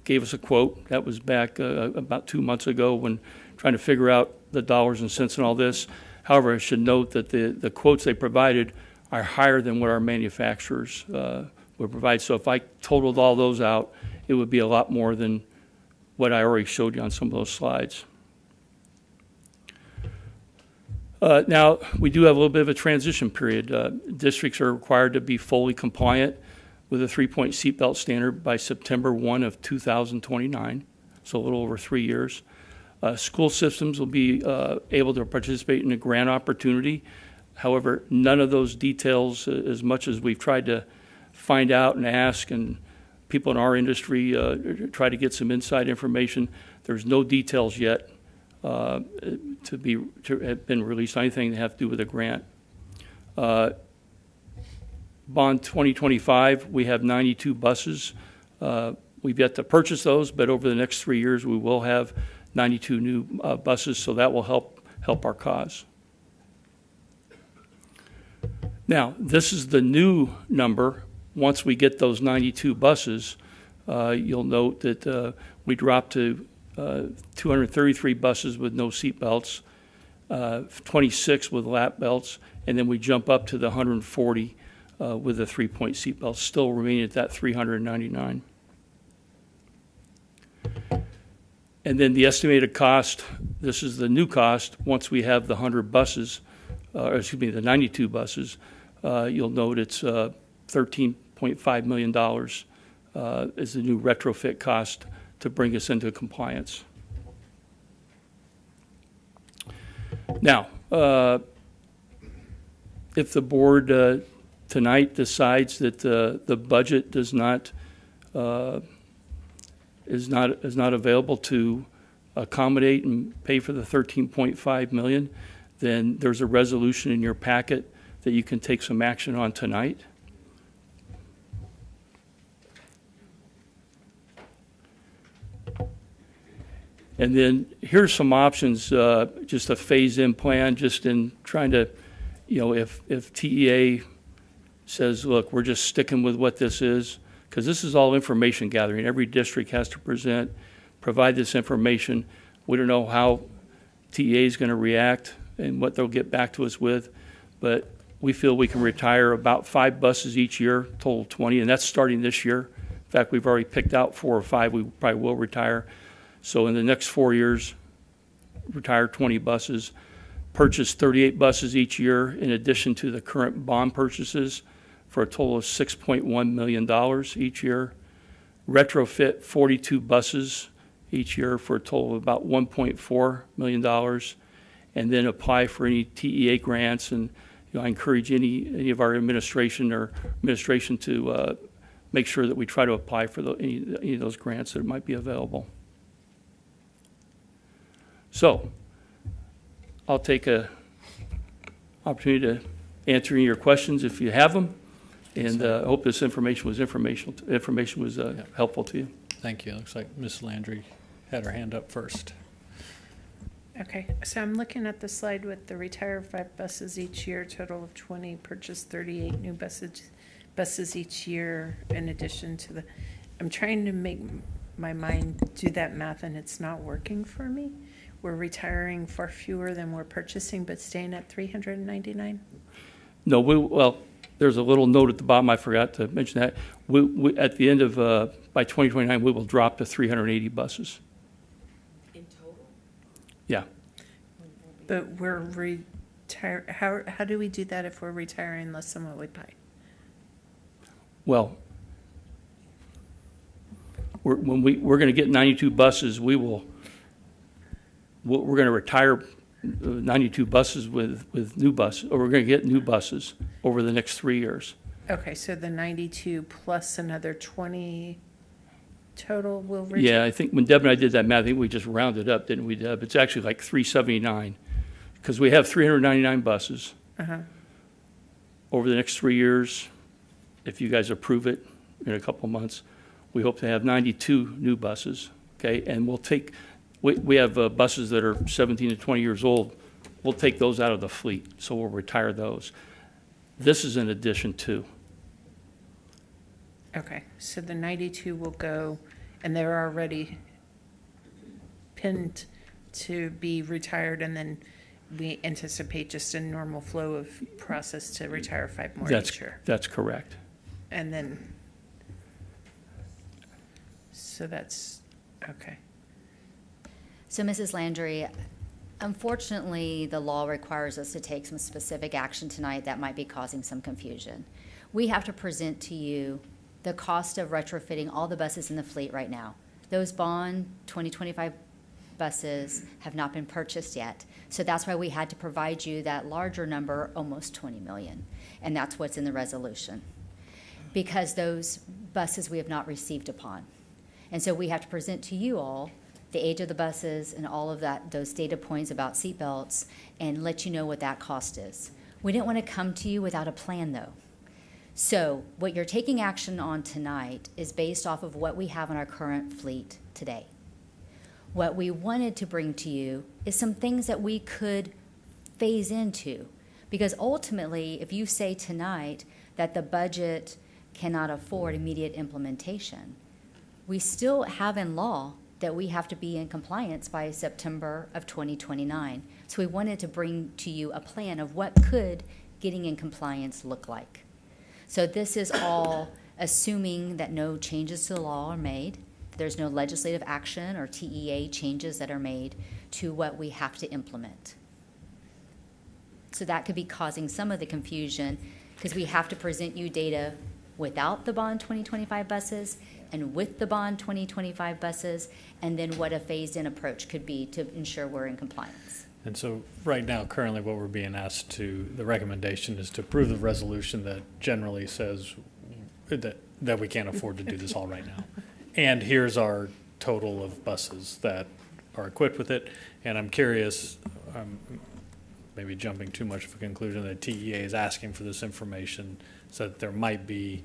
gave us a quote. That was back about 2 months ago when trying to figure out the dollars and cents and all this. However, I should note that the quotes they provided are higher than what our manufacturers would provide. So if I totaled all those out, it would be a lot more than what I already showed you on some of those slides. Now, we do have a little bit of a transition period. Districts are required to be fully compliant with a 3-point seatbelt standard by September 1 of 2029, so a little over 3 years. School systems will be able to participate in a grant opportunity. However, none of those details, as much as we've tried to find out and ask, and people in our industry try to get some inside information, there's no details yet to have been released on anything that have to do with a grant. Bond 2025, we have 92 buses. We've yet to purchase those, but over the next 3 years, we will have 92 new buses, so that will help our cause. Now, this is the new number. Once we get those 92 buses, you'll note that we dropped to 233 buses with no seat belts, 26 with lap belts, and then we jump up to the 140 with the 3-point seat belts, still remaining at that 399. And then the estimated cost this is the new cost. Once we have the 100 buses, the 92 buses, you'll note it's $13.5 million is the new retrofit cost to bring us into compliance. Now, if the board tonight decides that the budget is not available to accommodate and pay for the $13.5 million, then there's a resolution in your packet that you can take some action on tonight. And then here's some options, just a phase-in plan, just in trying to, if TEA says, look, we're just sticking with what this is, because this is all information gathering. Every district has to provide this information. We don't know how TEA is going to react and what they'll get back to us with, but we feel we can retire about 5 buses each year, total 20, and that's starting this year. In fact, we've already picked out 4 or 5 we probably will retire. So in the next 4 years, retire 20 buses, purchase 38 buses each year in addition to the current bond purchases for a total of $6.1 million each year, retrofit 42 buses each year for a total of about $1.4 million, and then apply for any TEA grants. And I encourage any of our administration to make sure that we try to apply for any of those grants that might be available. So I'll take an opportunity to answer any of your questions if you have them, and I hope this information was helpful to you. Thank you. It looks like Ms. Landry had her hand up first. Okay, so I'm looking at the slide with the retire 5 buses each year, total of 20, purchase 38 new buses each year in addition to the, I'm trying to make my mind do that math and it's not working for me. We're retiring for fewer than we're purchasing, but staying at 399? No, well, there's a little note at the bottom. I forgot to mention that. We at the end of, by 2029, we will drop to 380 buses. In total? Yeah. But we're how do we do that if we're retiring less than what we buy? Well, we're going to get 92 buses. We're going to retire 92 buses with new buses, or we're going to get new buses over the next 3 years. Okay, so the 92 plus another 20 total will reach? Yeah, I think when Deb and I did that math, I think we just rounded up, didn't we, Deb? It's actually like 379, because we have 399 buses. Over the next 3 years, if you guys approve it in a couple months, we hope to have 92 new buses, okay? And we'll take... We have buses that are 17 to 20 years old. We'll take those out of the fleet, so we'll retire those. This is in addition to. Okay, so the 92 will go, and they're already pinned to be retired, and then we anticipate just a normal flow of process to retire 5 more each year. That's correct. And then, so that's, okay. So, Mrs. Landry, unfortunately, the law requires us to take some specific action tonight that might be causing some confusion. We have to present to you the cost of retrofitting all the buses in the fleet right now. Those bond 2025 buses have not been purchased yet. So that's why we had to provide you that larger number, almost 20 million. And that's what's in the resolution. Because those buses we have not received upon. And so we have to present to you all the age of the buses and all of that, those data points about seatbelts, and let you know what that cost is. We didn't want to come to you without a plan, though. So what you're taking action on tonight is based off of what we have in our current fleet today. What we wanted to bring to you is some things that we could phase into, because ultimately, if you say tonight that the budget cannot afford immediate implementation, we still have in law that we have to be in compliance by September of 2029. So we wanted to bring to you a plan of what could getting in compliance look like. So this is all assuming that no changes to the law are made, There's no legislative action or TEA changes that are made to what we have to implement. So that could be causing some of the confusion, because we have to present you data without the bond 2025 buses and with the bond 2025 buses, and then what a phased-in approach could be to ensure we're in compliance. And so right now, currently what we're being asked to, the recommendation is to approve the resolution that generally says that we can't afford to do this all right now. And here's our total of buses that are equipped with it. And I'm curious, maybe jumping too much of a conclusion, that TEA is asking for this information so that there might be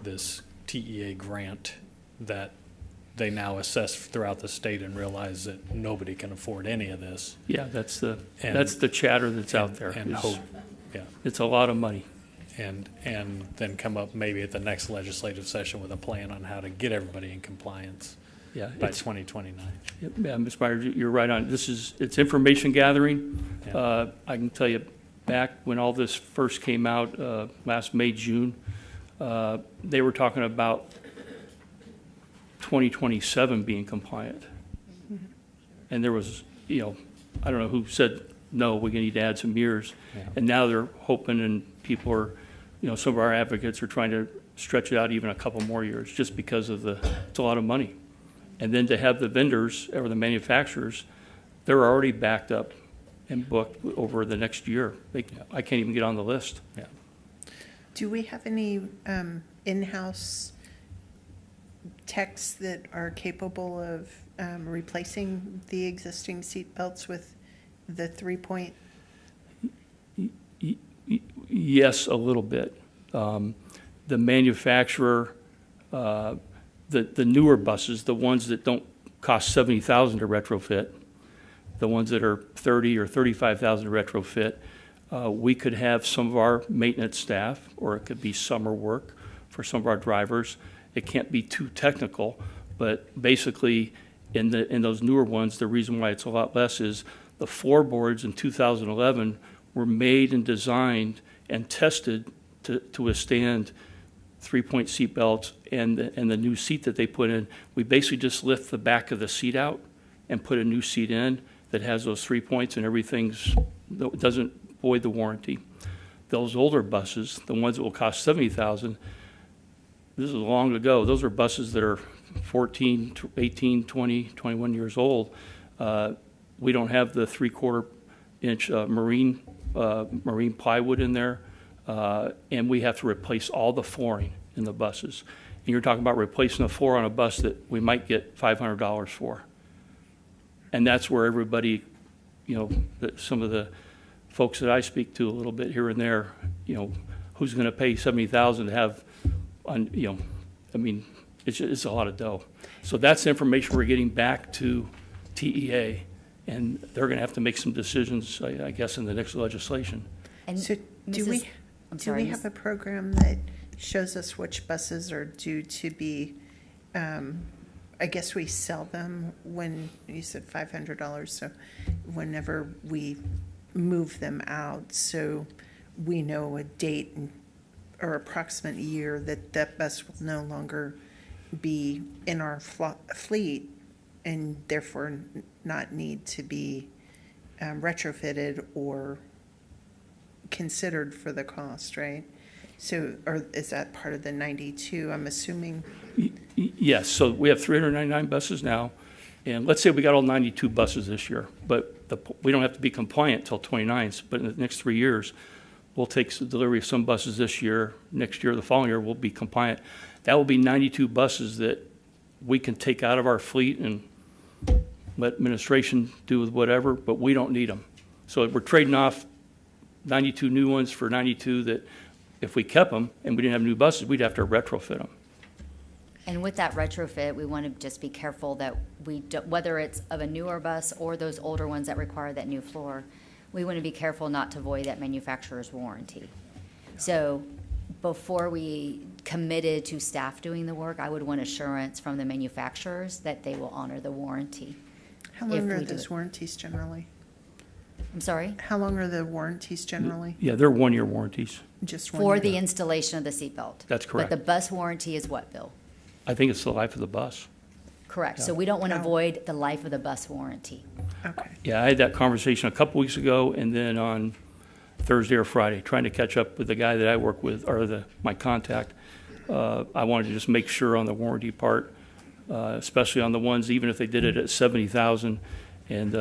this TEA grant that they now assess throughout the state and realize that nobody can afford any of this. Yeah, that's the chatter that's out there. And hope, yeah. It's a lot of money. And then come up maybe at the next legislative session with a plan on how to get everybody in compliance by 2029. Yeah, Ms. Meyer, you're right on. It's information gathering. Yeah. I can tell you back when all this first came out last May, June, they were talking about 2027 being compliant. And there was, I don't know who said, no, we need to add some years. Yeah. And now they're hoping, and people are, some of our advocates are trying to stretch it out even a couple more years, just because of it's a lot of money. And then to have the vendors or the manufacturers, they're already backed up and booked over the next year. I can't even get on the list. Yeah. Do we have any in-house techs that are capable of replacing the existing seat belts with the 3-point? Yes, a little bit. The manufacturer, the newer buses, the ones that don't cost $70,000 to retrofit, the ones that are $30,000 or $35,000 to retrofit, we could have some of our maintenance staff, or it could be summer work for some of our drivers. It can't be too technical, but basically in those newer ones, the reason why it's a lot less is the floorboards in 2011 were made and designed and tested to withstand 3-point seat belts, and the new seat that they put in, we basically just lift the back of the seat out and put a new seat in that has those 3 points, and doesn't void the warranty. Those older buses, the ones that will cost $70,000, this is long ago. Those are buses that are 14, 18, 20, 21 years old. We don't have the 3/4-inch marine plywood in there, and we have to replace all the flooring in the buses. And you're talking about replacing the floor on a bus that we might get $500 for. And that's where everybody, some of the folks that I speak to a little bit here and there, who's going to pay $70,000 to have, it's a lot of dough. So that's the information we're getting back to TEA, and they're going to have to make some decisions, I guess, in the next legislation. And so do we have a program that shows us which buses are due to be, I guess we sell them when, you said $500, so whenever we move them out, so we know a date or approximate year that bus will no longer be in our fleet and therefore not need to be retrofitted or considered for the cost, right? So, or is that part of the 92? I'm assuming. Yes. So we have 399 buses now, and let's say we got all 92 buses this year, but we don't have to be compliant till 29. But in the next 3 years, we'll take delivery of some buses this year. Next year, the following year, we'll be compliant. That will be 92 buses that we can take out of our fleet and let administration do with whatever, but we don't need them. So we're trading off 92 new ones for 92 that if we kept them and we didn't have new buses, we'd have to retrofit them. And with that retrofit, we want to just be careful that whether it's of a newer bus or those older ones that require that new floor, we want to be careful not to void that manufacturer's warranty. So before we committed to staff doing the work, I would want assurance from the manufacturers that they will honor the warranty. How long are those warranties generally? I'm sorry? How long are the warranties generally? Yeah, they're 1-year warranties. Just 1 For year. the installation of the seatbelt. That's correct. But the bus warranty is what, Bill? I think it's the life of the bus. Correct. So we don't want to void the life of the bus warranty. Okay. Yeah, I had that conversation a couple weeks ago, and then on Thursday or Friday, trying to catch up with the guy that I work with, or my contact. I wanted to just make sure on the warranty part, especially on the ones, even if they did it at 70,000, and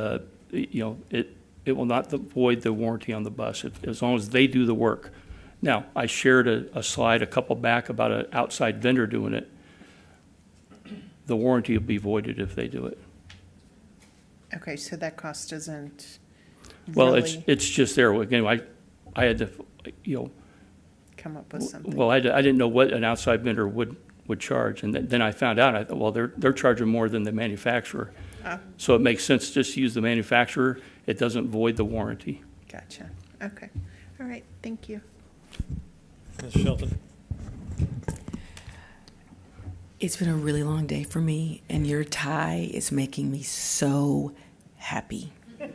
it will not void the warranty on the bus as long as they do the work. Now, I shared a slide a couple back about an outside vendor doing it. The warranty will be voided if they do it. Okay, so that cost isn't Well, really it's just there. Again, I had to, come up with something. well, I didn't know what an outside vendor would charge, and then I found out. I thought, well, they're charging more than the manufacturer, so it makes sense just to use the manufacturer. It doesn't void the warranty. Gotcha. Okay. All right. Thank you. Ms. Shelton? It's been a really long day for me, and your tie is making me so happy. Can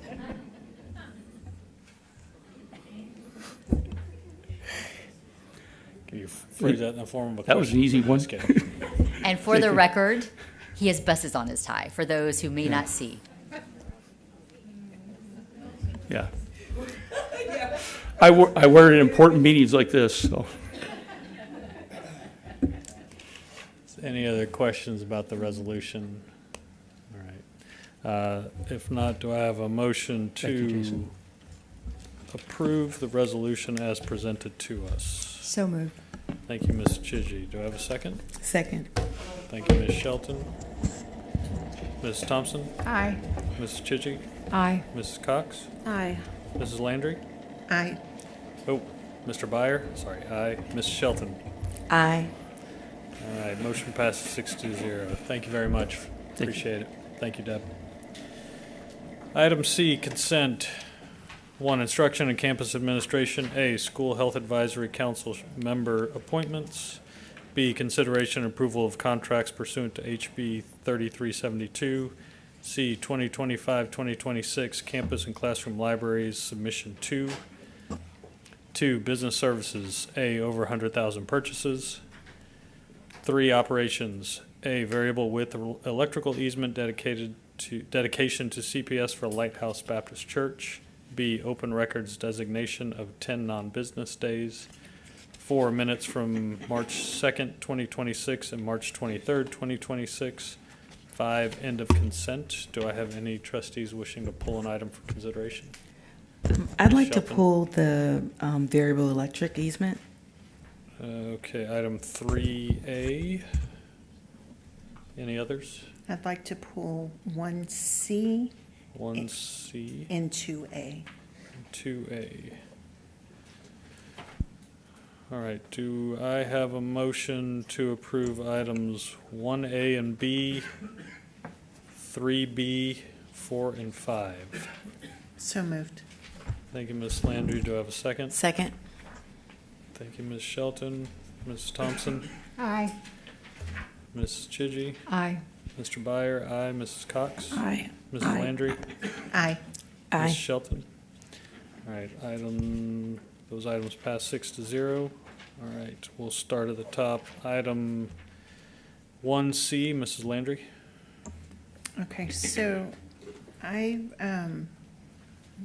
you phrase that in the form of a question? That was an easy one. And for the record, he has buses on his tie, for those who may not see. Yeah. I wear it in important meetings like this, so. Any other questions about the resolution? All right. If not, do I have a motion to approve the resolution as presented to us? So moved. Thank you, Ms. Chigi. Do I have a second? Second. Thank you, Ms. Shelton. Ms. Thompson? Aye. Ms. Chigi? Aye. Mrs. Cox? Aye. Mrs. Landry? Aye. Oh, Mr. Byer? Sorry, aye. Ms. Shelton? Aye. All right, motion passes 6-0. Thank you very much. Appreciate it. Thank you, Deb. Item C, consent. 1, instruction and campus administration. A, school health advisory council member appointments. B, consideration and approval of contracts pursuant to HB 3372. C, 2025-2026 campus and classroom libraries submission 2. 2, business services. A, over 100,000 purchases. 3, operations. A, variable width electrical easement dedication to CPS for Lighthouse Baptist Church. B, open records designation of 10 non-business days. 4, minutes from March 2nd, 2026 and March 23rd, 2026. 5, end of consent. Do I have any trustees wishing to pull an item for consideration? I'd like to Shelton? pull the variable electric easement. Okay, item 3A. Any others? I'd like to pull 1C 1C and 2A. 2A. All right, do I have a motion to approve items 1A and B, 3B, 4, and 5? So moved. Thank you, Ms. Landry. Do I have a second? Second. Thank you, Ms. Shelton. Ms. Thompson? Aye. Ms. Chigi? Aye. Mr. Byer? Aye. Mrs. Cox? Aye. Mrs. Aye. Landry? Aye. Aye. Ms. Shelton? All right, those items pass 6-0. All right, we'll start at the top. Item 1C, Mrs. Landry. Okay, so I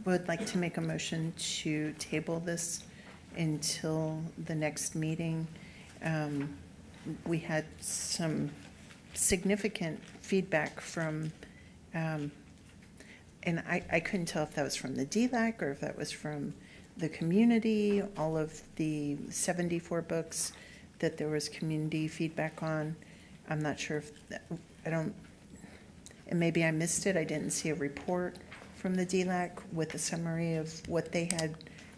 would like to make a motion to table this until the next meeting. We had some significant feedback from, and I couldn't tell if that was from the DLAC or if that was from the community, all of the 74 books that there was community feedback on. I'm not sure if, and maybe I missed it. I didn't see a report from the DLAC with a summary of what they had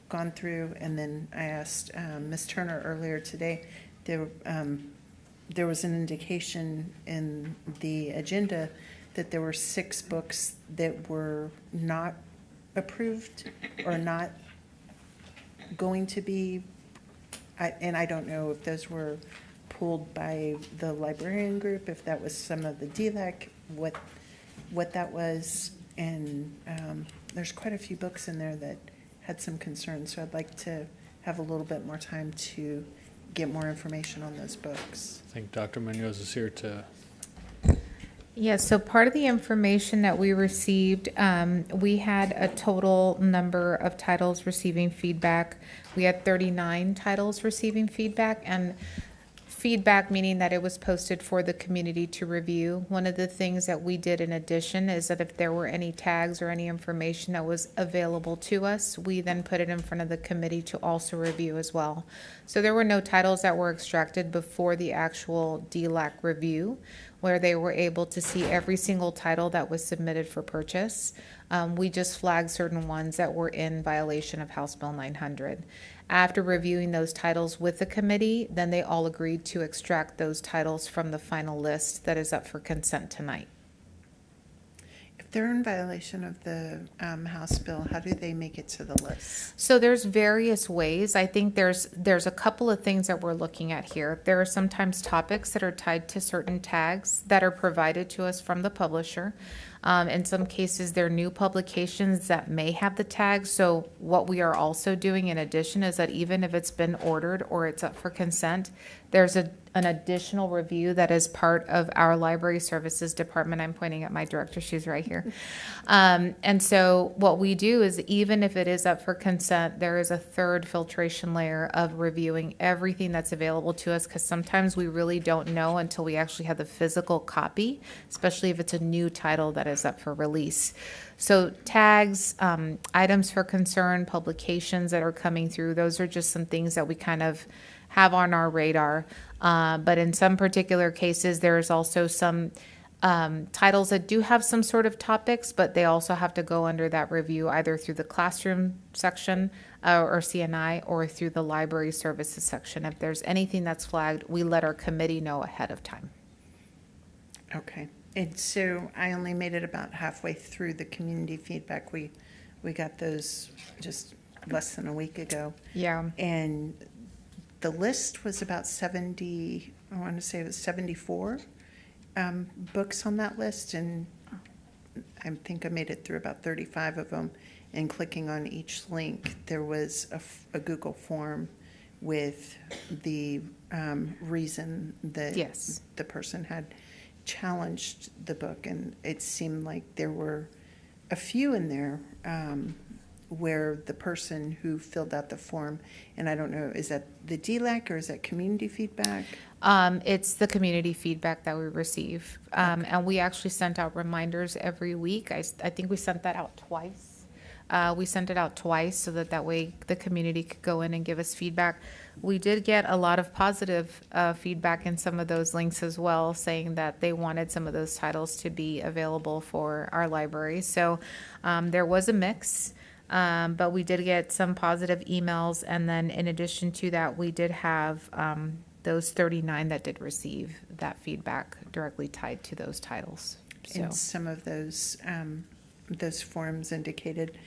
gone through. And then I asked Ms. Turner earlier today, there was an indication in the agenda that there were 6 books that were not approved or not going to be, and I don't know if those were pulled by the librarian group, if that was some of the DLAC, what that was. And there's quite a few books in there that had some concerns, so I'd like to have a little bit more time to get more information on those books. I think Dr. Munoz is here to Yes, so part of the information that we received, we had a total number of titles receiving feedback. We had 39 titles receiving feedback, and feedback meaning that it was posted for the community to review. One of the things that we did in addition is that if there were any tags or any information that was available to us, we then put it in front of the committee to also review as well. So there were no titles that were extracted before the actual DLAC review, where they were able to see every single title that was submitted for purchase. We just flagged certain ones that were in violation of House Bill 900. After reviewing those titles with the committee, then they all agreed to extract those titles from the final list that is up for consent tonight. If they're in violation of the House bill, how do they make it to the list? So there's various ways. I think there's a couple of things that we're looking at here. There are sometimes topics that are tied to certain tags that are provided to us from the publisher. In some cases, they're new publications that may have the tags. So what we are also doing in addition is that even if it's been ordered or it's up for consent, there's an additional review that is part of our library services department. I'm pointing at my director, she's right here. And so what we do is even if it is up for consent, there is a third filtration layer of reviewing everything that's available to us, because sometimes we really don't know until we actually have the physical copy, especially if it's a new title that is up for release. So tags, items for concern, publications that are coming through, those are just some things that we kind of have on our radar. But in some particular cases, there's also some titles that do have some sort of topics, but they also have to go under that review either through the classroom section or CNI or through the library services section. If there's anything that's flagged, we let our committee know ahead of time. Okay. And so I only made it about halfway through the community feedback. We got those just less than a week ago. Yeah. And the list was about 70, I want to say it was 74 books on that list, and I think I made it through about 35 of them. And clicking on each link, there was a Google form with the reason that yes, the person had challenged the book, and it seemed like there were a few in there where the person who filled out the form, and I don't know, is that the DLAC or is that community feedback? It's the community feedback that we receive. And we actually sent out reminders every week. I think we sent that out twice. We sent it out twice so that way the community could go in and give us feedback. We did get a lot of positive feedback in some of those links as well, saying that they wanted some of those titles to be available for our library. So there was a mix. But we did get some positive emails, and then in addition to that, we did have those 39 that did receive that feedback directly tied to those titles. So. And some of those forms indicated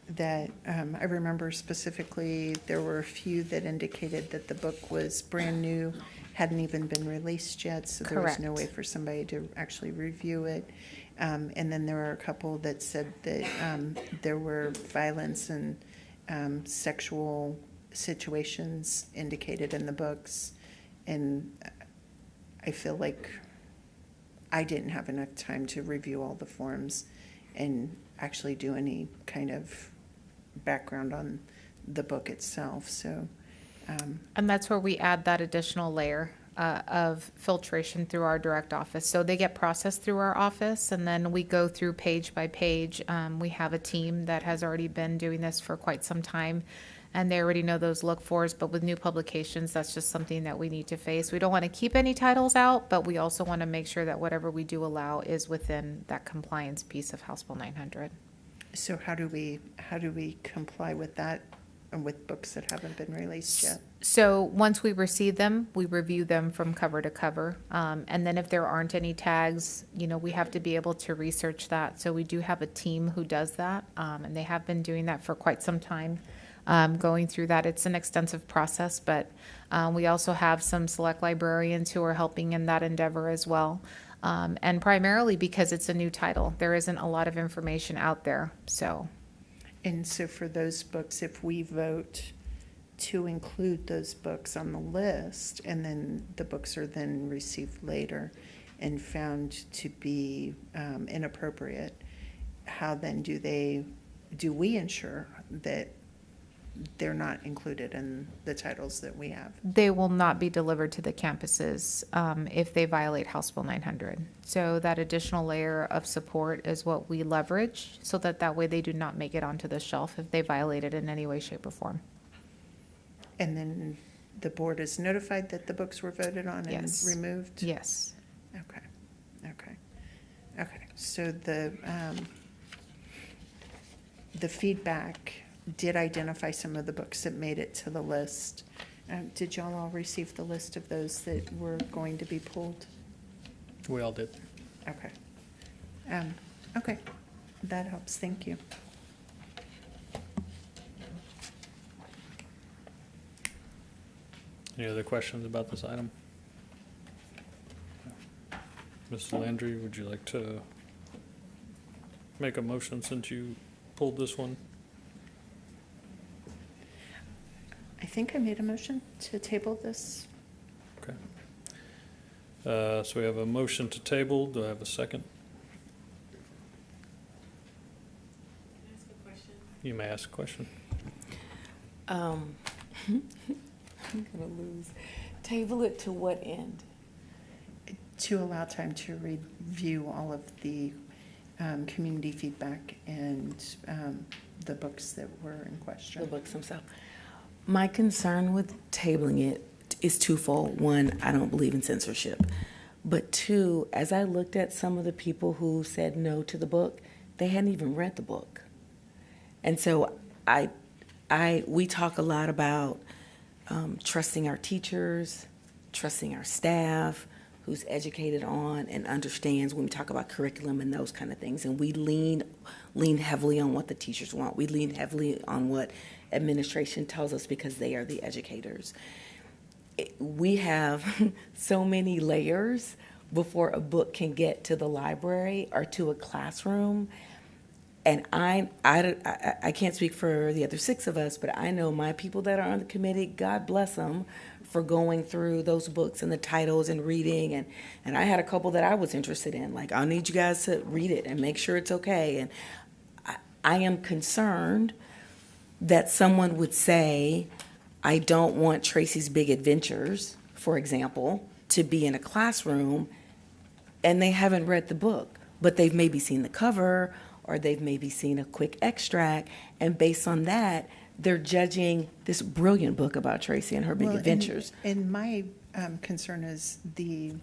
that, I remember specifically, there were a few that indicated that the book was brand new, hadn't even been released yet, so there was no way for somebody to actually review it. And then there were a couple that said that there were violence and sexual situations indicated in the books. And I feel like I didn't have enough time to review all the forms and actually do any kind of background on the book itself. So, and that's where we add that additional layer of filtration through our direct office. So they get processed through our office, and then we go through page by page. We have a team that has already been doing this for quite some time, and they already know those look-fors. But with new publications, that's just something that we need to face. We don't want to keep any titles out, but we also want to make sure that whatever we do allow is within that compliance piece of House Bill 900. So how do we comply with that and with books that haven't been released yet? So once we receive them, we review them from cover to cover. And then if there aren't any tags, we have to be able to research that. So we do have a team who does that, and they have been doing that for quite some time, going through that. It's an extensive process, but we also have some select librarians who are helping in that endeavor as well. And primarily because it's a new title, there isn't a lot of information out there. And so for those books, if we vote to include those books on the list, and then the books are then received later, and found to be inappropriate, how then do we ensure that they're not included in the titles that we have? They will not be delivered to the campuses if they violate House Bill 900. So that additional layer of support is what we leverage so that way they do not make it onto the shelf if they violate it in any way, shape, or form. And then the board is notified that the books were voted on and Yes. removed? Yes. Okay. So the feedback did identify some of the books that made it to the list. Did y'all all receive the list of those that were going to be pulled? We all did. Okay. Okay, that helps, thank you. Any other questions about this item? Mrs. Landry, would you like to make a motion since you pulled this one? I think I made a motion to table this. Okay. So we have a motion to table. Do I have a second? You may ask a question. I'm gonna lose. Table it to what end? To allow time to review all of the community feedback and the books that were in question. The books themselves. My concern with tabling it is twofold. One, I don't believe in censorship. But two, as I looked at some of the people who said no to the book, they hadn't even read the book. And so we talk a lot about trusting our teachers, trusting our staff, who's educated on and understands when we talk about curriculum and those kind of things. And we lean heavily on what the teachers want. We lean heavily on what administration tells us because they are the educators. We have so many layers before a book can get to the library or to a classroom. And I can't speak for the other 6 of us, but I know my people that are on the committee, God bless them, for going through those books and the titles and reading. And I had a couple that I was interested in. Like, I'll need you guys to read it and make sure it's okay. And I am concerned that someone would say, I don't want Tracy's Big Adventures, for example, to be in a classroom, and they haven't read the book, but they've maybe seen the cover or they've maybe seen a quick extract, and based on that, they're judging this brilliant book about Tracy and her big adventures. And my concern is the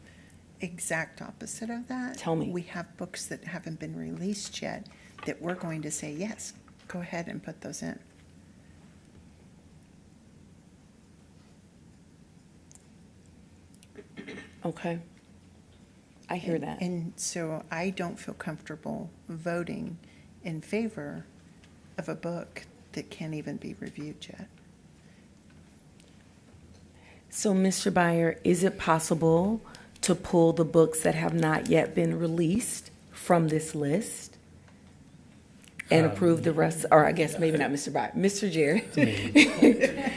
exact opposite of that. Tell me. We have books that haven't been released yet that we're going to say, yes, go ahead and put those in. Okay. I hear that. And so I don't feel comfortable voting in favor of a book that can't even be reviewed yet. So, Mr. Byer, is it possible to pull the books that have not yet been released from this list and approve the rest? Or I guess maybe not Mr. Byer, Mr. Jarrett.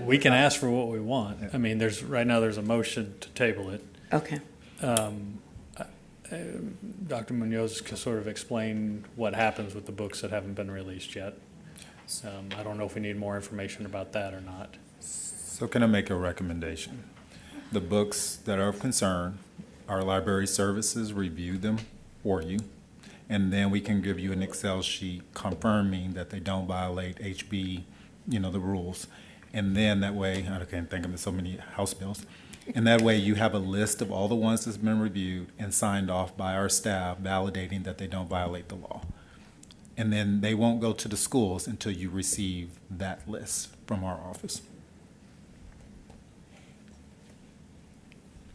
We can ask for what we want. I mean, right now there's a motion to table it. Okay. Dr. Munoz can sort of explain what happens with the books that haven't been released yet. I don't know if we need more information about that or not. So can I make a recommendation? The books that are of concern, our library services review them for you, and then we can give you an Excel sheet confirming that they don't violate HB, the rules. And then that way, I can't think of so many House bills, and that way you have a list of all the ones that's been reviewed and signed off by our staff validating that they don't violate the law. And then they won't go to the schools until you receive that list from our office.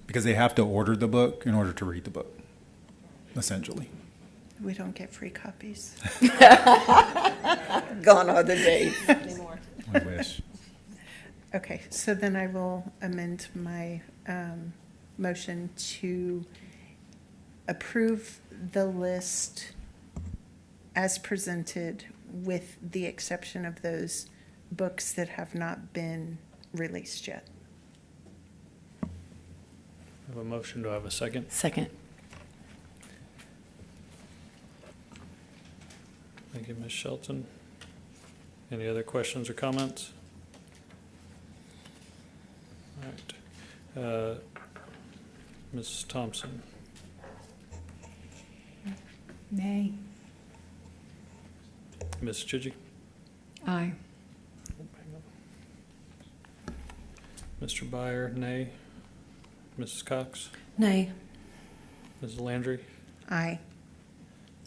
Because they have to order the book in order to read the book, essentially. We don't get free copies. Gone are the days. Anymore. I wish. Okay, so then I will amend my motion to approve the list as presented with the exception of those books that have not been released yet. I have a motion. Do I have a second? Second. Thank you, Ms. Shelton. Any other questions or comments? All right. Ms. Thompson? Nay. Ms. Chidgey? Aye. Mr. Byer, nay. Mrs. Cox? Nay. Mrs. Landry? Aye.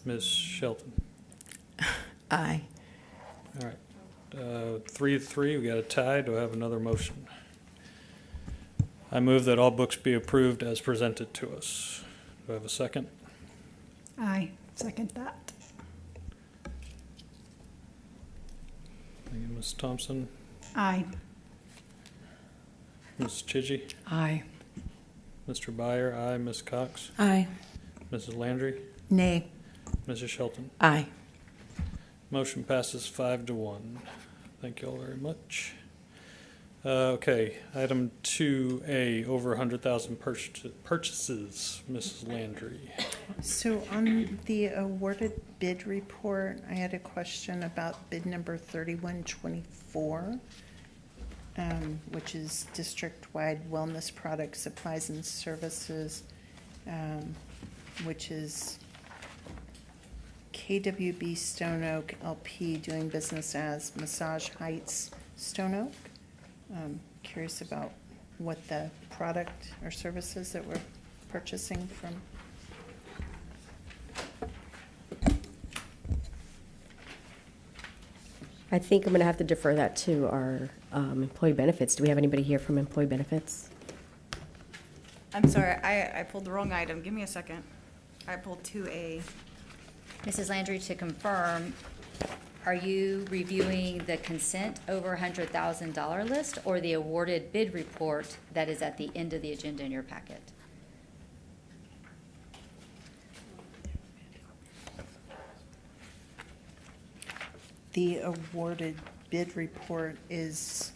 Ms. Shelton? Aye. All right. 3-3, we got a tie. Do I have another motion? I move that all books be approved as presented to us. Do I have a second? Aye. Second that. Thank you, Ms. Thompson. Aye. Ms. Chidgey? Aye. Mr. Byer, aye. Ms. Cox? Aye. Mrs. Landry? Nay. Mrs. Shelton? Aye. Motion passes 5-1. Thank you all very much. Okay, item 2A, over 100,000 purchases. Mrs. Landry. So on the awarded bid report, I had a question about bid number 3124, which is district-wide wellness products, supplies, and services, which is KWB Stone Oak LP doing business as Massage Heights Stone Oak. Curious about what the product or services that we're purchasing from. I think I'm going to have to defer that to our employee benefits. Do we have anybody here from employee benefits? I'm sorry, I pulled the wrong item. Give me a second. I pulled 2A. Mrs. Landry, to confirm, are you reviewing the consent over $100,000 list or the awarded bid report that is at the end of the agenda in your packet? The awarded bid report is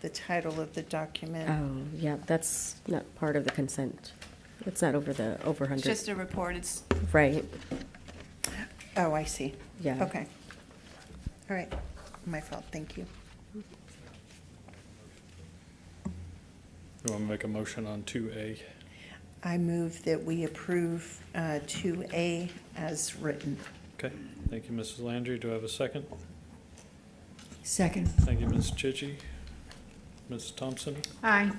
the title of the document. Oh, yeah, that's not part of the consent. It's not over 100. It's just a report. It's Right. Oh, I see. Yeah. Okay. All right. My fault. Thank you. You want to make a motion on 2A? I move that we approve 2A as written. Okay, thank you, Mrs. Landry. Do I have a second? Second. Thank you, Ms. Chidgey. Ms. Thompson? Aye.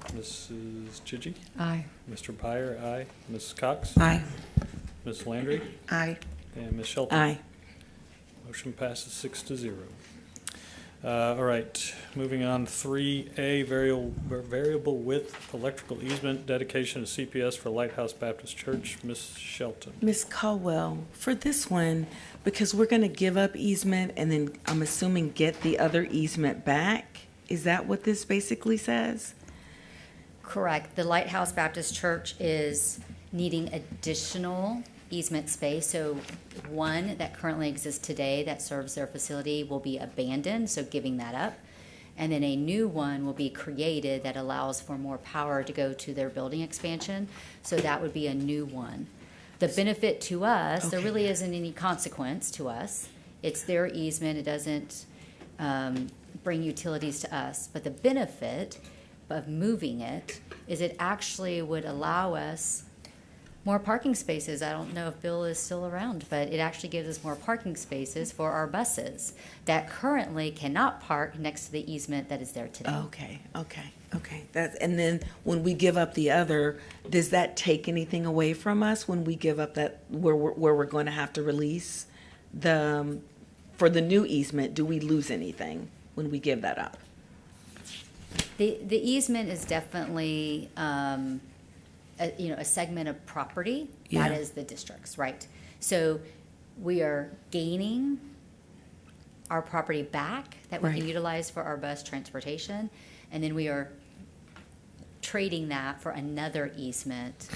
Mrs. Chidgey? Aye. Mr. Byer, aye. Ms. Cox? Aye. Ms. Landry? Aye. And Ms. Shelton? Aye. Motion passes 6-0. All right, moving on, 3A, variable width electrical easement dedication to CPS for Lighthouse Baptist Church. Ms. Shelton. Ms. Caldwell, for this one, because we're going to give up easement and then I'm assuming get the other easement back, is that what this basically says? Correct. The Lighthouse Baptist Church is needing additional easement space. So one that currently exists today that serves their facility will be abandoned, so giving that up. And then a new one will be created that allows for more power to go to their building expansion. So that would be a new one. The benefit to us, there really isn't any consequence to us. It's their easement. It doesn't bring utilities to us. But the benefit of moving it is it actually would allow us more parking spaces. I don't know if Bill is still around, but it actually gives us more parking spaces for our buses that currently cannot park next to the easement that is there today. Okay. That's, and then when we give up the other, does that take anything away from us when we give up that where we're going to have to release the for the new easement? Do we lose anything when we give that up? The easement is definitely a segment of property that is the district's, right? So we are gaining our property back that we can utilize for our bus transportation, and then we are trading that for another easement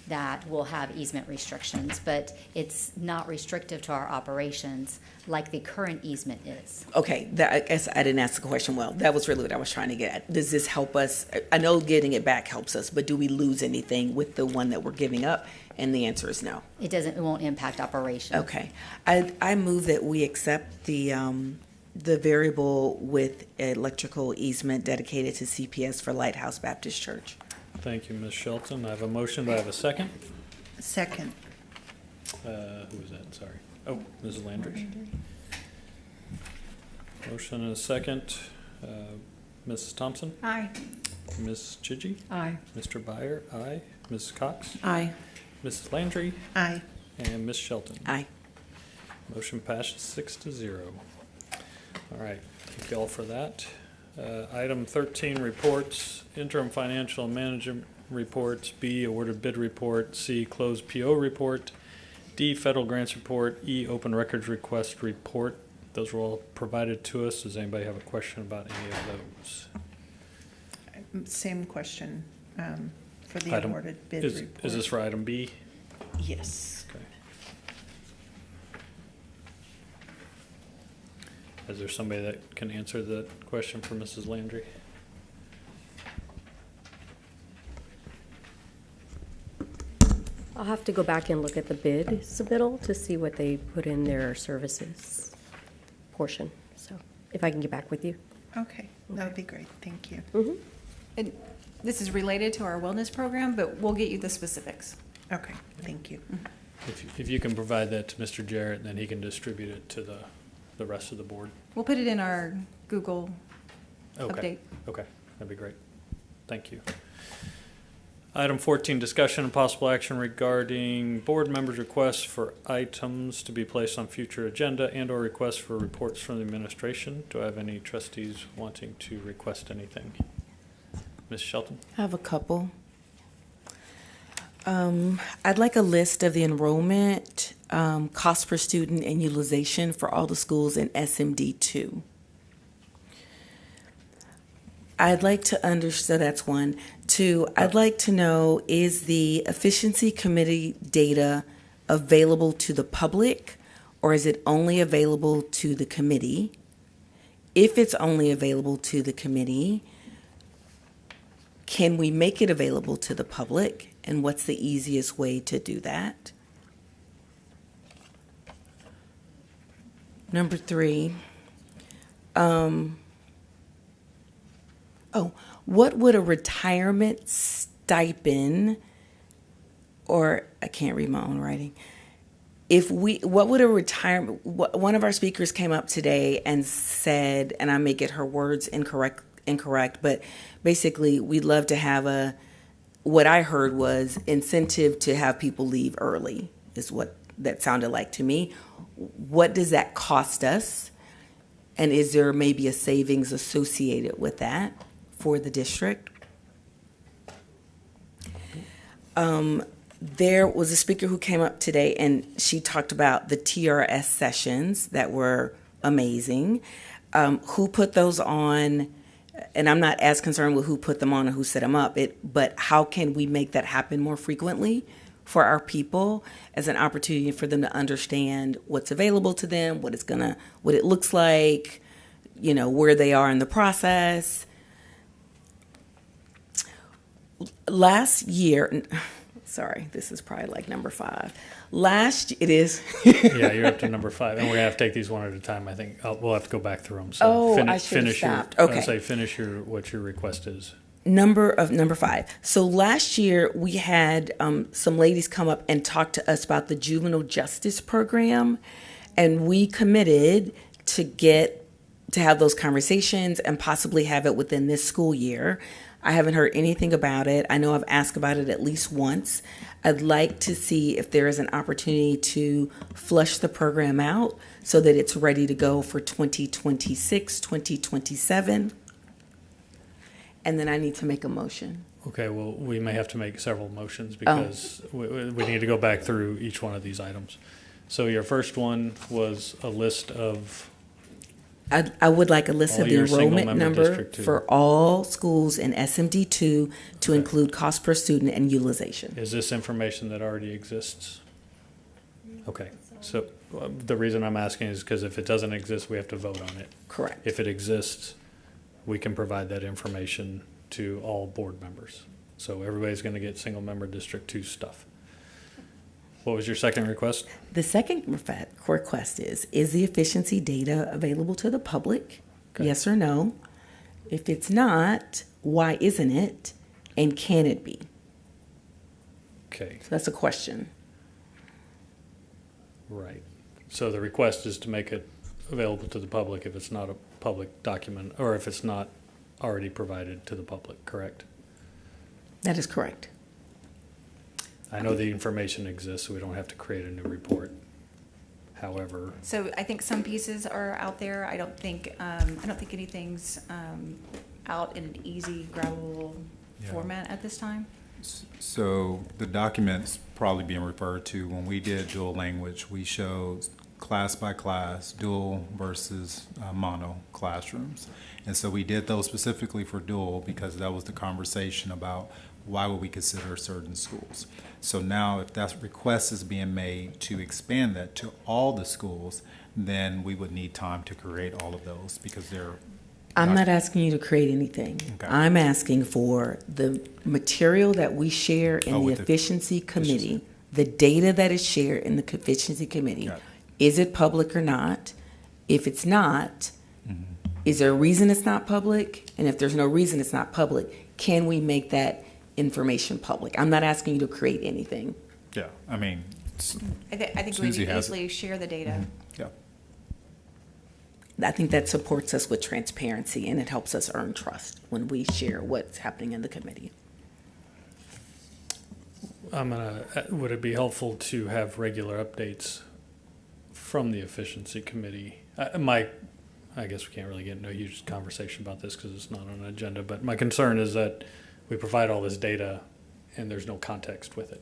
that will have easement restrictions, but it's not restrictive to our operations like the current easement is. Okay, that, I guess I didn't ask the question well. That was really what I was trying to get at. Does this help us? I know getting it back helps us, but do we lose anything with the one that we're giving up? And the answer is no. It won't impact operation. Okay. I move that we accept the variable with electrical easement dedicated to CPS for Lighthouse Baptist Church. Thank you, Ms. Shelton. I have a motion. Do I have a second? Second. Who was that? Sorry. Oh, Mrs. Landry. Motion and a second. Mrs. Thompson? Aye. Ms. Chigi? Aye. Mr. Byer? Aye. Mrs. Cox? Aye. Mrs. Landry? Aye. And Ms. Shelton? Aye. Motion passes 6-0. All right, thank you all for that. Item 13, reports, interim financial management reports, B, awarded bid report, C, closed PO report, D, federal grants report, E, open records request report. Those were all provided to us. Does anybody have a question about any of those? Same question for the Item- awarded bid is, report. Is this for item B? Yes. Okay. Is there somebody that can answer that question for Mrs. Landry? I'll have to go back and look at the bid submittal to see what they put in their services portion. So if I can get back with you. Okay, that would be great. Thank you. And this is related to our wellness program, but we'll get you the specifics. Okay, thank you. If you can provide that to Mr. Jarrett, then he can distribute it to the rest of the board. We'll put it in our Google Okay. update. Okay, that'd be great. Thank you. Item 14, discussion and possible action regarding board members' requests for items to be placed on future agenda and/or requests for reports from the administration. Do I have any trustees wanting to request anything? Ms. Shelton? I have a couple. I'd like a list of the enrollment, cost per student, and utilization for all the schools in SMD2. I'd like to so that's one. Two, I'd like to know, is the efficiency committee data available to the public, or is it only available to the committee? If it's only available to the committee, can we make it available to the public? And what's the easiest way to do that? Number 3, what would a retirement stipend, or I can't read my own writing. What would a retirement, one of our speakers came up today and said, and I may get her words incorrect, but basically we'd love to have what I heard was incentive to have people leave early, is what that sounded like to me. What does that cost us? And is there maybe a savings associated with that for the district? There was a speaker who came up today and she talked about the TRS sessions that were amazing. Who put those on? And I'm not as concerned with who put them on or who set them up, but how can we make that happen more frequently for our people as an opportunity for them to understand what's available to them, what it looks like, where they are in the process. Last year, sorry, this is probably like number 5. It is. Yeah, you're up to number 5, and we're gonna have to take these one at a time. I think we'll have to go back through them. So I should have stopped. Okay. Finish what your request is. Number 5. So last year we had some ladies come up and talk to us about the juvenile justice program, and we committed to have those conversations and possibly have it within this school year. I haven't heard anything about it. I know I've asked about it at least once. I'd like to see if there is an opportunity to flush the program out so that it's ready to go for 2026, 2027. And then I need to make a motion. Okay, well, we may have to make several motions because we need to go back through each one of these items. So your first one was a list of I would like a list All of the your enrollment single-member number District 2. for all schools in SMD2 to include cost per student and utilization. Is this information that already exists? Okay, so the reason I'm asking is because if it doesn't exist, we have to vote on it. Correct. If it exists, we can provide that information to all board members. So everybody's going to get single-member District 2 stuff. What was your second request? The second request is the efficiency data available to the public? Okay. Yes or no? If it's not, why isn't it? And can it be? Okay, So that's a question. right. So the request is to make it available to the public if it's not a public document, or if it's not already provided to the public, correct? That is correct. I know the information exists, so we don't have to create a new report. However, So I think some pieces are out there. I don't think anything's out in an easy, grabbable Yeah. format at this time. So the documents probably being referred to, when we did dual language, we showed class by class, dual versus mono classrooms. And so we did those specifically for dual because that was the conversation about why would we consider certain schools. So now if that request is being made to expand that to all the schools, then we would need time to create all of those because they're I'm not asking you to create anything. Okay. I'm asking for the material that we share in the with the efficiency committee, the data that is shared in the efficiency committee. Got it. Is it public or not? If it's not, is there a reason it's not public? And if there's no reason it's not public, can we make that information public? I'm not asking you to create anything. Yeah, I mean, I think we Susie can has it. easily share the data. yeah. I think that supports us with transparency and it helps us earn trust when we share what's happening in the committee. would it be helpful to have regular updates from the efficiency committee? I guess we can't really get into a huge conversation about this because it's not on an agenda, but my concern is that we provide all this data and there's no context with it.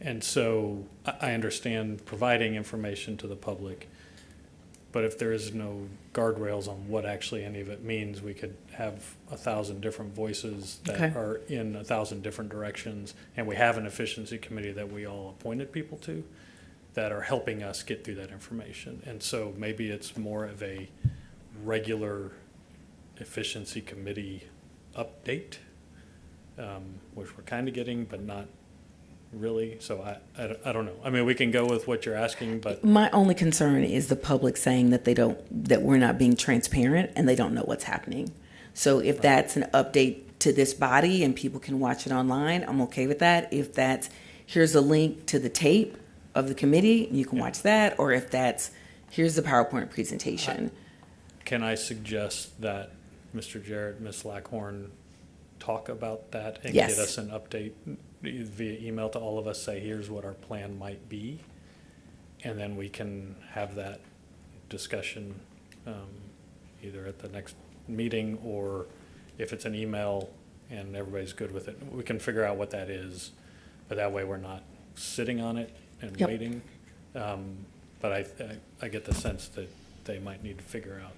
And so I understand providing information to the public, but if there is no guardrails on what actually any of it means, we could have 1,000 different voices that Okay. are in 1,000 different directions. And we have an efficiency committee that we all appointed people to that are helping us get through that information. And so maybe it's more of a regular efficiency committee update, which we're kind of getting, but not really. So I don't know. I mean, we can go with what you're asking, but My only concern is the public saying that that we're not being transparent and they don't know what's happening. So if that's an update to this body and people can watch it online, I'm okay with that. If that's, here's a link to the tape of the committee, you can watch that, or if that's, here's the PowerPoint presentation. can I suggest that Mr. Jarrett, Ms. Lackhorn talk about that and Yes. get us an update via email to all of us, say, here's what our plan might be. And then we can have that discussion either at the next meeting, or if it's an email and everybody's good with it, we can figure out what that is. But that way we're not sitting on it and Yep. waiting. But I get the sense that they might need to figure out.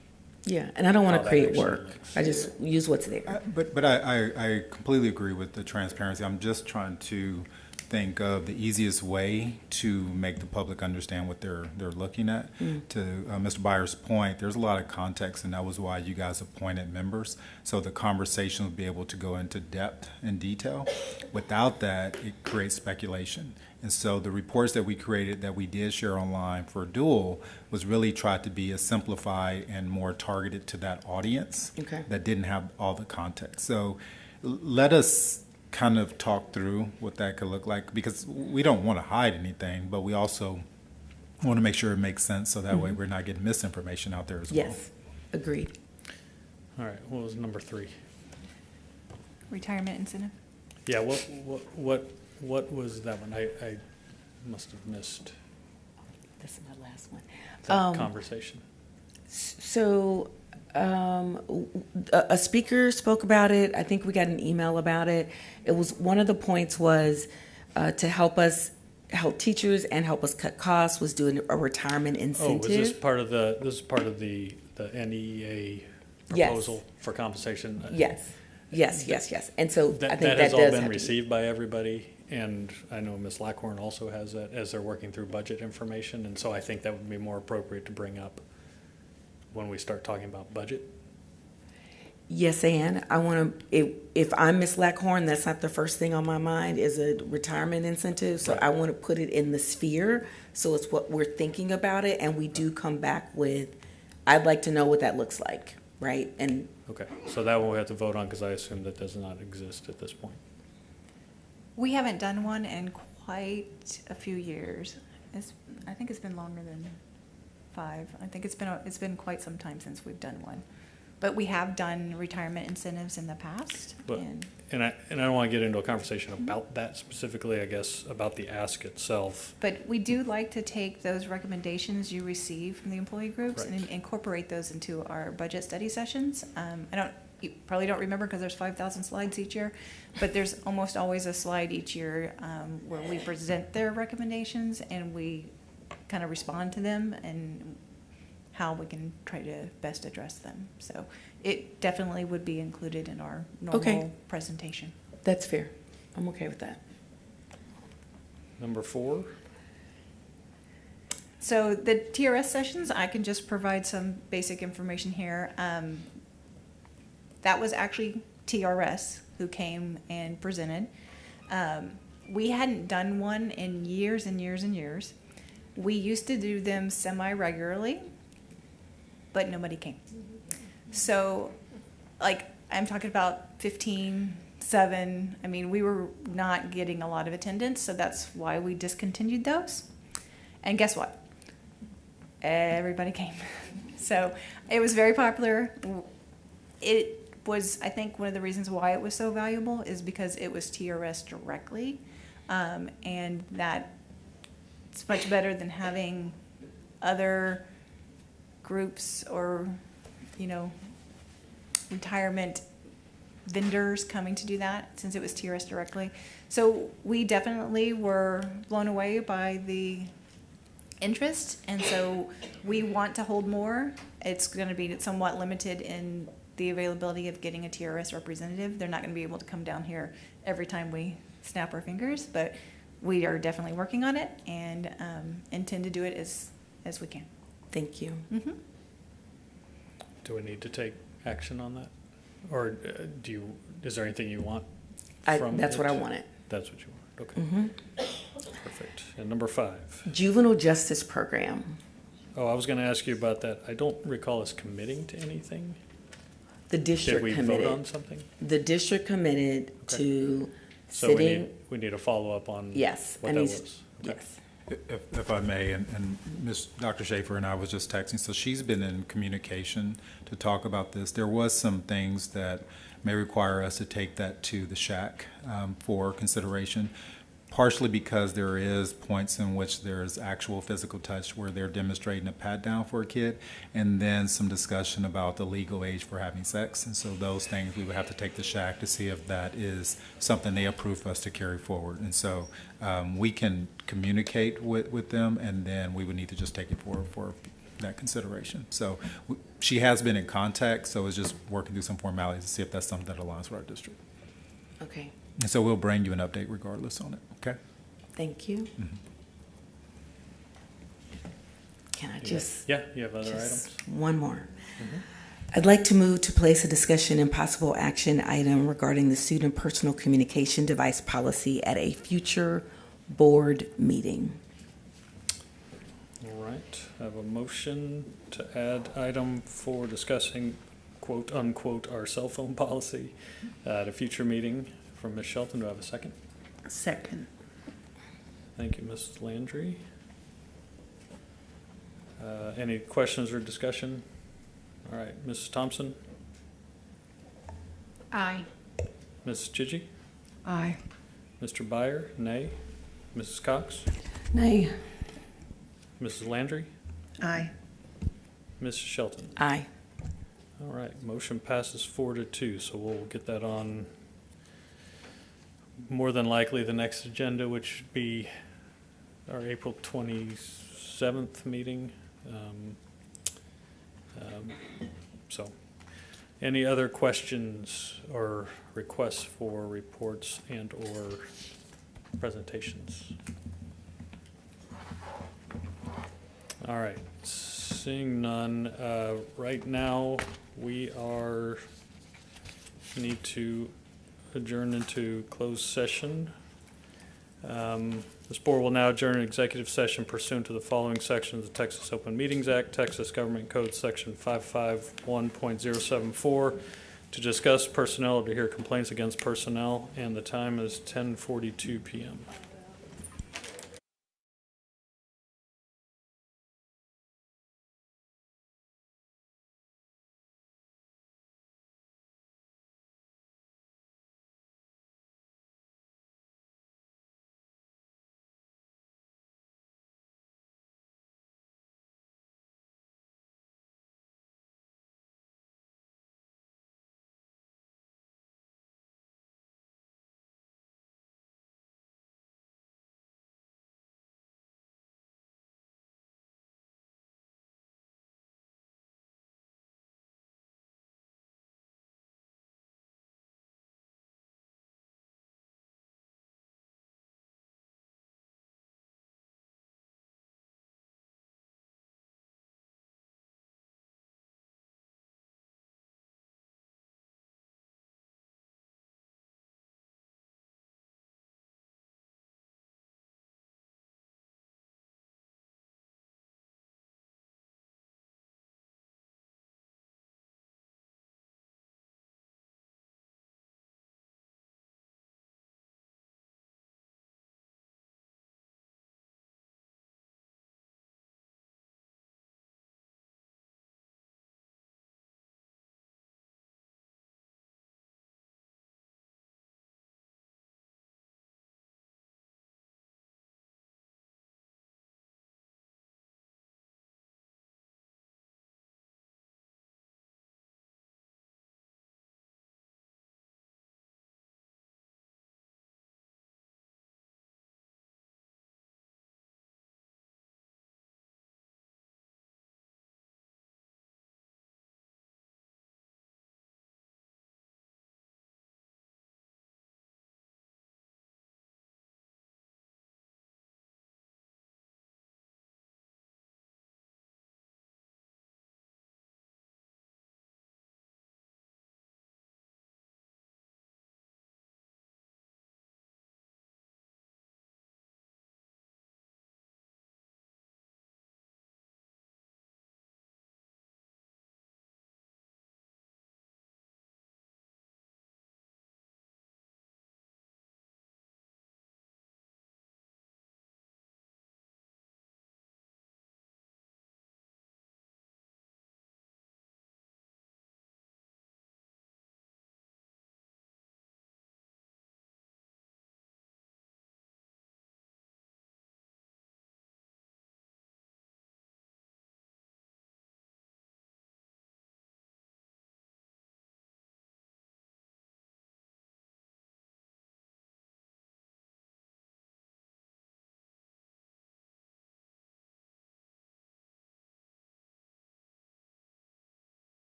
Yeah, and I don't want how to that create actually work. looks. I just use what's there. But I completely agree with the transparency. I'm just trying to think of the easiest way to make the public understand what they're looking at. To Mr. Byers' point, there's a lot of context, and that was why you guys appointed members. So the conversation will be able to go into depth and detail. Without that, it creates speculation. And so the reports that we created that we did share online for dual was really tried to be as simplified and more targeted to that audience that didn't have all the context. So let us kind of talk through what that could look like, because we don't want to hide anything, but we also want to make sure it makes sense so that way we're not getting misinformation out there as well. Yes, agreed. All right, what was number 3? Retirement incentive. Yeah, what was that one? I must have missed This is my last one. that conversation. So a speaker spoke about it. I think we got an email about it. It was, one of the points was to help teachers and help us cut costs, was doing a retirement incentive. Oh, was this part of the the NEA Yes. proposal for compensation. Yes. And so I think that has all does been have to be- received by everybody, and I know Ms. Lackhorn also has that as they're working through budget information, and so I think that would be more appropriate to bring up when we start talking about budget. Yes, and I want to, if I'm Ms. Lackhorn, that's not the first thing on my mind is a retirement incentive. So Right. I want to put it in the sphere. So it's what we're thinking about it. And we do come back with, I'd like to know what that looks like, right? And Okay, so that one we have to vote on because I assume that does not exist at this point. We haven't done one in quite a few years. I think it's been longer than 5. I think it's been quite some time since we've done one. But we have done retirement incentives in the past. But, and I don't want to get into a conversation about that specifically, I guess, about the ask itself. But we do like to take those recommendations you receive from the employee groups Right. and incorporate those into our budget study sessions. You probably don't remember because there's 5,000 slides each year, but there's almost always a slide each year where we present their recommendations and we kind of respond to them and how we can try to best address them. So it definitely would be included in our normal presentation. that's fair. I'm okay with that. Number 4. So the TRS sessions, I can just provide some basic information here. That was actually TRS who came and presented. We hadn't done one in years and years and years. We used to do them semi-regularly, but nobody came. So, like, I'm talking about 15, 7. I mean, we were not getting a lot of attendance, so that's why we discontinued those. And guess what? Everybody came. So it was very popular. It was, I think, one of the reasons why it was so valuable is because it was TRS directly, and that it's much better than having other groups or, retirement vendors coming to do that, since it was TRS directly. So we definitely were blown away by the interest, and so we want to hold more. It's going to be somewhat limited in the availability of getting a TRS representative. They're not going to be able to come down here every time we snap our fingers, but we are definitely working on it and intend to do it as we can. Thank you. Mm-hmm. Do we need to take action on that? Or is there anything you want from That's it? what I wanted. That's what you want, okay. Mm-hmm. Perfect. And number 5. Juvenile Justice Program. Oh, I was going to ask you about that. I don't recall us committing to anything. The district Did we committed. vote on something? The district committed Okay. to So sitting. we need a follow-up on Yes, what and that he's- was. Okay. Yes. If I may, and Dr. Schaefer and I was just texting, so she's been in communication to talk about this. There was some things that may require us to take that to the SHAC for consideration, partially because there is points in which there's actual physical touch where they're demonstrating a pat down for a kid, and then some discussion about the legal age for having sex. And so those things we would have to take to SHAC to see if that is something they approve for us to carry forward. And so we can communicate with them, and then we would need to just take it forward for that consideration. So she has been in contact, so it's just working through some formalities to see if that's something that aligns with our district. Okay. And so we'll bring you an update regardless on it, okay? Thank you. Mhm. Can I just? Yeah, you have other items? One more. Mhm. I'd like to move to place a discussion and possible action item regarding the student personal communication device policy at a future board meeting. All right, I have a motion to add item for discussing quote unquote our cell phone policy at a future meeting from Ms. Shelton. Do I have a second? Second. Thank you, Mrs. Landry. Any questions or discussion? All right, Mrs. Thompson, Aye. Mrs. Chigi, Aye. Mr. Byer, nay. Mrs. Cox, Nay. Mrs. Landry, Aye. Mrs. Shelton. Aye. All right, motion passes 4-2, so we'll get that on more than likely the next agenda, which would be our April 27th meeting. So, any other questions or requests for reports and/or presentations? All right, seeing none, right now we need to adjourn into closed session. This board will now adjourn an executive session pursuant to the following sections of the Texas Open Meetings Act, Texas Government Code Section 551.074, to discuss personnel or to hear complaints against personnel, and the time is 10:42 p.m.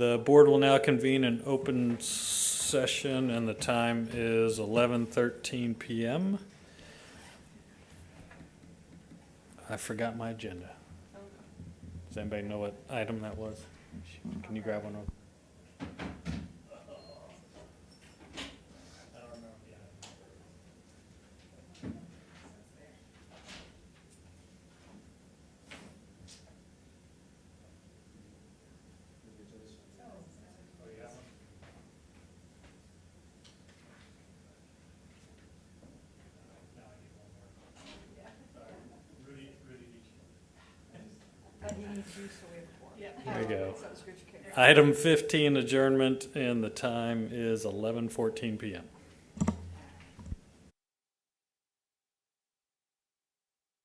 The board will now convene an open session, and the time is 11:13 p.m. I forgot my agenda. Does anybody know what item that was? Can you grab one? There you go. Item 15, adjournment, and the time is 11:14 p.m.